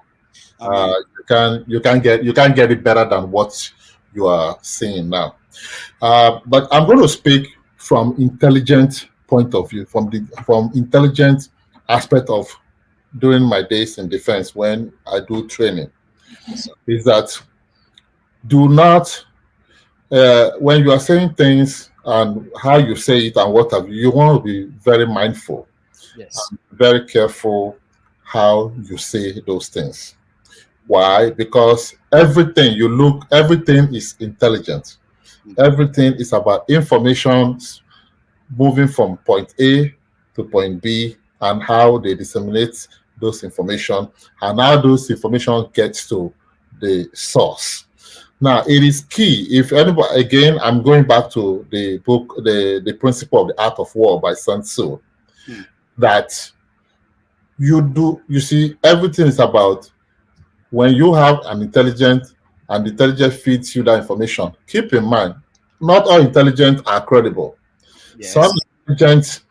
Speaker 7: You can't get it better than what you are seeing now. But I'm going to speak from intelligent point of view, from intelligent aspect of during my days in defense when I do training. Is that do not when you are saying things and how you say it and what have you want to be very mindful.
Speaker 2: Yes.
Speaker 7: Very careful how you say those things. Why? Because everything is intelligent. Everything is about information moving from point A to point B and how they disseminate those information and how those information gets to the source. Now, it is key. If anybody, again, I'm going back to the book, the Principle of the Art of War by Sun Tzu, that you see, everything is about when you have an intelligent and intelligent feeds you that information, keep in mind, not all intelligent are credible.
Speaker 2: Yes.
Speaker 7: Some intelligence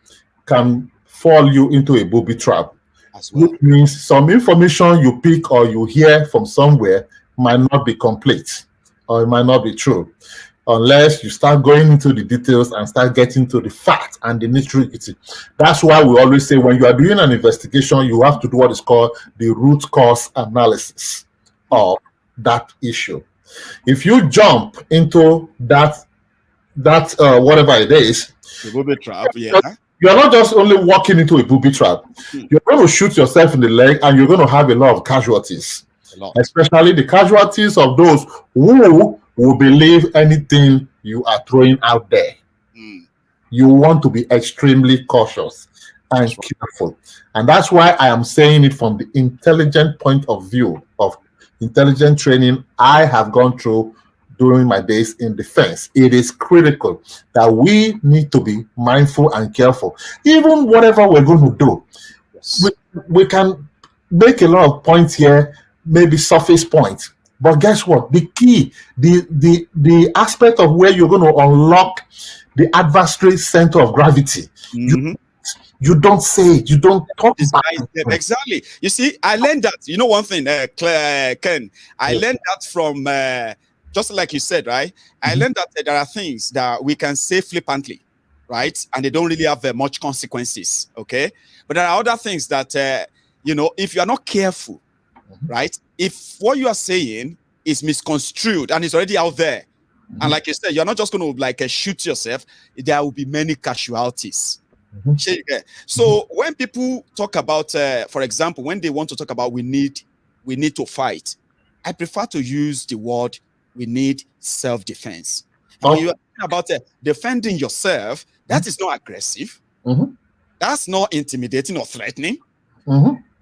Speaker 7: can fall you into a booby trap,
Speaker 2: as well.
Speaker 7: Which means some information you pick or you hear from somewhere might not be complete or it might not be true, unless you start going into the details and start getting to the fact and the nitty-gritty. That's why we always say when you are doing an investigation, you have to do what is called the root cause analysis of that issue. If you jump into that whatever it is,
Speaker 2: the booby trap, yeah,
Speaker 7: you're not just only walking into a booby trap. You're going to shoot yourself in the leg, and you're going to have a lot of casualties, especially the casualties of those who will believe anything you are throwing out there. You want to be extremely cautious and careful. And that's why I am saying it from the intelligent point of view of intelligent training I have gone through during my days in defense. It is critical that we need to be mindful and careful. Even whatever we're going to do, we can make a lot of points here, maybe surface points. But guess what? The key, the aspect of where you're going to unlock the adversary center of gravity, you don't say it, you don't talk about it.
Speaker 2: Exactly. You see, I learned that. You know one thing, Ken, I learned that from, just like you said, right? I learned that there are things that we can say flippantly, right? And they don't really have much consequences, okay? But there are other things that, you know, if you are not careful, right? If what you are saying is misconstrued and it's already out there, and like you said, you're not just going to like shoot yourself, there will be many casualties. So when people talk about, for example, when they want to talk about we need to fight, I prefer to use the word we need self-defense. When you are talking about defending yourself, that is not aggressive. That's not intimidating or threatening.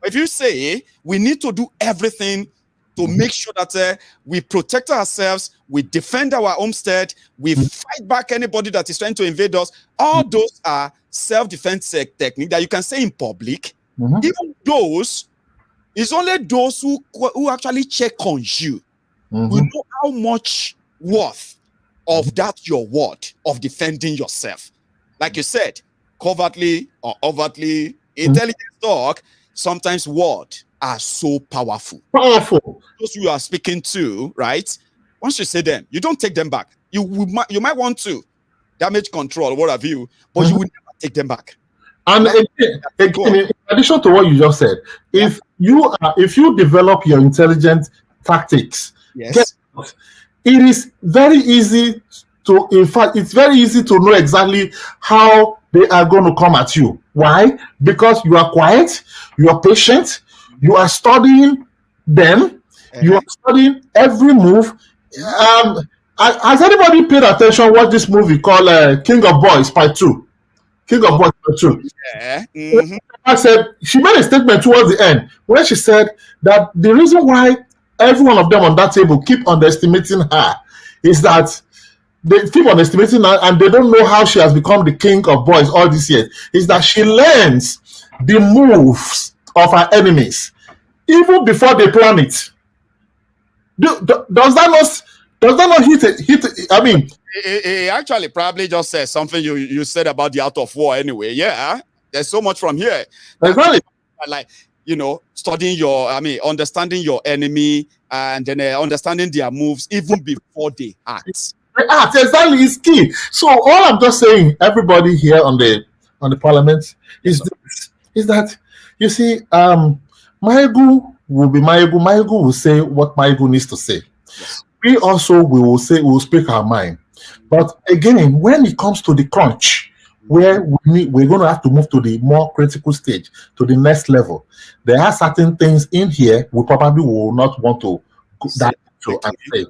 Speaker 2: If you say we need to do everything to make sure that we protect ourselves, we defend our homestead, we fight back anybody that is trying to invade us, all those are self-defense technique that you can say in public. Even those, it's only those who actually check on you will know how much worth of that your word of defending yourself. Like you said, covertly or overtly, intelligence talk, sometimes words are so powerful. Those you are speaking to, right? Once you say them, you don't take them back. You might want to damage control, what have you, but you will never take them back.
Speaker 7: And again, in addition to what you just said, if you develop your intelligent tactics, it is very easy to, in fact, it's very easy to know exactly how they are going to come at you. Why? Because you are quiet, you are patient, you are studying them, you are studying every move. Has anybody paid attention what this movie called King of Boys Part 2? King of Boys Part 2. I said, she made a statement towards the end where she said that the reason why every one of them on that table keep underestimating her is that they keep underestimating her and they don't know how she has become the king of boys all these years. Is that she learns the moves of her enemies even before they plan it. Does that not hit it? I mean,
Speaker 2: it actually probably just says something you said about the art of war anyway. Yeah, there's so much from here.
Speaker 7: Exactly.
Speaker 2: Like, you know, studying understanding your enemy and then understanding their moves even before they act.
Speaker 7: Exactly, is key. So all I'm just saying, everybody here on the parliament is that you see, Maiyegun will be Maiyegun. Maiyegun will say what Maiyegun needs to say. We also will speak our mind. But again, when it comes to the crunch, where we're going to have to move to the more critical stage, to the next level, there are certain things in here we probably will not want to dive into and say.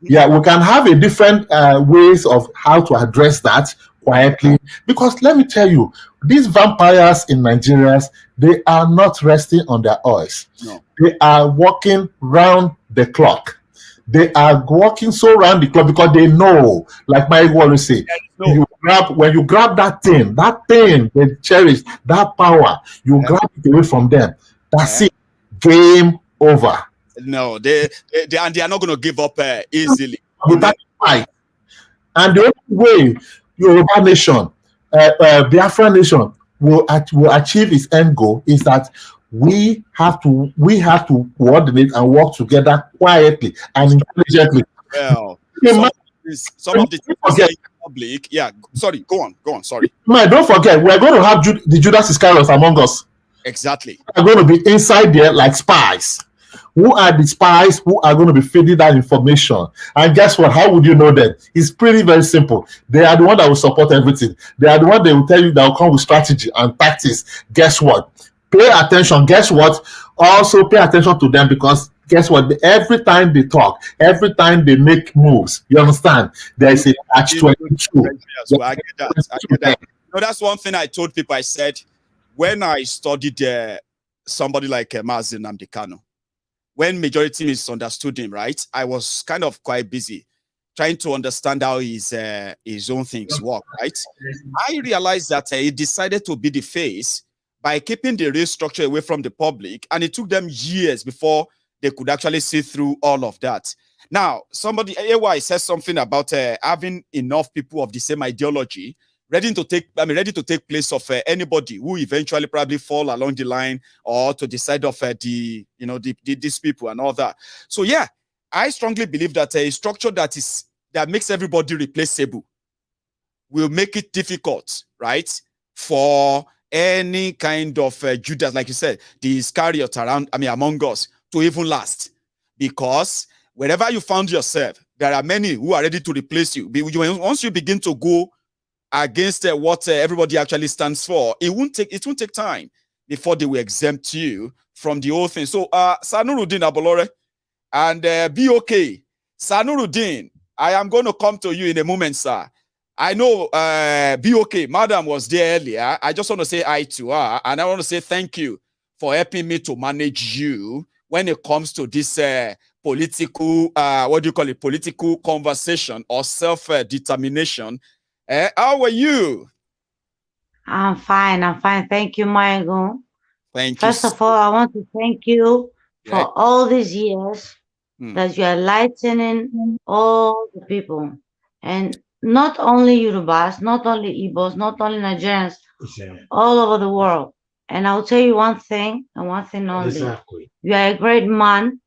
Speaker 7: Yeah, we can have a different ways of how to address that quietly, because let me tell you, these vampires in Nigeria, they are not resting on their oars. No. They are working round the clock. They are working so round the clock because they know, like Maiyegun always say, when you grab that thing they cherish, that power, you grab it away from them. That's it. Game over.
Speaker 2: No, they are not going to give up easily.
Speaker 7: Without fight. And the only way Yoruba nation, Biafra nation will achieve its end goal is that we have to coordinate and work together quietly and intelligently.
Speaker 2: Well, some of the things in public. Yeah, sorry, go on. Sorry.
Speaker 7: Don't forget, we're going to have the Judas Iscariot among us.
Speaker 2: Exactly.
Speaker 7: We're going to be inside there like spies. Who are the spies who are going to be feeding that information? And guess what? How would you know that? It's pretty very simple. They are the one that will support everything. They are the one that will tell you that will come with strategy and tactics. Guess what? Pay attention. Guess what? Also pay attention to them, because guess what? Every time they talk, every time they make moves, you understand? There is a catch-22.
Speaker 2: I get that. No, that's one thing I told people. I said, when I studied somebody like Mazi Nnamdi Kanu, when majority misunderstood him, right, I was kind of quite busy trying to understand how his own things work, right? I realized that he decided to be the face by keeping the real structure away from the public, and it took them years before they could actually see through all of that. Now, somebody, AY, says something about having enough people of the same ideology ready to take place of anybody who eventually probably fall along the line or to the side of these people and all that. So yeah, I strongly believe that a structure that makes everybody replaceable will make it difficult, right, for any kind of Judas, like you said, the Iscariot among us to even last, because wherever you found yourself, there are many who are ready to replace you. Once you begin to go against what everybody actually stands for, it won't take time before they will exempt you from the whole thing. So Sanuruddin Abolore and be okay. Sanuruddin, I am going to come to you in a moment, sir. I know be okay. Madam was there earlier. I just want to say hi to her, and I want to say thank you for helping me to manage you when it comes to this political, political conversation or self-determination. How are you?
Speaker 12: I'm fine. Thank you, Maiyegun.
Speaker 2: Thank
Speaker 12: you. First of all, I want to thank you for all these years that you are enlightening all the people. And not only Yorubas, not only Igbos, not only Nigerians, all over the world. And I'll tell you one thing, and one thing only. Exactly. You are a great man.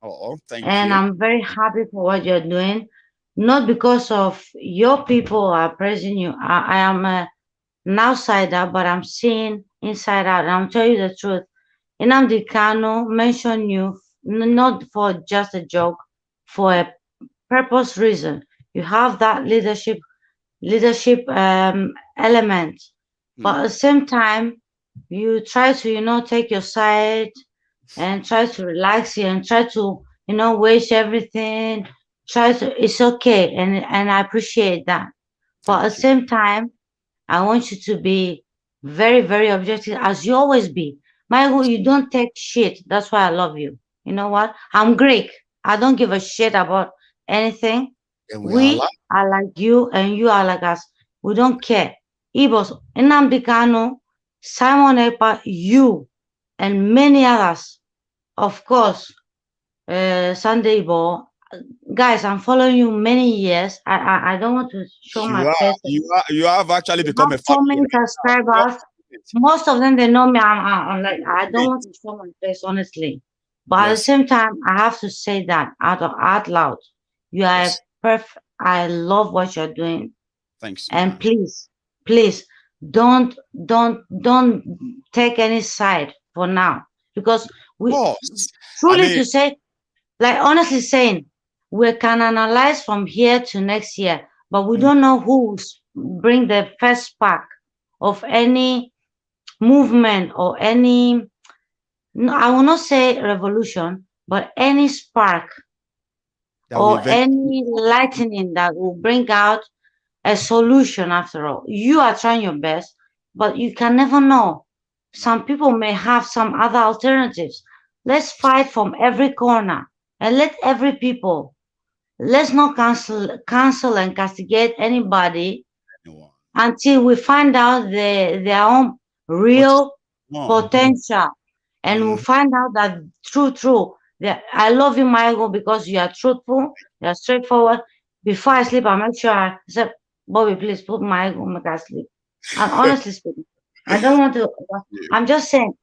Speaker 2: Oh, thank you.
Speaker 12: And I'm very happy for what you're doing. Not because of your people are praising you. I am an outsider, but I'm seeing inside out. And I'm telling you the truth. Nnamdi Kanu mentioned you not for just a joke, for a purpose reason. You have that leadership element, but at the same time, you try to take your side and try to relax you and try to waste everything. It's okay, and I appreciate that. But at the same time, I want you to be very, very objective, as you always be. Maiyegun, you don't take shit. That's why I love you. You know what? I'm Greek. I don't give a shit about anything. We are like you, and you are like us. We don't care. Igbos, Nnamdi Kanu, Simon Ekpa, you, and many others. Of course, Sunday Igbo. Guys, I'm following you many years. I don't want to show my face.
Speaker 2: You have actually become a
Speaker 12: so many subscribers. Most of them, they know me. I'm like, I don't want to show my face, honestly. But at the same time, I have to say that out loud. You are perfect. I love what you're doing.
Speaker 2: Thanks.
Speaker 12: And please don't take any side for now, because we to say, like honestly saying, we can analyze from here to next year, but we don't know who's bring the first spark of any movement or any, I will not say revolution, but any spark or any lightning that will bring out a solution. After all, you are trying your best, but you can never know. Some people may have some other alternatives. Let's fight from every corner and let every people. Let's not cancel and castigate anybody until we find out their own real potential. and we'll find out that true, that I love you, Maiyegun, because you are truthful, you are straightforward. Before I sleep, I make sure I say, Bobby, please put Maiyegun, make us sleep. And honestly speaking, I don't want to, I'm just saying,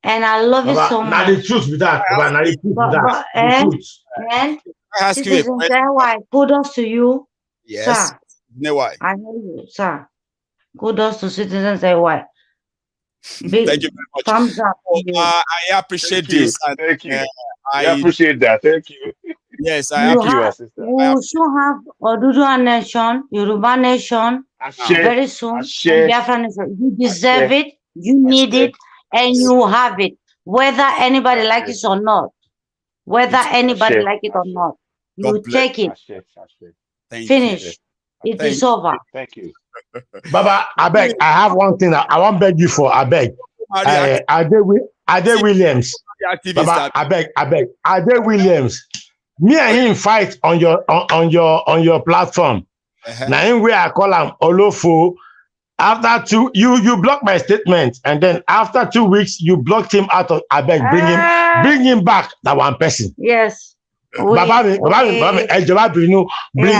Speaker 12: and I love you so much.
Speaker 11: Now the truth with that. Now the truth with that.
Speaker 12: And citizens, why? Kudos to you,
Speaker 2: yes.
Speaker 12: sir. I know you, sir. Kudos to citizens, why?
Speaker 2: Thank you very much.
Speaker 12: Thumbs up.
Speaker 2: I appreciate this.
Speaker 9: Thank you. I appreciate that. Thank you.
Speaker 2: Yes,
Speaker 12: We should have Oduduwa Nation, Yoruba Nation, very soon. And Biafra Nation. You deserve it, you need it, and you have it. Whether anybody like it or not. Whether anybody like it or not. You take it. Finish. It is over.
Speaker 9: Thank you.
Speaker 11: Baba, I beg. I have one thing I want to beg you for. I beg. Ade Williams. Baba, I beg. Ade Williams. Me and him fight on your platform. Now him where I call him Olofo. After you blocked my statement, and then after 2 weeks you blocked him out of. I beg, bring him back. That one person.
Speaker 12: Yes.
Speaker 11: Baba, bring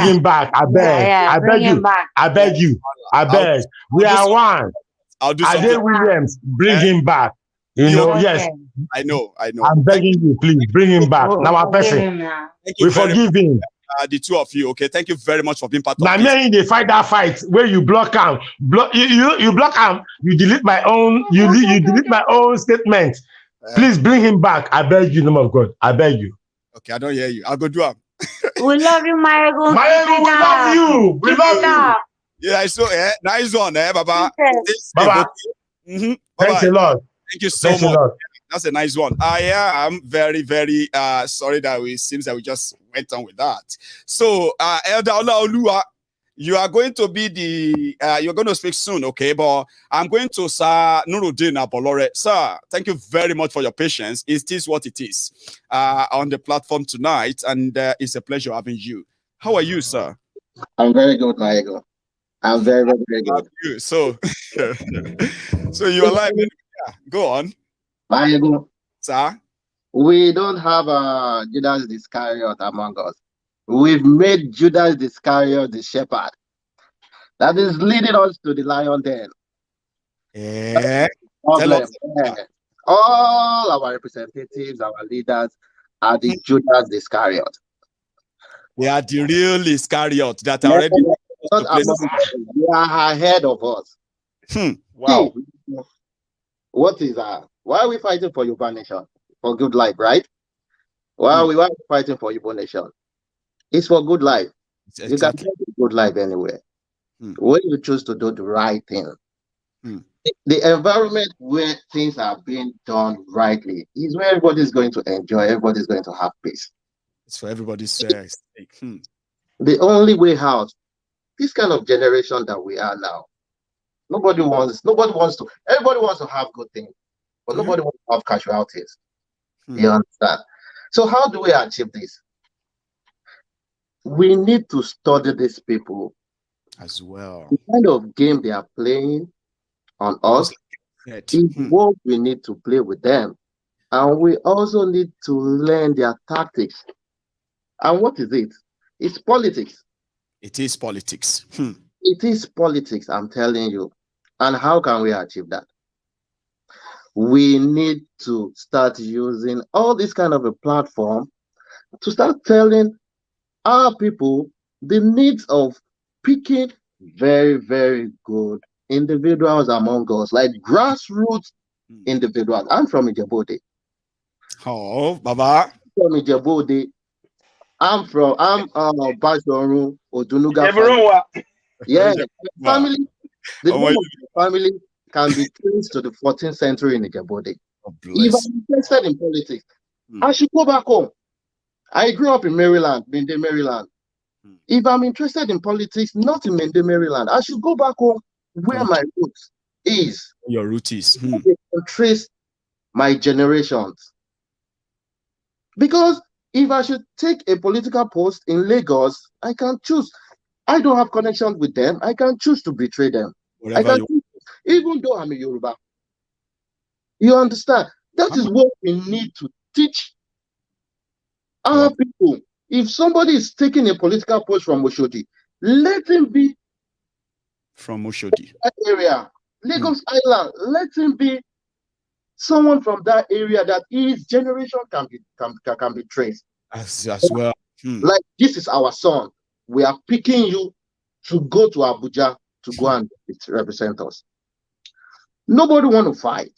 Speaker 11: him back. I beg. I beg you. I beg you. I beg. We are one.
Speaker 2: I'll do
Speaker 11: something. Ade Williams, bring him back. You know, yes.
Speaker 2: I know.
Speaker 11: I'm begging you, please bring him back. Now, our person. We forgive him.
Speaker 2: The two of you, okay. Thank you very much for being part of
Speaker 11: this. Now, me, they fight that fight where you block him. You block him. You delete my own. You delete my own statement. Please bring him back. I beg you, name of God. I beg you.
Speaker 2: Okay, I don't hear you. I'll go do him.
Speaker 12: We love you, Maiyegun.
Speaker 11: Maiyegun, we love you. We love you.
Speaker 2: Yeah, I saw. Nice one, Baba.
Speaker 11: Baba. Thanks a lot.
Speaker 2: Thank you so much. That's a nice one. I'm very, very sorry that it seems that we just went on with that. So, Elder Olaoluwa, you are going to be you're going to speak soon, okay? But I'm going to Sir Nuruddin Abolore. Sir, thank you very much for your patience. It is what it is on the platform tonight, and it's a pleasure having you. How are you, sir?
Speaker 13: I'm very good, Maiyegun. I'm very, very, very good.
Speaker 2: So, so you're alive. Yeah, go on.
Speaker 13: Maiyegun.
Speaker 2: Sir?
Speaker 13: We don't have Judas Iscariot among us. We've made Judas Iscariot the shepherd that is leading us to the lion den.
Speaker 2: Yeah.
Speaker 13: All our representatives, our leaders are the Judas Iscariot.
Speaker 2: They are the real Iscariot that are already.
Speaker 13: They are ahead of us.
Speaker 2: Wow.
Speaker 13: What is why are we fighting for Yoruba Nation? For good life, right? Why are we fighting for Yoruba Nation? It's for good life. Exactly. You can get good life anywhere. When you choose to do the right thing. The environment where things are being done rightly is where everybody's going to enjoy, everybody's going to have peace.
Speaker 2: It's for everybody's sake.
Speaker 13: The only way out, this kind of generation that we are now, everybody wants to have good things, but nobody wants to have casualties. You understand? So how do we achieve this? We need to study these people
Speaker 2: as well.
Speaker 13: The kind of game they are playing on us is what we need to play with them. And we also need to learn their tactics. And what is it? It's politics.
Speaker 2: It is politics.
Speaker 13: It is politics, I'm telling you. And how can we achieve that? We need to start using all this kind of a platform to start telling our people the needs of picking very, very good individuals among us, like grassroots individuals. I'm from Ijebode.
Speaker 2: Oh, Baba.
Speaker 13: From Ijebode. I'm Bashoru Odunuga family. Yeah, family. The name of the family can be traced to the 14th century in Ijebode. If I'm interested in politics, I should go back home. I grew up in Maryland, Mende, Maryland. If I'm interested in politics, not in Mende, Maryland, I should go back home where my roots is.
Speaker 2: Your root is.
Speaker 13: I can trace my generations. Because if I should take a political post in Lagos, I can choose. I don't have connections with them. I can choose to betray them. Even though I'm a Yoruba. You understand? That is what we need to teach our people. If somebody is taking a political post from Oshodi, let him be
Speaker 2: from Oshodi.
Speaker 13: That area, Lagos Island, let him be someone from that area that his generation can be traced.
Speaker 2: As well.
Speaker 13: Like, this is our son. We are picking you to go to Abuja to go and represent us. Nobody want to fight.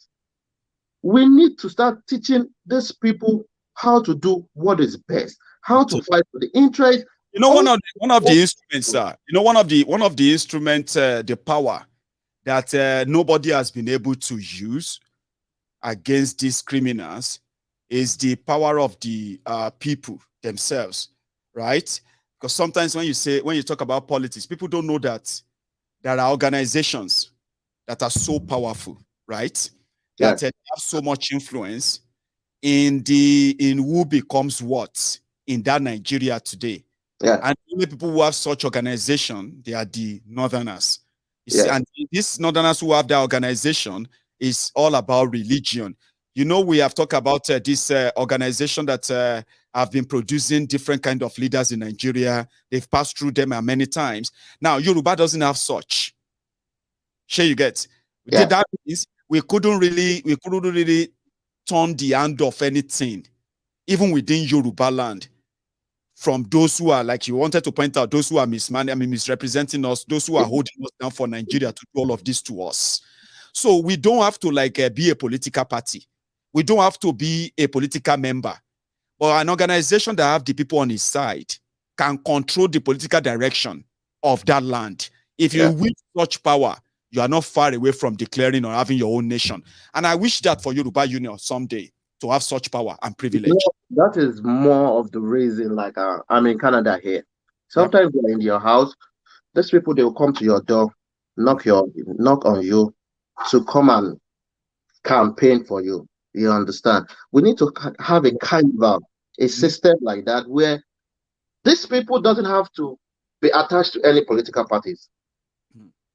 Speaker 13: We need to start teaching these people how to do what is best, how to fight for the interest.
Speaker 2: You know, one of the instruments, sir. You know, one of the instruments, the power that nobody has been able to use against these criminals is the power of the people themselves, right? Because sometimes when you talk about politics, people don't know that there are organizations that are so powerful, right? That have so much influence in who becomes what in that Nigeria today.
Speaker 13: Yeah.
Speaker 2: And the only people who have such organization, they are the Northerners. You see, and these Northerners who have that organization is all about religion. You know, we have talked about this organization that have been producing different kind of leaders in Nigeria. They've passed through them many times. Now, Yoruba doesn't have such. Sure, you get.
Speaker 13: Yeah.
Speaker 2: That means we couldn't really turn the hand of anything, even within Yoruba land, from those who are, like you wanted to point out, those who are misrepresenting us, those who are holding us down for Nigeria to do all of this to us. So we don't have to be a political party. We don't have to be a political member. But an organization that have the people on its side can control the political direction of that land. If you wield such power, you are not far away from declaring or having your own nation. And I wish that for Yoruba Union someday to have such power and privilege.
Speaker 13: You know, that is more of the reason, like I'm in Canada here. Sometimes you're in your house, these people, they will come to your door, knock on you to come and campaign for you. You understand? We need to have a carnival, a system like that where these people doesn't have to be attached to any political parties.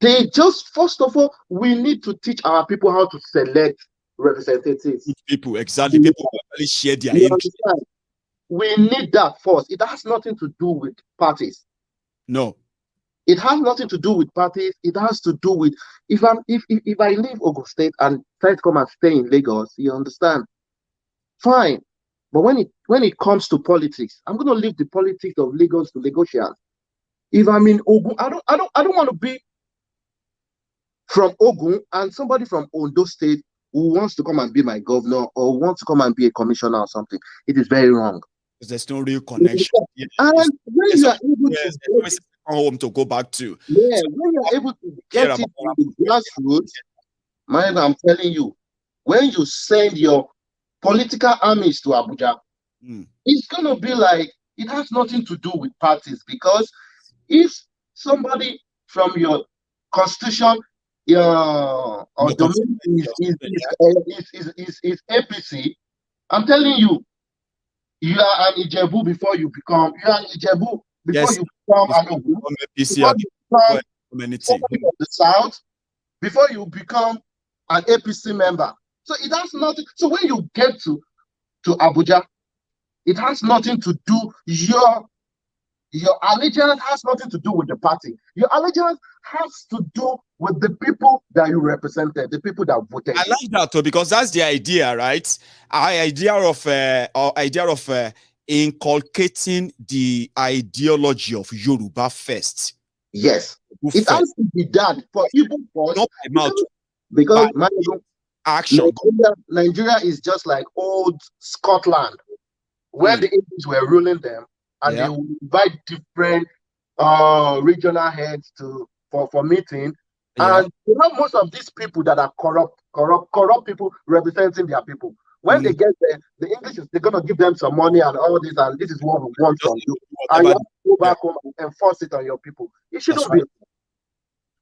Speaker 13: They just, first of all, we need to teach our people how to select representatives.
Speaker 2: People, exactly. People who actually share their interest.
Speaker 13: We need that first. It has nothing to do with parties.
Speaker 2: No.
Speaker 13: It has nothing to do with parties. It has to do with if I leave Ogun State and try to come and stay in Lagos, you understand? Fine. But when it comes to politics, I'm gonna leave the politics of Lagos to Lagosians. If I'm in Ogun, I don't want to be from Ogun and somebody from Ondo State who wants to come and be my governor or wants to come and be a commissioner or something. It is very wrong.
Speaker 2: Because there's no real connection.
Speaker 13: And when you are able to
Speaker 2: home to go back to.
Speaker 13: Yeah, when you're able to get it in the grassroots, I'm telling you, when you send your political armies to Abuja, it's gonna be like it has nothing to do with parties, because if somebody from your constitution or domain is APC, I'm telling you, you are an Ijebu before you become an Ogun, before you become somebody of the South, before you become an APC member. So it has nothing. So when you get to Abuja, it has nothing to do. Your allegiance has nothing to do with the party. Your allegiance has to do with the people that you represented, the people that voted.
Speaker 2: I like that too, because that's the idea, right? Idea of inculcating the ideology of Yoruba first.
Speaker 13: Yes, it has to be done for people first. Not by mouth, because
Speaker 2: action.
Speaker 13: Nigeria is just like old Scotland, where the English were ruling them, and they would invite different regional heads for meeting. And you know, most of these people that are corrupt people representing their people. When they get there, the English they're gonna give them some money and all this, and this is what we want from you. And you have to go back home and enforce it on your people. It shouldn't be.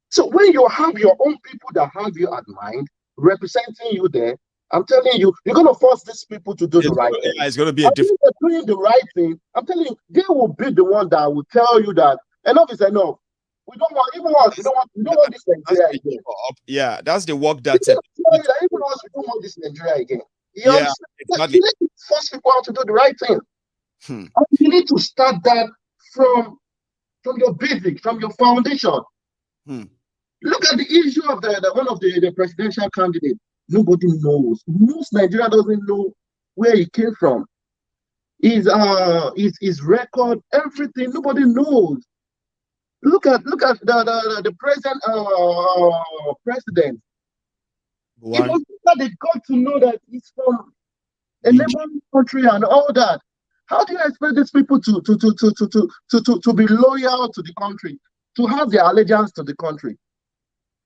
Speaker 13: So when you have your own people that have you at mind, representing you there, I'm telling you, you're gonna force these people to do the right thing.
Speaker 2: It's gonna be a different.
Speaker 13: Doing the right thing. I'm telling you, they will be the one that will tell you that enough is enough. We don't want we don't want this Nigeria again.
Speaker 2: Yeah, that's the work that
Speaker 13: even us, we don't want this Nigeria again. You understand?
Speaker 2: exactly.
Speaker 13: You need to force people out to do the right thing. And you need to start that from your basic, from your foundation. Look at the issue of one of the presidential candidates. Nobody knows. Most Nigeria doesn't know where he came from. His record, everything. Nobody knows. Look at the present president. It was that they got to know that he's from a neighboring country and all that. How do you expect these people to be loyal to the country, to have their allegiance to the country?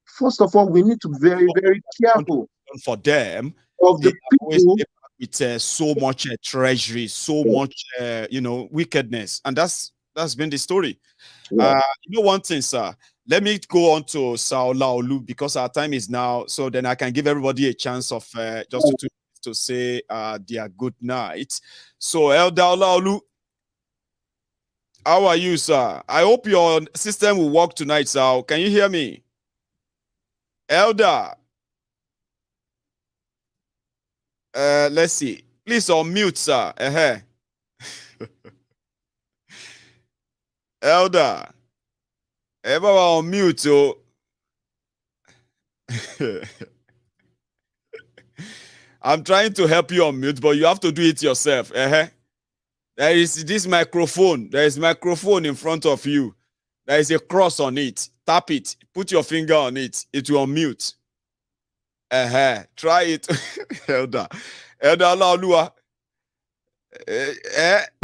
Speaker 13: First of all, we need to be very, very careful
Speaker 2: for them
Speaker 13: of the people
Speaker 2: with so much treasury, so much wickedness, and that's been the story. You know one thing, sir. Let me go on to Sao Laolu because our time is now. So then I can give everybody a chance of just to say their good night. So Elder Laolu, how are you, sir? I hope your system will work tonight, sir. Can you hear me? Elder. Let's see. Please unmute, sir. Elder. Everyone on mute, so I'm trying to help you on mute, but you have to do it yourself. There is this microphone. There is microphone in front of you. There is a cross on it. Tap it. Put your finger on it. It will unmute. Try it, Elder. Elder Laolua.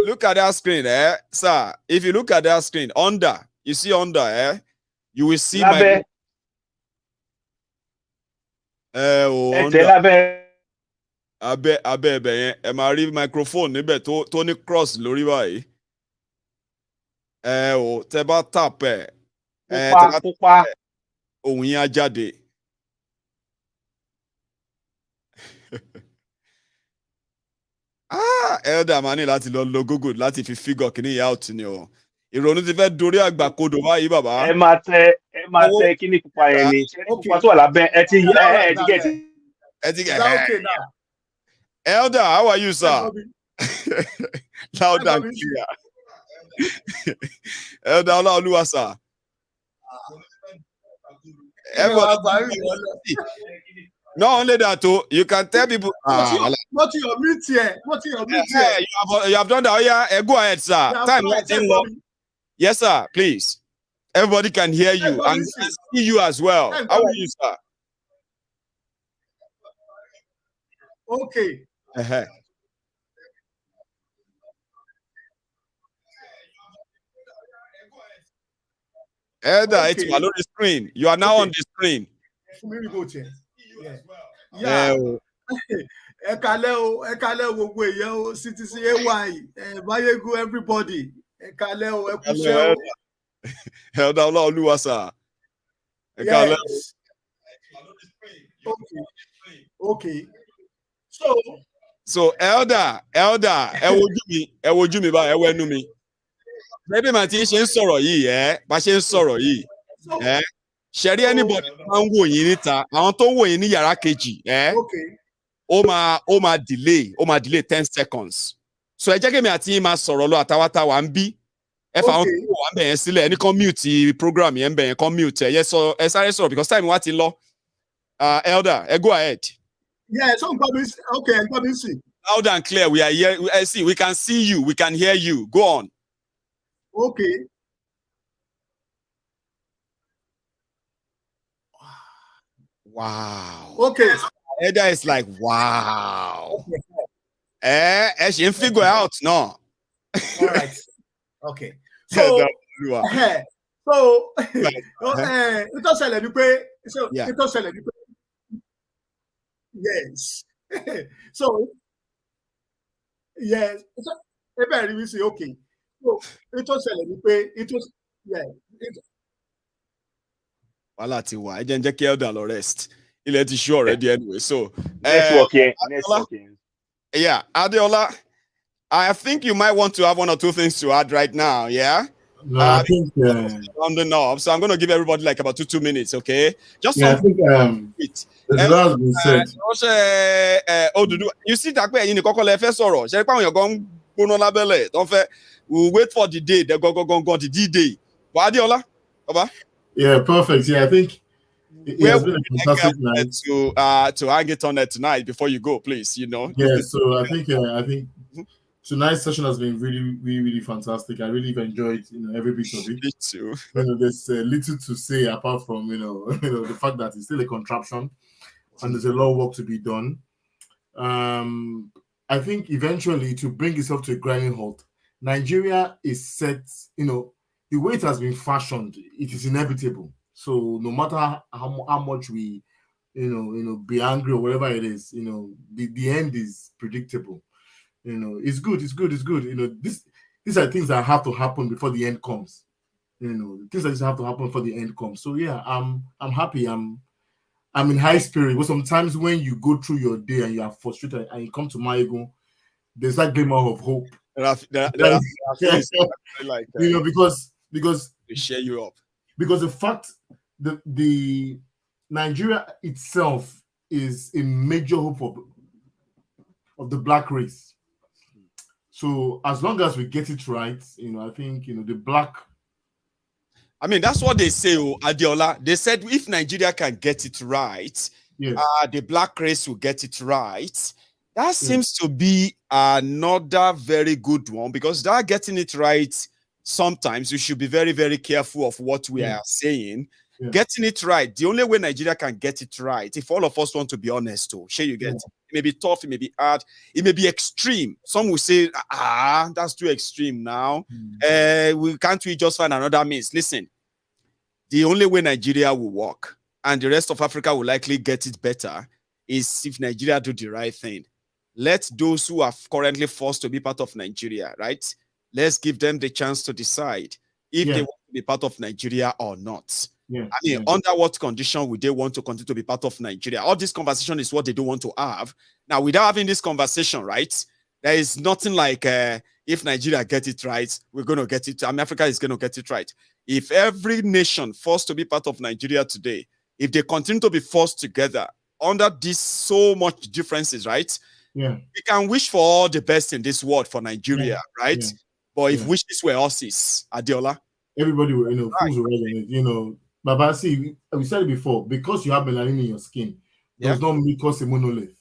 Speaker 2: Look at that screen, sir. If you look at that screen, under. You see under, you will see my abe microphone níbẹ̀ tó ní cross lórí báyìí. Tẹ́ bá tap pupa ohùn yín á jáde. Elder máa ní láti lọ lo Google láti fi figure kìíní out ni o. Ìrònú ti fẹ́ dorí àgbà kodò báyìí bàbá.
Speaker 9: Ẹ máa tẹ kíní pupa yẹn ni. Pupa tó wà lábẹ́ ẹ ti get.
Speaker 5: Okay now.
Speaker 2: Elder, how are you, sir? Loud and clear. Elder Olaoluwa, sir. Not only that, too, you can tell people.
Speaker 5: What your mute here? What your mute here?
Speaker 2: You have done that. Oh, yeah, go ahead, sir. Time waiting long. Yes, sir. Please. Everybody can hear you and see you as well. How are you, sir?
Speaker 5: Okay.
Speaker 2: Elder, it's on the screen. You are now on the screen.
Speaker 5: Yeah. Ekaleo, gbogbo èèyàn o, CTC AY, Maiyegun everybody. Ekaleo, Ekuseo.
Speaker 2: Elder Olaoluwa, sir.
Speaker 5: Yes. Okay.
Speaker 2: So Elder, ẹ wojú mi báyìí, ẹ wẹnu mi. Maybe my team ṣe ń sọ̀rọ̀ yìí, bá ṣe ń sọ̀rọ̀ yìí, ṣẹ̀rí anybody máa ń wò yín níta, àwọn tó ń wò yín ní yàrá kejì, ó máa delay 10 seconds. So ẹ jẹ́ kí mi àti yín máa sọ̀rọ̀ lọ àtàwátà wà ń bí. Ẹ fà àwọn tó wà ń bẹ̀ yẹn sílẹ̀, ẹni kan mute program yẹn ń bẹ̀ yẹn kan mute ẹ sáré sọ̀rọ̀ because time wa ti lọ. Elder, go ahead.
Speaker 5: Yeah, so okay,
Speaker 2: loud and clear. We are here. We can see you. We can hear you. Go on.
Speaker 5: Okay.
Speaker 2: Wow.
Speaker 5: Okay.
Speaker 2: Elder is like, wow. She didn't figure out, no.
Speaker 5: All right. Okay. So, it was celebrated. Yes. So, yes. Everybody will say, okay. So, it was celebrated. It was, yeah.
Speaker 2: Wala ti wa. I didn't check out the rest. He let it show already anyway. So,
Speaker 9: networking.
Speaker 2: Yeah, Adeola, I think you might want to have one or two things to add right now. Yeah.
Speaker 7: No, I think
Speaker 2: rounding up, so I'm going to give everybody like about 2 minutes, okay? Just
Speaker 7: I think has been said.
Speaker 2: You see that way in the Coco Lefe Soro. We'll wait for the day. They go the D-Day. Guardiola?
Speaker 7: Yeah, perfect. Yeah, I think it has been a fantastic night.
Speaker 2: To hang it on it tonight before you go, please.
Speaker 7: Yeah, so I think tonight's session has been really, really, really fantastic. I really enjoyed every bit of it.
Speaker 2: Me too.
Speaker 7: There's little to say apart from the fact that it's still a contraption and there's a lot of work to be done. I think eventually to bring itself to a grinding halt, Nigeria is set. The way it has been fashioned, it is inevitable. So no matter how much we be angry or whatever it is, the end is predictable. It's good. These are things that have to happen before the end comes. Things that just have to happen before the end comes. So yeah, I'm happy. I'm in high spirit. But sometimes when you go through your day and you are frustrated and you come to Maiyegun, there's that glimmer of hope. Because
Speaker 2: we share you up.
Speaker 7: Because the fact that the Nigeria itself is a major hope of the black race. So as long as we get it right, I think the black.
Speaker 2: I mean, that's what they say, Adiola. They said if Nigeria can get it right,
Speaker 7: yes.
Speaker 2: The black race will get it right. That seems to be another very good one, because that getting it right, sometimes we should be very, very careful of what we are saying.
Speaker 7: Yeah.
Speaker 2: Getting it right, the only way Nigeria can get it right, if all of us want to be honest, you get it may be tough, it may be hard, it may be extreme. Some will say, that's too extreme now. We just find another means? Listen, the only way Nigeria will work and the rest of Africa will likely get it better is if Nigeria do the right thing. Let those who are currently forced to be part of Nigeria, right? Let's give them the chance to decide if they want to be part of Nigeria or not.
Speaker 7: Yeah.
Speaker 2: I mean, under what condition would they want to continue to be part of Nigeria? All this conversation is what they don't want to have. Now, without having this conversation, right, there is nothing like if Nigeria gets it right, we're going to get it. Africa is going to get it right. If every nation forced to be part of Nigeria today, if they continue to be forced together under these so much differences, right?
Speaker 7: Yeah.
Speaker 2: We can wish for all the best in this world for Nigeria, right?
Speaker 7: Yeah.
Speaker 2: But if wishes were us, Adiola,
Speaker 7: everybody will, fools will resonate, Baba, see, we said it before, because you have melanin in your skin, does not make us a monolith.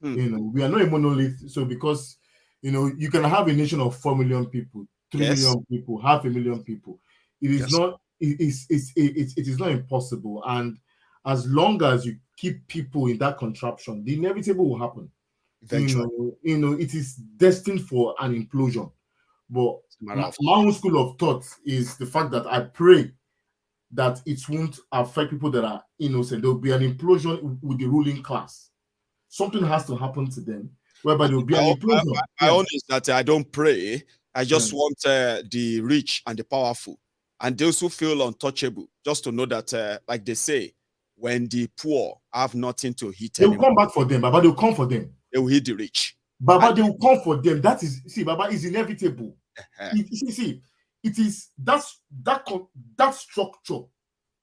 Speaker 7: We are not a monolith. So because, you can have a nation of 4 million people, 3 million people, 500,000 people. It is not, it is not impossible. And as long as you keep people in that contraption, the inevitable will happen. Eventually. It is destined for an implosion. But my own school of thought is the fact that I pray that it won't affect people that are innocent. There will be an implosion with the ruling class. Something has to happen to them, whereby there will be an implosion.
Speaker 2: My own is that I don't pray. I just want the rich and the powerful and those who feel untouchable, just to know that, like they say, when the poor have nothing to eat,
Speaker 7: they will come back for them, Baba. They will come for them.
Speaker 2: They will hit the rich.
Speaker 7: Baba, they will come for them. That is, Baba, is inevitable. It is that structure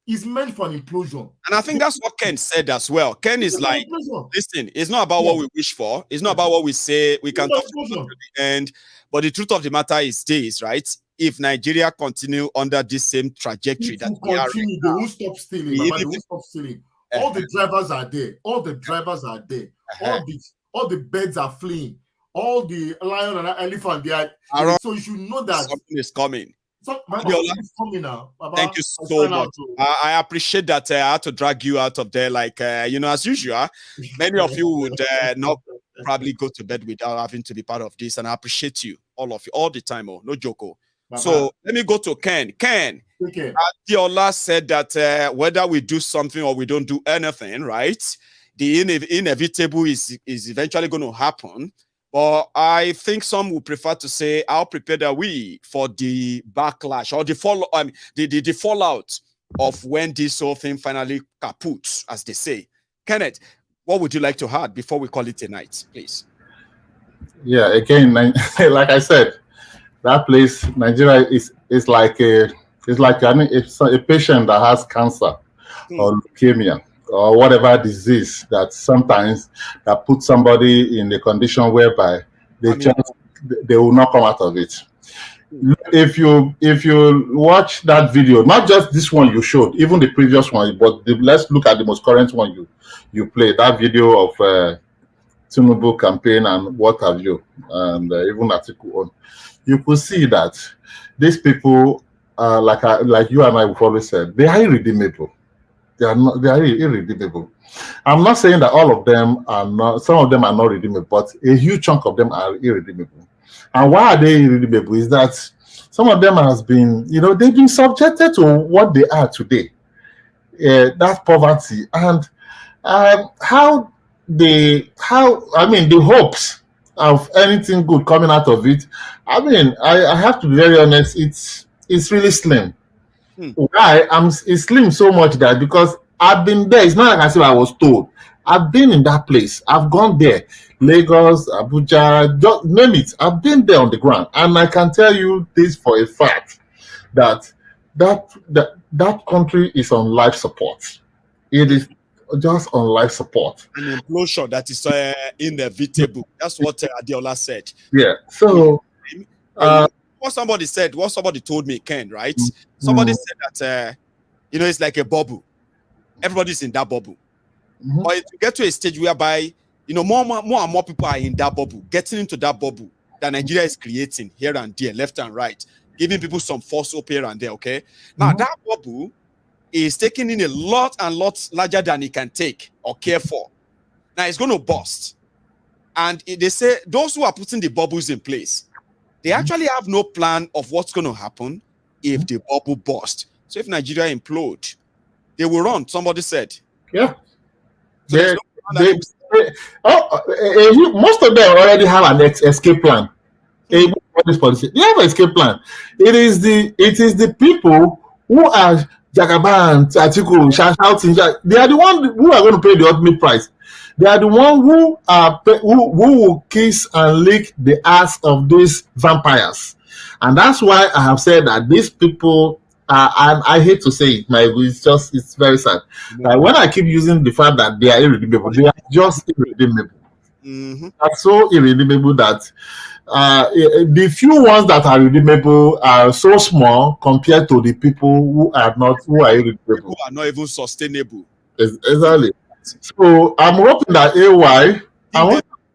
Speaker 7: is meant for an implosion.
Speaker 2: And I think that's what Ken said as well. Ken is like, listen, it's not about what we wish for. It's not about what we say. We can talk to the end. But the truth of the matter is this, right? If Nigeria continue under this same trajectory that we are
Speaker 7: right now, they won't stop stealing. Baba, they won't stop stealing. All the drivers are there. All the drivers are there. All the birds are fleeing. All the lion and elephant, they are. So you should know that
Speaker 2: something is coming.
Speaker 7: It's coming now. Baba,
Speaker 2: thank you so much. I appreciate that I had to drag you out of there, like as usual. Many of you would not probably go to bed without having to be part of this, and I appreciate you, all of you, all the time. No joke. So let me go to Ken. Ken, Adiola said that whether we do something or we don't do anything, right? The inevitable is eventually going to happen. But I think some would prefer to say, how prepared are we for the backlash or the fallout of when this whole thing finally kaput, as they say. Kenneth, what would you like to add before we call it a night, please?
Speaker 7: Yeah, again, like I said, that place, Nigeria, is it's like a it's a patient that has cancer or leukemia or whatever disease that sometimes that puts somebody in a condition whereby they will not come out of it. If you watch that video, not just this one you showed, even the previous one, but let's look at the most current one you played, that video of Tinubu campaign and what have you, and even article on, you could see that these people, like you and I have always said, they are irredeemable. They are irredeemable. I'm not saying that all of them are not, some of them are not redeemable, but a huge chunk of them are irredeemable. And why are they irredeemable is that some of them has been, they've been subjected to what they are today. That poverty and the hopes of anything good coming out of it. I have to be very honest, it's really slim. Why? It's slim so much that because I've been there, it's not like as if I was told. I've been in that place. I've gone there. Lagos, Abuja, just name it. I've been there on the ground. And I can tell you this for a fact, that country is on life support. It is just on life support.
Speaker 2: An implosion that is inevitable. That's what Adiola said.
Speaker 7: Yeah. So
Speaker 2: what somebody told me, Ken, right? Somebody said that it's like a bubble. Everybody's in that bubble. But if you get to a stage whereby more and more people are in that bubble, getting into that bubble that Nigeria is creating here and there, left and right, giving people some false hope here and there. Okay. Now that bubble is taking in a lot and lots larger than it can take or care for. Now it's going to burst. And they say those who are putting the bubbles in place, they actually have no plan of what's going to happen if the bubble bursts. So if Nigeria implode, they will run. Somebody said.
Speaker 7: Yeah. So most of them already have an escape plan. They have an escape plan. It is the people who are Jagaban, Atiku, shouting. They are the ones who are going to pay the ultimate price. They are the ones who will kiss and lick the ass of these vampires. And that's why I have said that these people, and I hate to say it, it's very sad. When I keep using the fact that they are irredeemable, they are just irredeemable. That's so irredeemable that the few ones that are redeemable are so small compared to the people who are irredeemable.
Speaker 2: Who are not even sustainable.
Speaker 7: Exactly. So I'm hoping that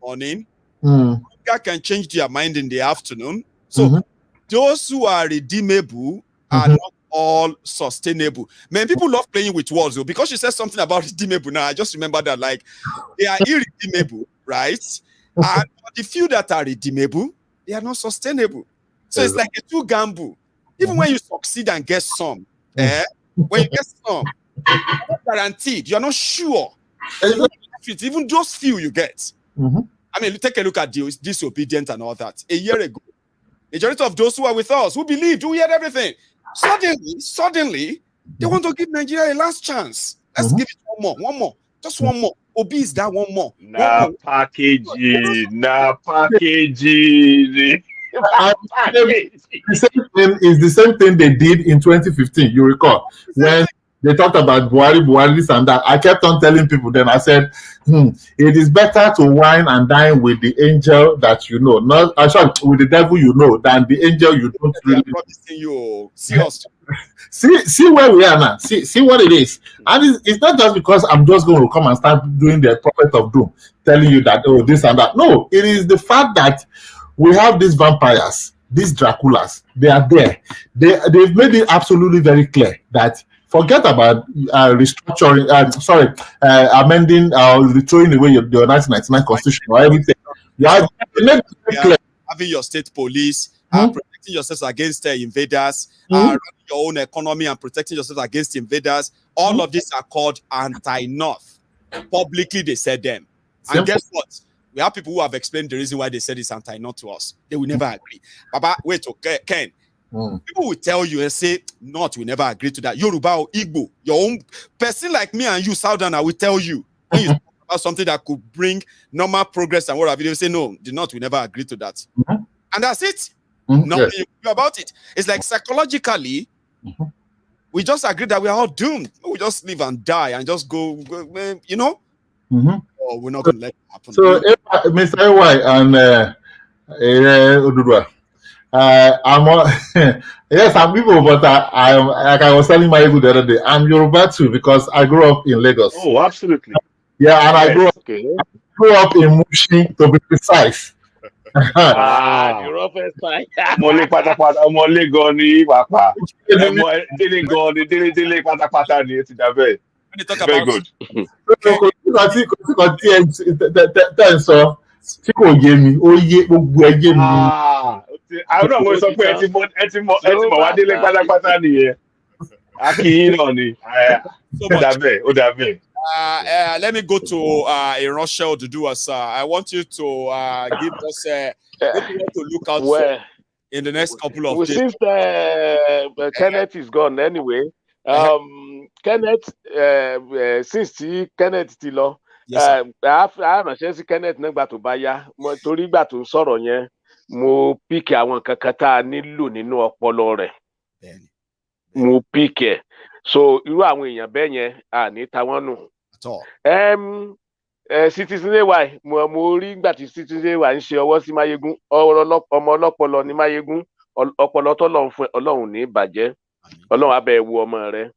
Speaker 2: morning, can change their mind in the afternoon. So those who are redeemable are not all sustainable. Man, people love playing with words though, because you said something about redeemable. Now I just remember that, like, they are irredeemable, right? And the few that are redeemable, they are not sustainable. So it's like a two gamble. Even when you succeed and get some, when you get some, you're not guaranteed. You're not sure. Even those few you get. I mean, take a look at the disobedient and all that. A year ago, majority of those who are with us, who believed, who heard everything, suddenly, they want to give Nigeria a last chance. Let's give it one more, just one more. Obi is that one more.
Speaker 9: Packaging.
Speaker 7: The same thing is the same thing they did in 2015. You recall when they talked about Buhari, this and that. I kept on telling people. Then I said, it is better to wine and dine with the angel that you know, not with the devil you know, than the angel you don't really know. See where we are now. See what it is. And it's not just because I'm just going to come and start doing the prophet of doom, telling you that, oh, this and that. No, it is the fact that we have these vampires, these Draculas. They are there. They've made it absolutely very clear that forget about restructuring, amending or throwing away your 1999 constitution or everything.
Speaker 2: Having your state police, protecting yourselves against invaders, running your own economy and protecting yourselves against invaders. All of these are called anti-North. Publicly, they said them. And guess what? We have people who have explained the reason why they said it's anti-North to us. They will never agree. Baba, wait, okay, Ken. People will tell you and say, North will never agree to that. Yoruba or Igbo, your own person like me and you, Southerner, will tell you when you talk about something that could bring normal progress and what have you. They will say, no, the North will never agree to that. And that's it. Nothing you can do about it. It's like psychologically, we just agree that we are all doomed. We just live and die and just go, you know? Oh, we're not going to let it happen.
Speaker 7: So, Mr. AY and Odudwa, yes, I'm people, but I'm like I was telling Maiyegun the other day, I'm Yoruba too because I grew up in Lagos.
Speaker 9: Oh, absolutely.
Speaker 7: Yeah, and I grew up in Mushi, to be precise.
Speaker 10: The roughest side.
Speaker 9: Mole patapata, mole goni, papa. Dele goni, dele patapata ni ti da very good.
Speaker 7: So,
Speaker 9: I don't know sọ pé ẹ ti mọ̀ wá délé pátápátá nìyẹn. Akin náà ni. Ó dà bẹ́ẹ̀.
Speaker 2: Let me go to a Russia Oduduwa, sir. I want you to give us what you want to look out for in the next couple of days.
Speaker 10: Since Kenneth is gone anyway, Kenneth, since Kenneth ti lọ, I ránṣẹ́ sí Kenneth nígbà tó bá yá, torí ìgbà tó ń sọ̀rọ̀ yẹn, mo pick àwọn kankan tá a nílò nínú ọpọlọ rẹ̀. Mo pick ẹ̀. So irú àwọn èèyàn bẹ́ẹ̀ yẹn à ní tàwọn nù. Citizen AY mo rí ìgbà tí Citizen AY ń ṣe ọwọ́ sí Maiyegun, ọmọ ọlọ́pọlọ ní Maiyegun, ọpọlọ tọ́lọ́run fún Ọlọ́run ní ìbàjẹ́, Ọlọ́run á bẹ̀ wo ọmọ rẹ̀.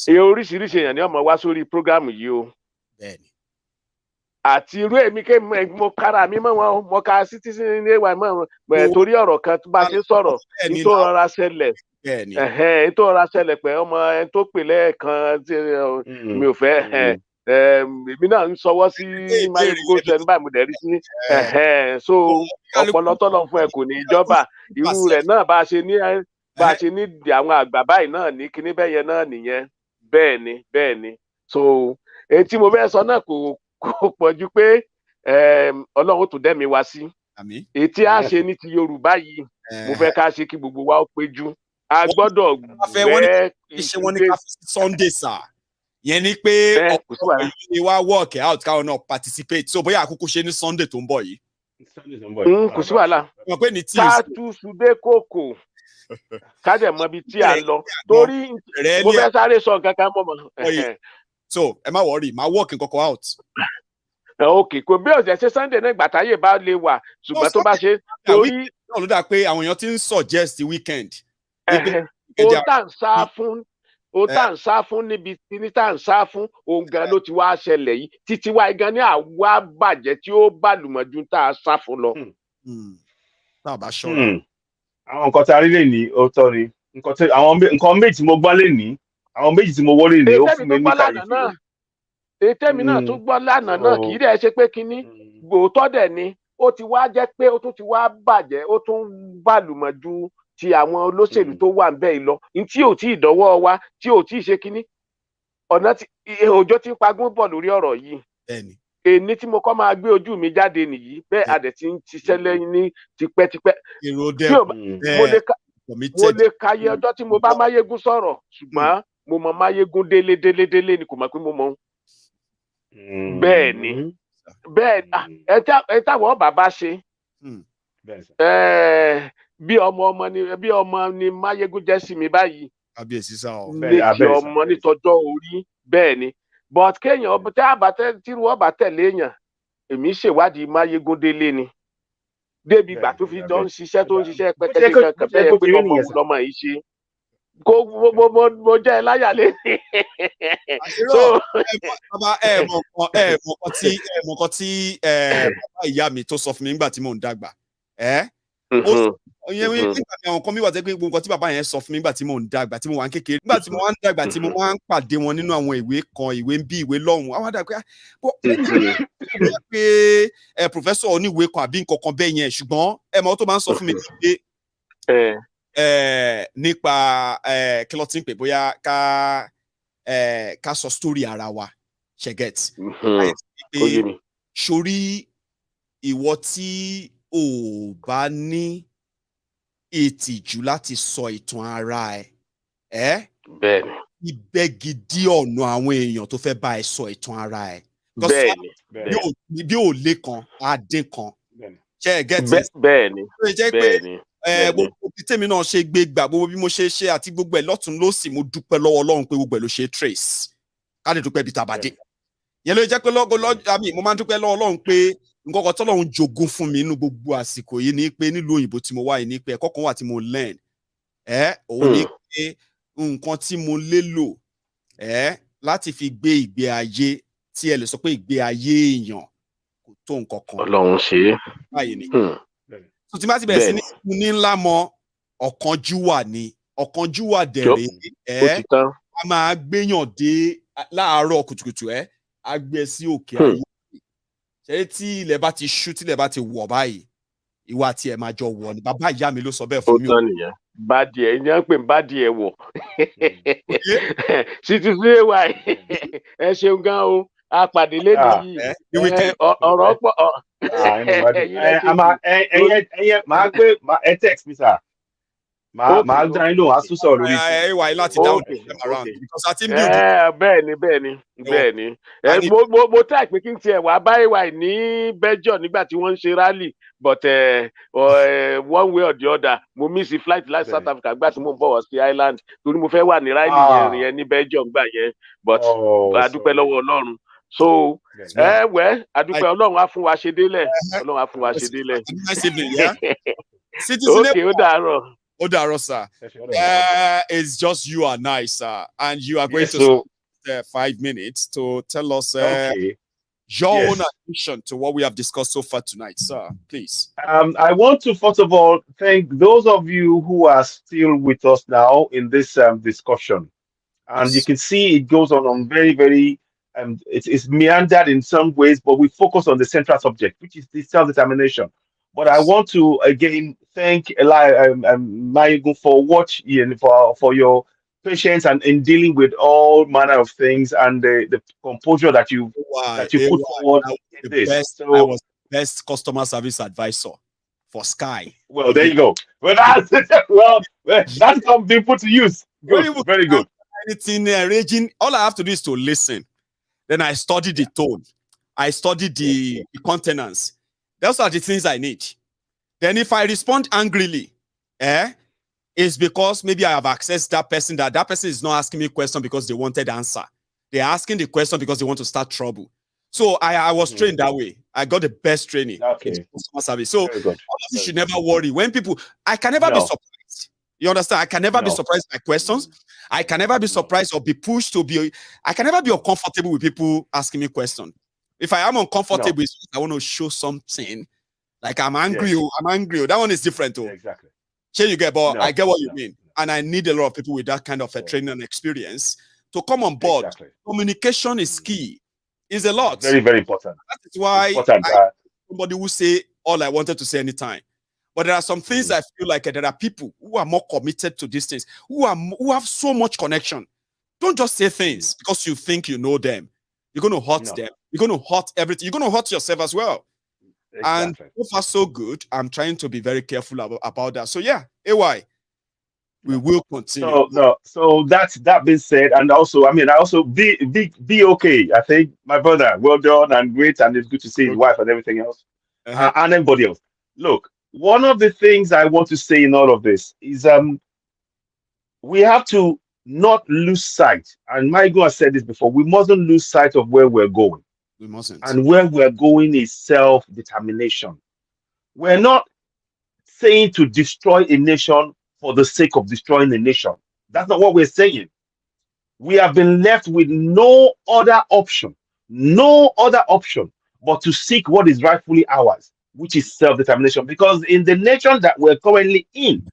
Speaker 10: Oríṣiríṣi èèyàn ni ọmọ wá sórí program yìí o. Àti irú èmi ké mo kára mi mọ́ wọn, mo ka Citizen AY mọ́ wọn torí ọ̀rọ̀ kan tó bá ṣe sọ̀rọ̀ nítorí ọ̀rọ̀ ṣẹlẹ̀. Ètò ọ̀rọ̀ ṣẹlẹ̀ pé ọmọ ẹni tó pè lẹ́ẹ̀kan mi ò fẹ́ èmi náà ń sọwọ́ sí Maiyegun ṣẹni báyìí mo dẹ̀ rí sí so ọpọlọ tọ́lọ̀ fún ẹ kò ní ìjọba irú rẹ̀ náà bá a ṣe ní àwọn àgbà báyìí náà ní kíní bẹ́ẹ̀ yẹn náà nìyẹn bẹ́ẹ̀ ni so etí mo fẹ́ sọ náà kò pọ̀ ju pé Ọlọ́run tó dẹ́mi wá sí etí a ṣe ní ti Yorùbá yìí mo fẹ́ ká ṣe kí gbogbo wa ó péjú a gbọ́dọ̀ gbẹ́
Speaker 2: iṣẹ́ wọn ní ká fi Sunday sir yẹn ni pé ọ̀pọ̀ ni wá work out káwọn náà participate so bóyá àkókò ṣe ní Sunday tó ń bọ̀ yìí.
Speaker 10: Kò sí wàhálà ká tú sùdé kòkò ká dẹ̀ mọ ibi tí a lọ torí mo fẹ́ sáré sọ nǹkan kan mọ́.
Speaker 2: So ẹ má worry má work nǹkan kan out.
Speaker 10: Ok kò bí ọ̀sẹ̀ ṣe Sunday náà gbàtáyè bá lè wà ṣùgbọ́n tó bá ṣe torí.
Speaker 2: náà ló dà pé àwọn èèyàn ti ń suggest weekend.
Speaker 10: ó tà ń sá fún níbi tí tá ń sá fún òun gan ló ti wá ṣẹlẹ̀ yìí títí wá gan ní àwa bàjẹ́ tí ó bàlùmọ̀jú tá a sá fún lọ.
Speaker 2: tá a bá ṣọ́ra.
Speaker 9: àwọn nǹkan tí a rí lè ní òótọ́ ni nǹkan méjì tí mo gbọ́ lè ní àwọn méjì tí mo wọ́ lè ní ó fún mi ní kàyéfì.
Speaker 10: ètèmi náà tún gbọ́ lánàá náà kì í dẹ̀ ṣe pé kínní gbòótọ́ dẹ̀ ni ó ti wá jẹ́ pé ó tún ti wá bàjẹ́ ó tún bàlùmọ̀jú ti àwọn olóṣèlú tó wà ńbẹ̀ yìí lọ tí ò tí ì dọ́wọ́ wa tí ò tí ì ṣe kínní ọ̀nà tí òjò ti ń pagún bọ̀ lórí ọ̀rọ̀ yìí èní tí mo kọ́ máa gbé ojú mi jáde nìyí bẹ́ẹ̀ adẹ̀ ti ń ṣiṣẹ́ lẹ́yìn ní tipẹ́tipẹ́ mo lè kàyé ọjọ́ tí mo bá Maiyegun sọ̀rọ̀ ṣùgbọ́n mo mọ Maiyegun délé ni kò mọ̀ pé mo mọ̀ bẹ́ẹ̀ ni ẹ táwọn bàbá ṣe bí ọmọ ni Maiyegun jẹ́ sí mi báyìí
Speaker 2: kábíyèsí sá ọ
Speaker 10: létí ọmọ nítọjọ́ orí bẹ́ẹ̀ ni but kéèyàn tírú ọba tẹ̀lé èèyàn èmi ṣèwádìí Maiyegun délé ni débi ìgbà tó fi jọ ń ṣiṣẹ́ pẹ́kẹ́tẹ́ kankan bẹ́ẹ̀ pé ọmọ yìí ṣe kó mo jẹ́ ẹ láyà lé.
Speaker 2: bàbá ẹ mọ̀ nǹkan tí bàbá ìyá mi tó sọ fún mi nígbà tí mò ń dàgbà àwọn kan mi wà tẹ́ pé gbogbo nǹkan tí bàbá yẹn sọ fún mi nígbà tí mò ń dàgbà tí mo wà ń kékeré nígbà tí mo wà ń dàgbà tí mo máa ń pàdé wọn nínú àwọn ìwé kan ìwé ń bí ìwé lọ́hùn àwọn àdàgbà pé professor oníwèé kan àbí nǹkan kan bẹ́ẹ̀ yẹn ṣùgbọ́n ẹ mọ̀ tó máa ń sọ fún mi pé nípa kí ló ti ń pè bóyá ká sọ story ara wa ṣẹgẹt sórí ìwọ tí ò bá ní ìtìjú láti sọ ìtàn ara ẹ
Speaker 10: bẹ́ẹ̀ni
Speaker 2: ibẹ̀ gidi ọ̀nà àwọn èèyàn tó fẹ́ bá ẹ sọ ìtàn ara ẹ bí ò lé kan á dín kan ṣe ẹ gẹ́tì
Speaker 10: bẹ́ẹ̀ni
Speaker 2: tèmi náà ṣe gbé gbà gbogbo bí mo ṣe ṣe àti gbogbo ẹ̀ lọ́tún lósì mo dúpẹ́ lọ́wọ́ Ọlọ́run pé gbogbo ẹ̀ ló ṣe trace ká lè dúpẹ́ bí tàbádé yẹn ló jẹ́ pé àmì mo máa ń dúpẹ́ lọ́wọ́ Ọlọ́run pé nǹkan kan tọ́lọ́run jogún fún mi nínú gbogbo àsìkò yìí ni pé nílùú òyìnbó tí mo wà yìí ni pé ẹ̀kọ́ kan wà tí mo learn òun ni pé nǹkan tí mo lélò láti fi gbé ìgbé ayé tí ẹ lè sọ pé ìgbé ayé èèyàn kò tó nǹkan kan.
Speaker 10: Ọlọ́run ṣe é.
Speaker 2: Báyìí ni. So tí bá ti bẹ̀rẹ̀ sí ní ńlá mọ ọ̀kánjúwà ni ọ̀kánjúwà dẹ̀rẹ̀ a máa gbéyàn dé láàárọ̀ kùtùkùtù a gbé sí òkè ayé. Ṣé tí ilẹ̀ bá ti ṣú tí ilẹ̀ bá ti wọ̀ báyìí ìwà tí ẹ máa jọ wọ̀ ni bàbá ìyá mi ló sọ bẹ́ẹ̀ fún mi.
Speaker 10: Ó tán nìyẹn. Bádìí ẹ̀ ní à ń pè ní bádìí ẹ̀ wọ̀. Citizen ay ẹ ṣeun gan o a pàdé lẹ́nu yìí ọ̀rọ̀ pọ̀.
Speaker 9: Máa gbé ẹ text mi sir. Máa dá yín lóhùn àsúnṣe lórí.
Speaker 2: Ẹ wà láti dáhùn around because I think
Speaker 10: bẹ́ẹ̀ ni mo try pé kí n tiẹ̀ wá bá ay ní Belgium nígbà tí wọ́n ń ṣe rally but one way or the other mo miss flight láti South Africa gbà tí mo ń bọ̀ wá sí Ireland torí mo fẹ́ wà ní rally yẹn ní Belgium gbà yẹn but a dúpẹ́ lọ́wọ́ Ọlọ́run so adúpẹ́ Ọlọ́run á fún wa ṣe délẹ̀ Ọlọ́run á fún wa ṣe délẹ̀. Okay, ó dàárọ̀.
Speaker 2: Odaro, sir. It's just you and I, sir. And you are going to spend 5 minutes to tell us your own addition to what we have discussed so far tonight, sir. Please.
Speaker 9: I want to, first of all, thank those of you who are still with us now in this discussion. And you can see it goes on very, very, it's meandered in some ways, but we focus on the central subject, which is the self-determination. But I want to again thank Maiyegun for for your patience and in dealing with all manner of things and the composure that you put forward in this.
Speaker 2: I was best customer service advisor for Sky.
Speaker 9: Well, there you go. Well, that's being put to use. Good, very good.
Speaker 2: Anything raging, all I have to do is to listen. Then I study the tone. I study the countenance. Those are the things I need. Then if I respond angrily, it's because maybe I have accessed that person is not asking me a question because they wanted answer. They're asking the question because they want to start trouble. So I was trained that way. I got the best training in customer service. So all of you should never worry. When people, I can never be surprised. You understand? I can never be surprised by questions. I can never be surprised or be pushed to be, I can never be uncomfortable with people asking me questions. If I am uncomfortable, I want to show something. Like I'm angry, I'm angry. That one is different, though.
Speaker 9: Exactly.
Speaker 2: Sure, you get, but I get what you mean. And I need a lot of people with that kind of a training and experience to come on board.
Speaker 9: Exactly.
Speaker 2: Communication is key. It's a lot.
Speaker 9: Very, very important.
Speaker 2: That's why somebody will say all I wanted to say anytime. But there are some things I feel like there are people who are more committed to these things, who have so much connection. Don't just say things because you think you know them. You're going to hurt them. You're going to hurt everything. You're going to hurt yourself as well. Exactly. And so far, so good. I'm trying to be very careful about that. So yeah, AY, we will continue.
Speaker 9: So that being said, and also, I also be okay. I think my brother, well done and great, and it's good to see his wife and everything else, and everybody else. Look, one of the things I want to say in all of this is we have to not lose sight, and Maiyegun has said this before, we mustn't lose sight of where we're going.
Speaker 2: We mustn't.
Speaker 9: And where we're going is self-determination. We're not saying to destroy a nation for the sake of destroying a nation. That's not what we're saying. We have been left with no other option but to seek what is rightfully ours, which is self-determination. Because in the nation that we're currently in,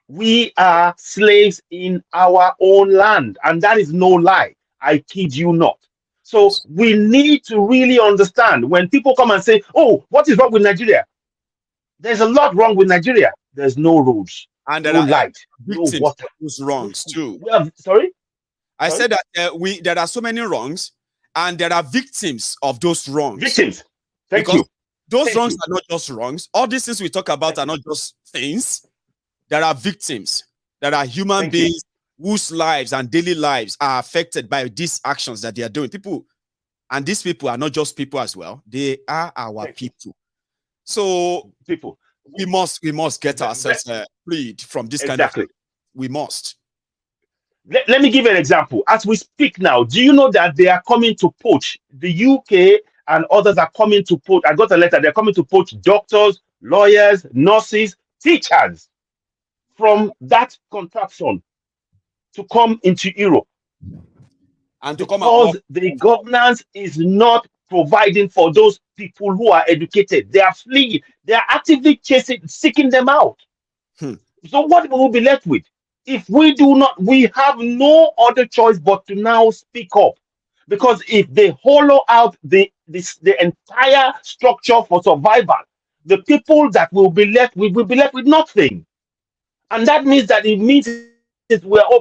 Speaker 9: we are slaves in our own land. And that is no lie. I kid you not. So we need to really understand when people come and say, oh, what is wrong with Nigeria? There's a lot wrong with Nigeria. There's no roads,
Speaker 2: and
Speaker 9: no light, no water.
Speaker 2: Those wrongs too.
Speaker 9: Sorry?
Speaker 2: I said that there are so many wrongs and there are victims of those wrongs.
Speaker 9: Victims. Thank you.
Speaker 2: Those wrongs are not just wrongs. All these things we talk about are not just things. There are victims. There are human beings whose lives and daily lives are affected by these actions that they are doing. People, and these people are not just people as well. They are our people. So we must get ourselves freed from this kind of thing. We must.
Speaker 9: Let me give you an example. As we speak now, do you know that they are coming to poach? The UK and others are coming to poach. I got a letter. They're coming to poach doctors, lawyers, nurses, teachers from that contraction to come into Europe.
Speaker 2: And to
Speaker 9: because the governance is not providing for those people who are educated. They are fleeing. They are actively seeking them out. So what will we be left with? If we do not, we have no other choice but to now speak up. Because if they hollow out the entire structure for survival, the people that will be left with will be left with nothing. And that means that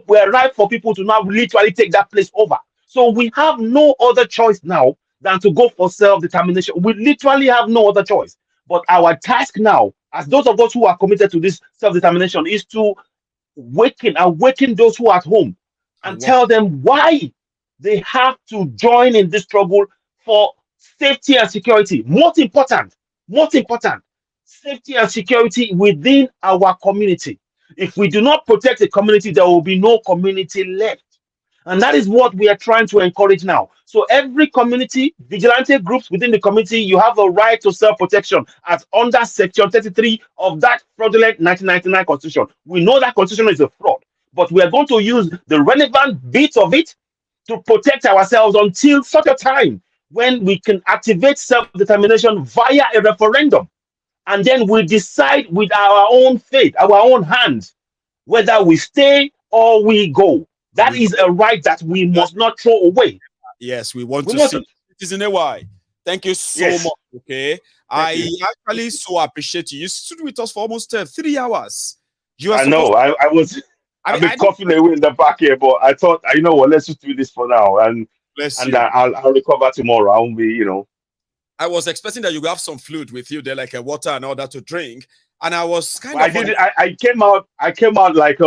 Speaker 9: we're ripe for people to now literally take that place over. So we have no other choice now than to go for self-determination. We literally have no other choice. But our task now, as those of us who are committed to this self-determination, is to awaken those who are at home and tell them why they have to join in this struggle for safety and security. Most important, safety and security within our community. If we do not protect the community, there will be no community left. And that is what we are trying to encourage now. So every community, vigilante groups within the community, you have a right to self-protection as under Section 33 of that fraudulent 1999 Constitution. We know that Constitution is a fraud, but we are going to use the relevant bits of it to protect ourselves until such a time when we can activate self-determination via a referendum. And then we decide with our own fate, our own hands, whether we stay or we go. That is a right that we must not throw away.
Speaker 2: Yes, we want to see Citizen AY. Thank you so much. Okay. I actually so appreciate you. You stood with us for almost 3 hours.
Speaker 9: I've been coughing away in the back here, but I thought, you know what, let's just do this for now. And I'll recover tomorrow. I won't be,
Speaker 2: I was expecting that you would have some fluid with you there, like a water and all that to drink. And I was
Speaker 9: I came out like,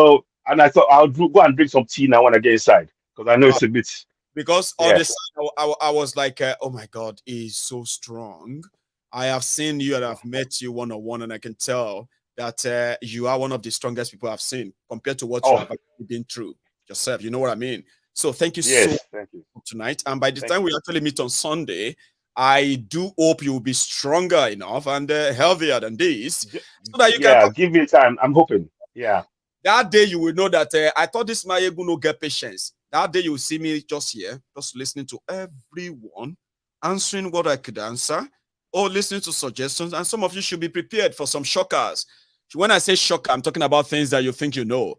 Speaker 9: and I thought I'll go and drink some tea now when I get inside, because I know it's a bit.
Speaker 2: Because on this, I was like, oh my God, he's so strong. I have seen you and I've met you one-on-one, and I can tell that you are one of the strongest people I've seen compared to what you have been through yourself. You know what I mean? So thank you so much for tonight. And by the time we actually meet on Sunday, I do hope you will be stronger enough and healthier than this, so that you can
Speaker 9: give me time. I'm hoping. Yeah.
Speaker 2: That day you will know that I thought this Maiyegun no get patience. That day you will see me just here, just listening to everyone, answering what I could answer, or listening to suggestions. And some of you should be prepared for some shockers. When I say shocker, I'm talking about things that you think you know,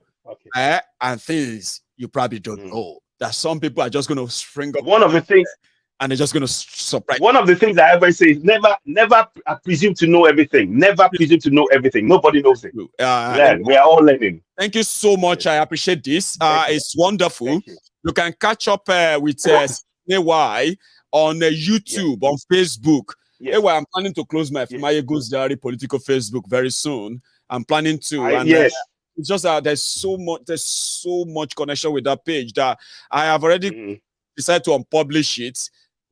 Speaker 2: and things you probably don't know. That some people are just going to spring up.
Speaker 9: One of the things,
Speaker 2: and they're just going to surprise.
Speaker 9: One of the things I ever say is never presume to know everything. Never presume to know everything. Nobody knows it. Learn. We are all learning.
Speaker 2: Thank you so much. I appreciate this. It's wonderful. You can catch up with AY on YouTube, on Facebook. Anyway, I'm planning to close my MaiyegunsDiary Politico Facebook very soon. I'm planning to. It's just that there's so much connection with that page that I have already decided to unpublish it.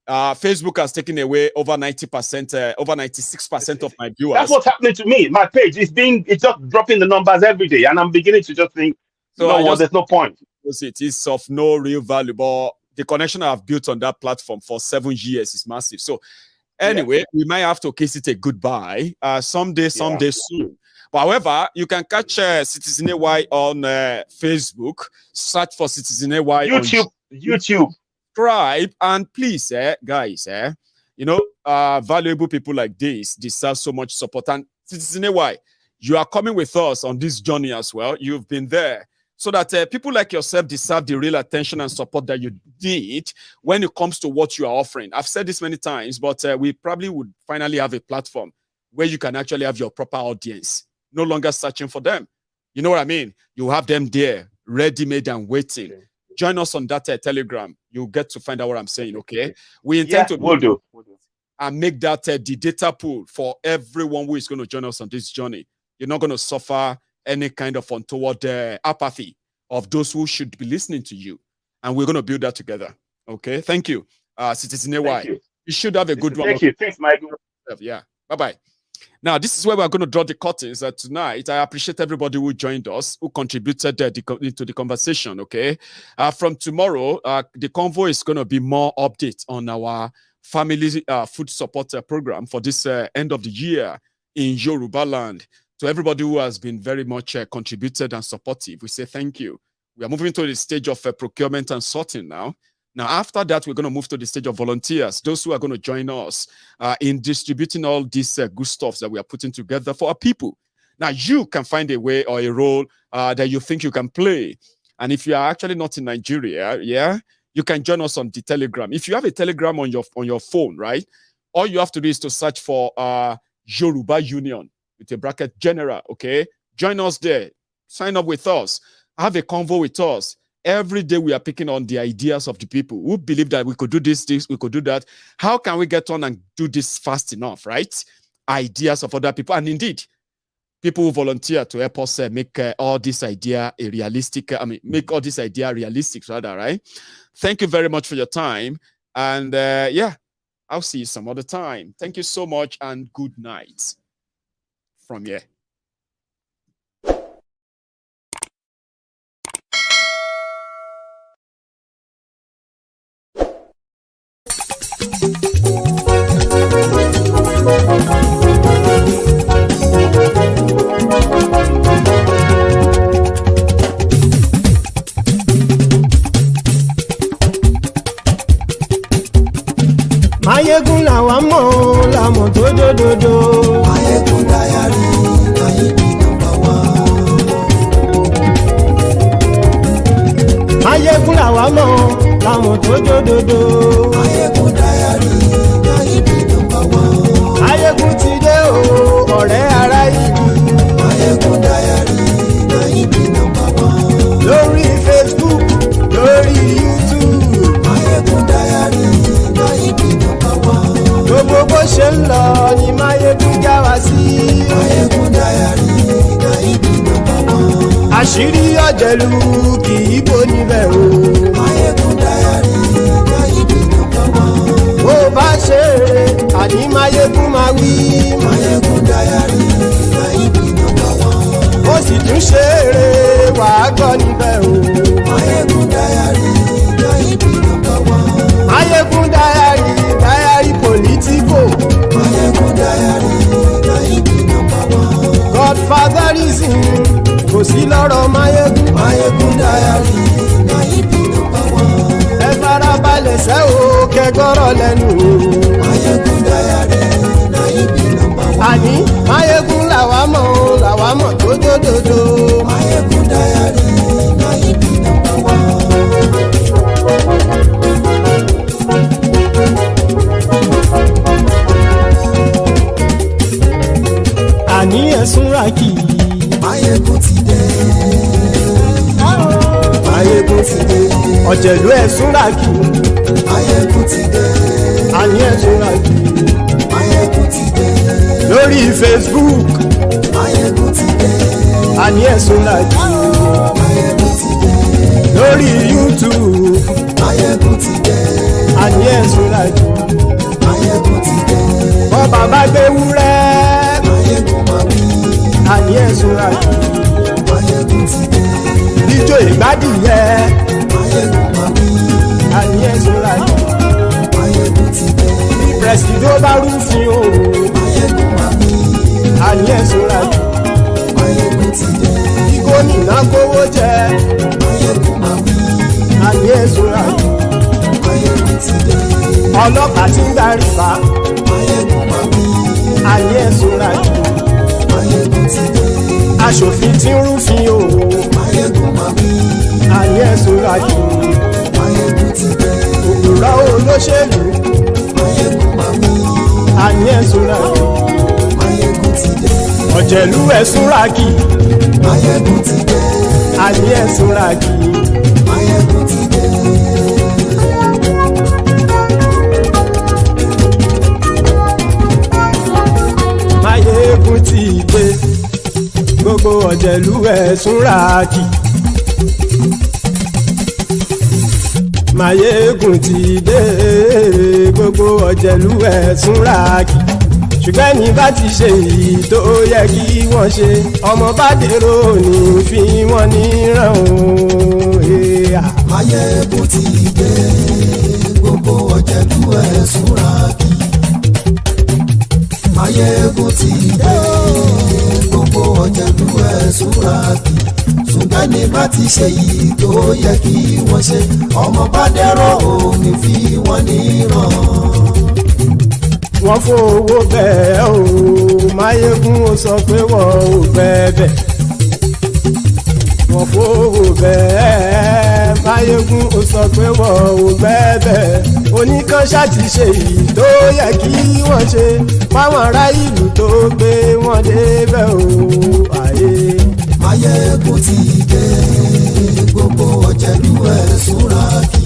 Speaker 2: Facebook has taken away over 90%, over 96% of my viewers.
Speaker 9: That's what's happening to me. My page it's just dropping the numbers every day, and I'm beginning to just think, there's no point.
Speaker 2: It is of no real value, but the connection I've built on that platform for 7 years is massive. So anyway, we might have to kiss it a goodbye someday soon. But however, you can catch Citizen AY on Facebook. Search for Citizen AY on
Speaker 9: YouTube.
Speaker 2: Subscribe, and please, guys, valuable people like this deserve so much support. And Citizen AY, you are coming with us on this journey as well. You've been there, so that people like yourself deserve the real attention and support that you need when it comes to what you are offering. I've said this many times, but we probably would finally have a platform where you can actually have your proper audience, no longer searching for them. You know what I mean? You have them there, ready-made and waiting. Okay. Join us on that Telegram. You'll get to find out what I'm saying, okay? We intend to and make that the data pool for everyone who is going to join us on this journey. You're not going to suffer any kind of untoward apathy of those who should be listening to you. And we're going to build that together, okay? Thank you, Citizen AY. You should have a good one.
Speaker 9: Thank you. Thanks, Maiyegun.
Speaker 2: Yeah. Bye-bye. Now, this is where we're going to draw the curtains tonight. I appreciate everybody who joined us, who contributed into the conversation, okay? From tomorrow, the convo is going to be more updates on our family food support program for this end of the year in Yoruba land. To everybody who has been very much contributed and supportive, we say thank you. We are moving to the stage of procurement and sorting now. Now, after that, we're going to move to the stage of volunteers, those who are going to join us in distributing all these good stuff that we are putting together for our people. Now, you can find a way or a role that you think you can play. And if you are actually not in Nigeria, you can join us on the Telegram. If you have a Telegram on your phone, right, all you have to do is to search for Yoruba Union with a bracket general, okay? Join us there. Sign up with us. Have a convo with us. Every day we are picking on the ideas of the people who believe that we could do this, we could do that. How can we get on and do this fast enough, right? Ideas of other people. And indeed, people who volunteer to help us make all this idea a realistic, make all this idea realistic, rather, right? Thank you very much for your time. And I'll see you some other time. Thank you so much and good night from here.
Speaker 1: Maiyegun làwa mọ̀ làmọ̀ tó dòdòdò. Maiyegun Diary, Maiyegun number one. Maiyegun làwa mọ̀ làmọ̀ tó dòdòdò. Maiyegun Diary, Maiyegun number one. Maiyegun ti dé o, ọ̀rẹ́ ará ìlú. Maiyegun Diary, Maiyegun number one. Lórí Facebook, lórí YouTube. Maiyegun Diary, Maiyegun number one. Gbogbo bó ṣe ń lọ ni Maiyegun já wa sí. Maiyegun Diary, Maiyegun number one. Àṣírí ọ̀jẹ̀lú kì í bò níbẹ̀ o. Maiyegun Diary, Maiyegun number one. Bó bá ṣe eré àní Maiyegun máa wí. Maiyegun Diary, Maiyegun number one. Ó sì tún ṣe eré wàá gbọ́ níbẹ̀ o. Maiyegun Diary, Maiyegun number one. Maiyegun Diary, Diary Politico. Maiyegun Diary, Maiyegun number one. Godfatherism kò sí lọ́rọ̀ Maiyegun. Maiyegun Diary, Maiyegun number one. Ẹ farabalẹ̀ sẹ́ o kẹgọ́rọ̀ lẹ́nu o. Maiyegun Diary, Maiyegun number one. Àní Maiyegun làwa mọ̀ tó dòdòdò. Maiyegun Diary, Maiyegun number one. Àní ẹ̀sùn ràkì. Maiyegun ti dé. Maiyegun ti dé. Ọ̀jẹ̀lú ẹ̀sùn ràkì. Maiyegun ti dé. Àní ẹ̀sùn ràkì. Maiyegun ti dé. Lórí Facebook. Maiyegun ti dé. Àní ẹ̀sùn ràkì. Maiyegun ti dé. Lórí YouTube. Maiyegun ti dé. Àní ẹ̀sùn ràkì. Maiyegun ti dé. Bọ́ bàbá gbé wúrẹ́. Maiyegun máa wí. Àní ẹ̀sùn ràkì. Maiyegun ti dé. Ijó ìgbádìyẹ. Maiyegun máa wí. Àní ẹ̀sùn ràkì. Maiyegun ti dé. Bí pẹ̀sìdó bá rúfin o. Maiyegun máa wí. Àní ẹ̀sùn ràkì. Maiyegun ti dé. Bí gómìnà kówó jẹ. Maiyegun máa wí. Àní ẹ̀sùn ràkì. Maiyegun ti dé. Ọlọ́pàá tí ń darí bá. Maiyegun máa wí. Àní ẹ̀sùn ràkì. Maiyegun ti dé. Aṣòfin tí ń rúfin o. Maiyegun máa wí. Àní ẹ̀sùn ràkì. Maiyegun ti dé. Òpùrọ́ olóṣèlú. Maiyegun máa wí. Àní ẹ̀sùn ràkì. Maiyegun ti dé. Ọ̀jẹ̀lú ẹ̀sùn ràkì. Maiyegun ti dé. Àní ẹ̀sùn ràkì. Maiyegun ti dé. Maiyegun ti dé. Gbogbo ọ̀jẹ̀lú ẹ̀sùn ràkì. Maiyegun ti dé. Gbogbo ọ̀jẹ̀lú ẹ̀sùn ràkì.
Speaker 5: ṣùgbọ́n ní bá ti ṣe èyí tó yẹ kí wọ́n ṣe ọmọ bá dèrò ní fi wọ́n níran o.
Speaker 1: Maiyegun ti dé gbogbo ọ̀jẹ̀lú ẹ̀ súnra kí. Maiyegun ti dé gbogbo ọ̀jẹ̀lú ẹ̀ súnra kí. ṣùgbọ́n ní bá ti ṣe yìí tó yẹ kí wọ́n ṣe ọmọ bá dẹ́rọ̀ ò ní fi wọ́n níran.
Speaker 5: Wọ́n fowó bẹ́ẹ̀ o Maiyegun ó sọ pé wọ́n ò bẹ́ẹ̀. Wọ́n fowó bẹ́ẹ̀ Maiyegun ó sọ pé wọ́n ò bẹ́ẹ̀. Oníkan ṣáàtì ṣe yìí tó yẹ kí wọ́n ṣe fáwọn ará ìlú tó gbé wọn débẹ̀ o.
Speaker 1: Maiyegun ti dé gbogbo ọ̀jẹ̀lú ẹ̀ súnra kí.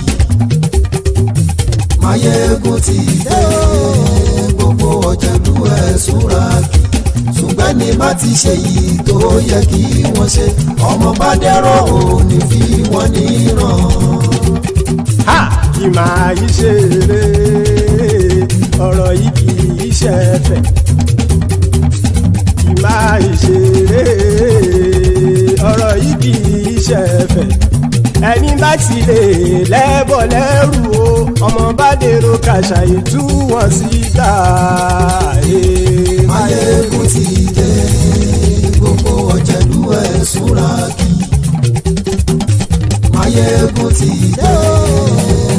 Speaker 1: Maiyegun ti dé gbogbo ọ̀jẹ̀lú ẹ̀ súnra kí. ṣùgbọ́n ní bá ti ṣe yìí tó yẹ kí wọ́n ṣe ọmọ bá dẹ́rọ̀ ò ní fi wọ́n níran.
Speaker 5: Kì máa yí ṣe eré ọ̀rọ̀ yìí kì í ṣe ẹ̀fẹ̀. Kì máa yí ṣe eré ọ̀rọ̀ yìí kì í ṣe ẹ̀fẹ̀. Ẹni bá ti lè lẹ́bọ̀ lẹ́rù o ọmọ bá dèrò kàṣà ìtú wọn síta.
Speaker 1: Maiyegun ti dé gbogbo ọ̀jẹ̀lú ẹ̀ súnra kí. Maiyegun ti dé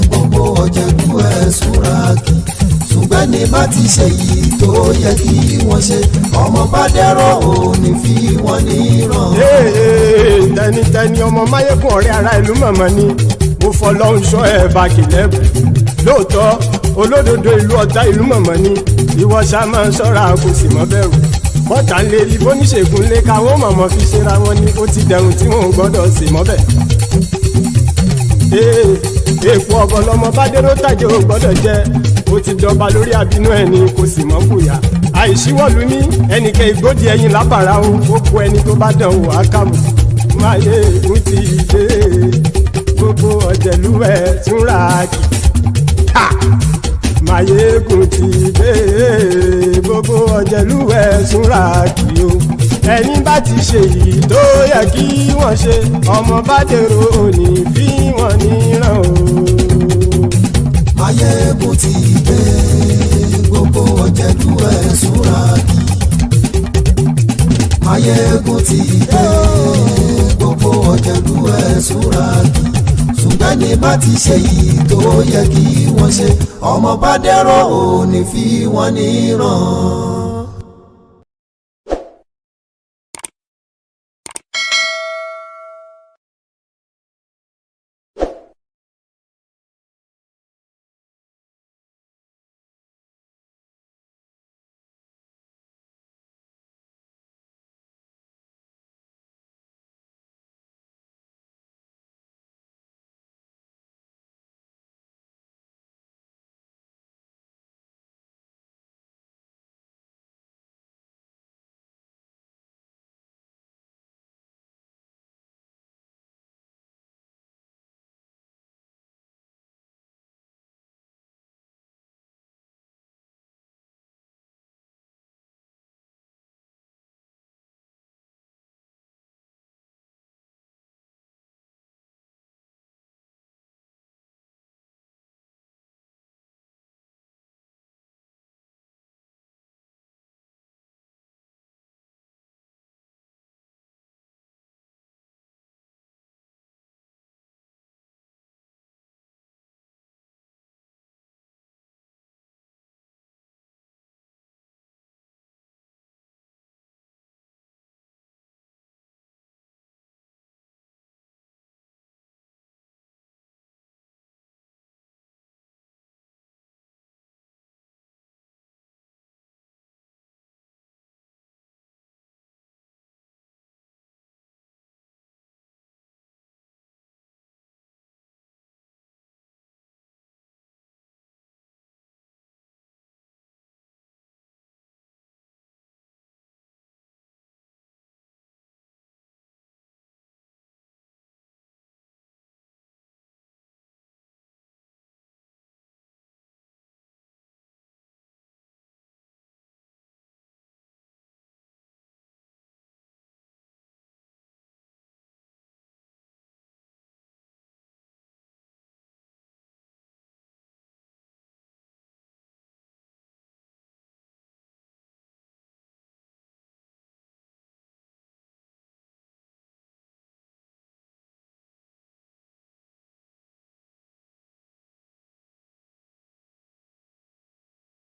Speaker 1: gbogbo ọ̀jẹ̀lú ẹ̀ súnra kí. ṣùgbọ́n ní bá ti ṣe yìí tó yẹ kí wọ́n ṣe ọmọ bá dẹ́rọ̀ ò ní fi wọ́n níran.
Speaker 5: Tẹnitẹni ọmọ Maiyegun ọ̀rẹ́ ara ìlú mọ̀mọ́ ni mo fọlọ́hún ṣọ́ ẹ̀ bá kìlẹ́bù. Lóòótọ́ olódodo ìlú ọ̀tá ìlú mọ̀mọ́ ni ìwọ ṣá máa ń ṣọ́ra kò sì mọ́ bẹ̀rù. Bọ́tà ń lè rí bóníṣègùn lé káwọn mọ̀mọ́ fi ṣera wọn ni ó ti dẹrùn tí wọn ò gbọ́dọ̀ sì mọ́ bẹ̀. Èèpo ọ̀gọ̀ lọmọ bá dérò tàjẹ́ ò gbọ́dọ̀ jẹ́ ó ti jọba lórí àbínú ẹni kò sì mọ́ bùyà. Àìsíwọ̀lú ní ẹnìkẹ́ ìgbódì ẹyin lábàrá o ó kó ẹni tó bá dán o àkàmù. Maiyegun ti dé gbogbo ọ̀jẹ̀lú ẹ̀ súnra kí. Maiyegun ti dé gbogbo ọ̀jẹ̀lú ẹ̀ súnra kí o. Ẹni bá ti ṣe yìí tó yẹ kí wọ́n ṣe ọmọ bá dèrò òní fi wọ́n níran o.
Speaker 1: Maiyegun ti dé gbogbo ọ̀jẹ̀lú ẹ̀ súnra kí. Maiyegun ti dé gbogbo ọ̀jẹ̀lú ẹ̀ súnra kí. ṣùgbọ́n ní bá ti ṣe yìí tó yẹ kí wọ́n ṣe ọmọ bá dẹ́rọ̀ ò ní fi wọ́n níran.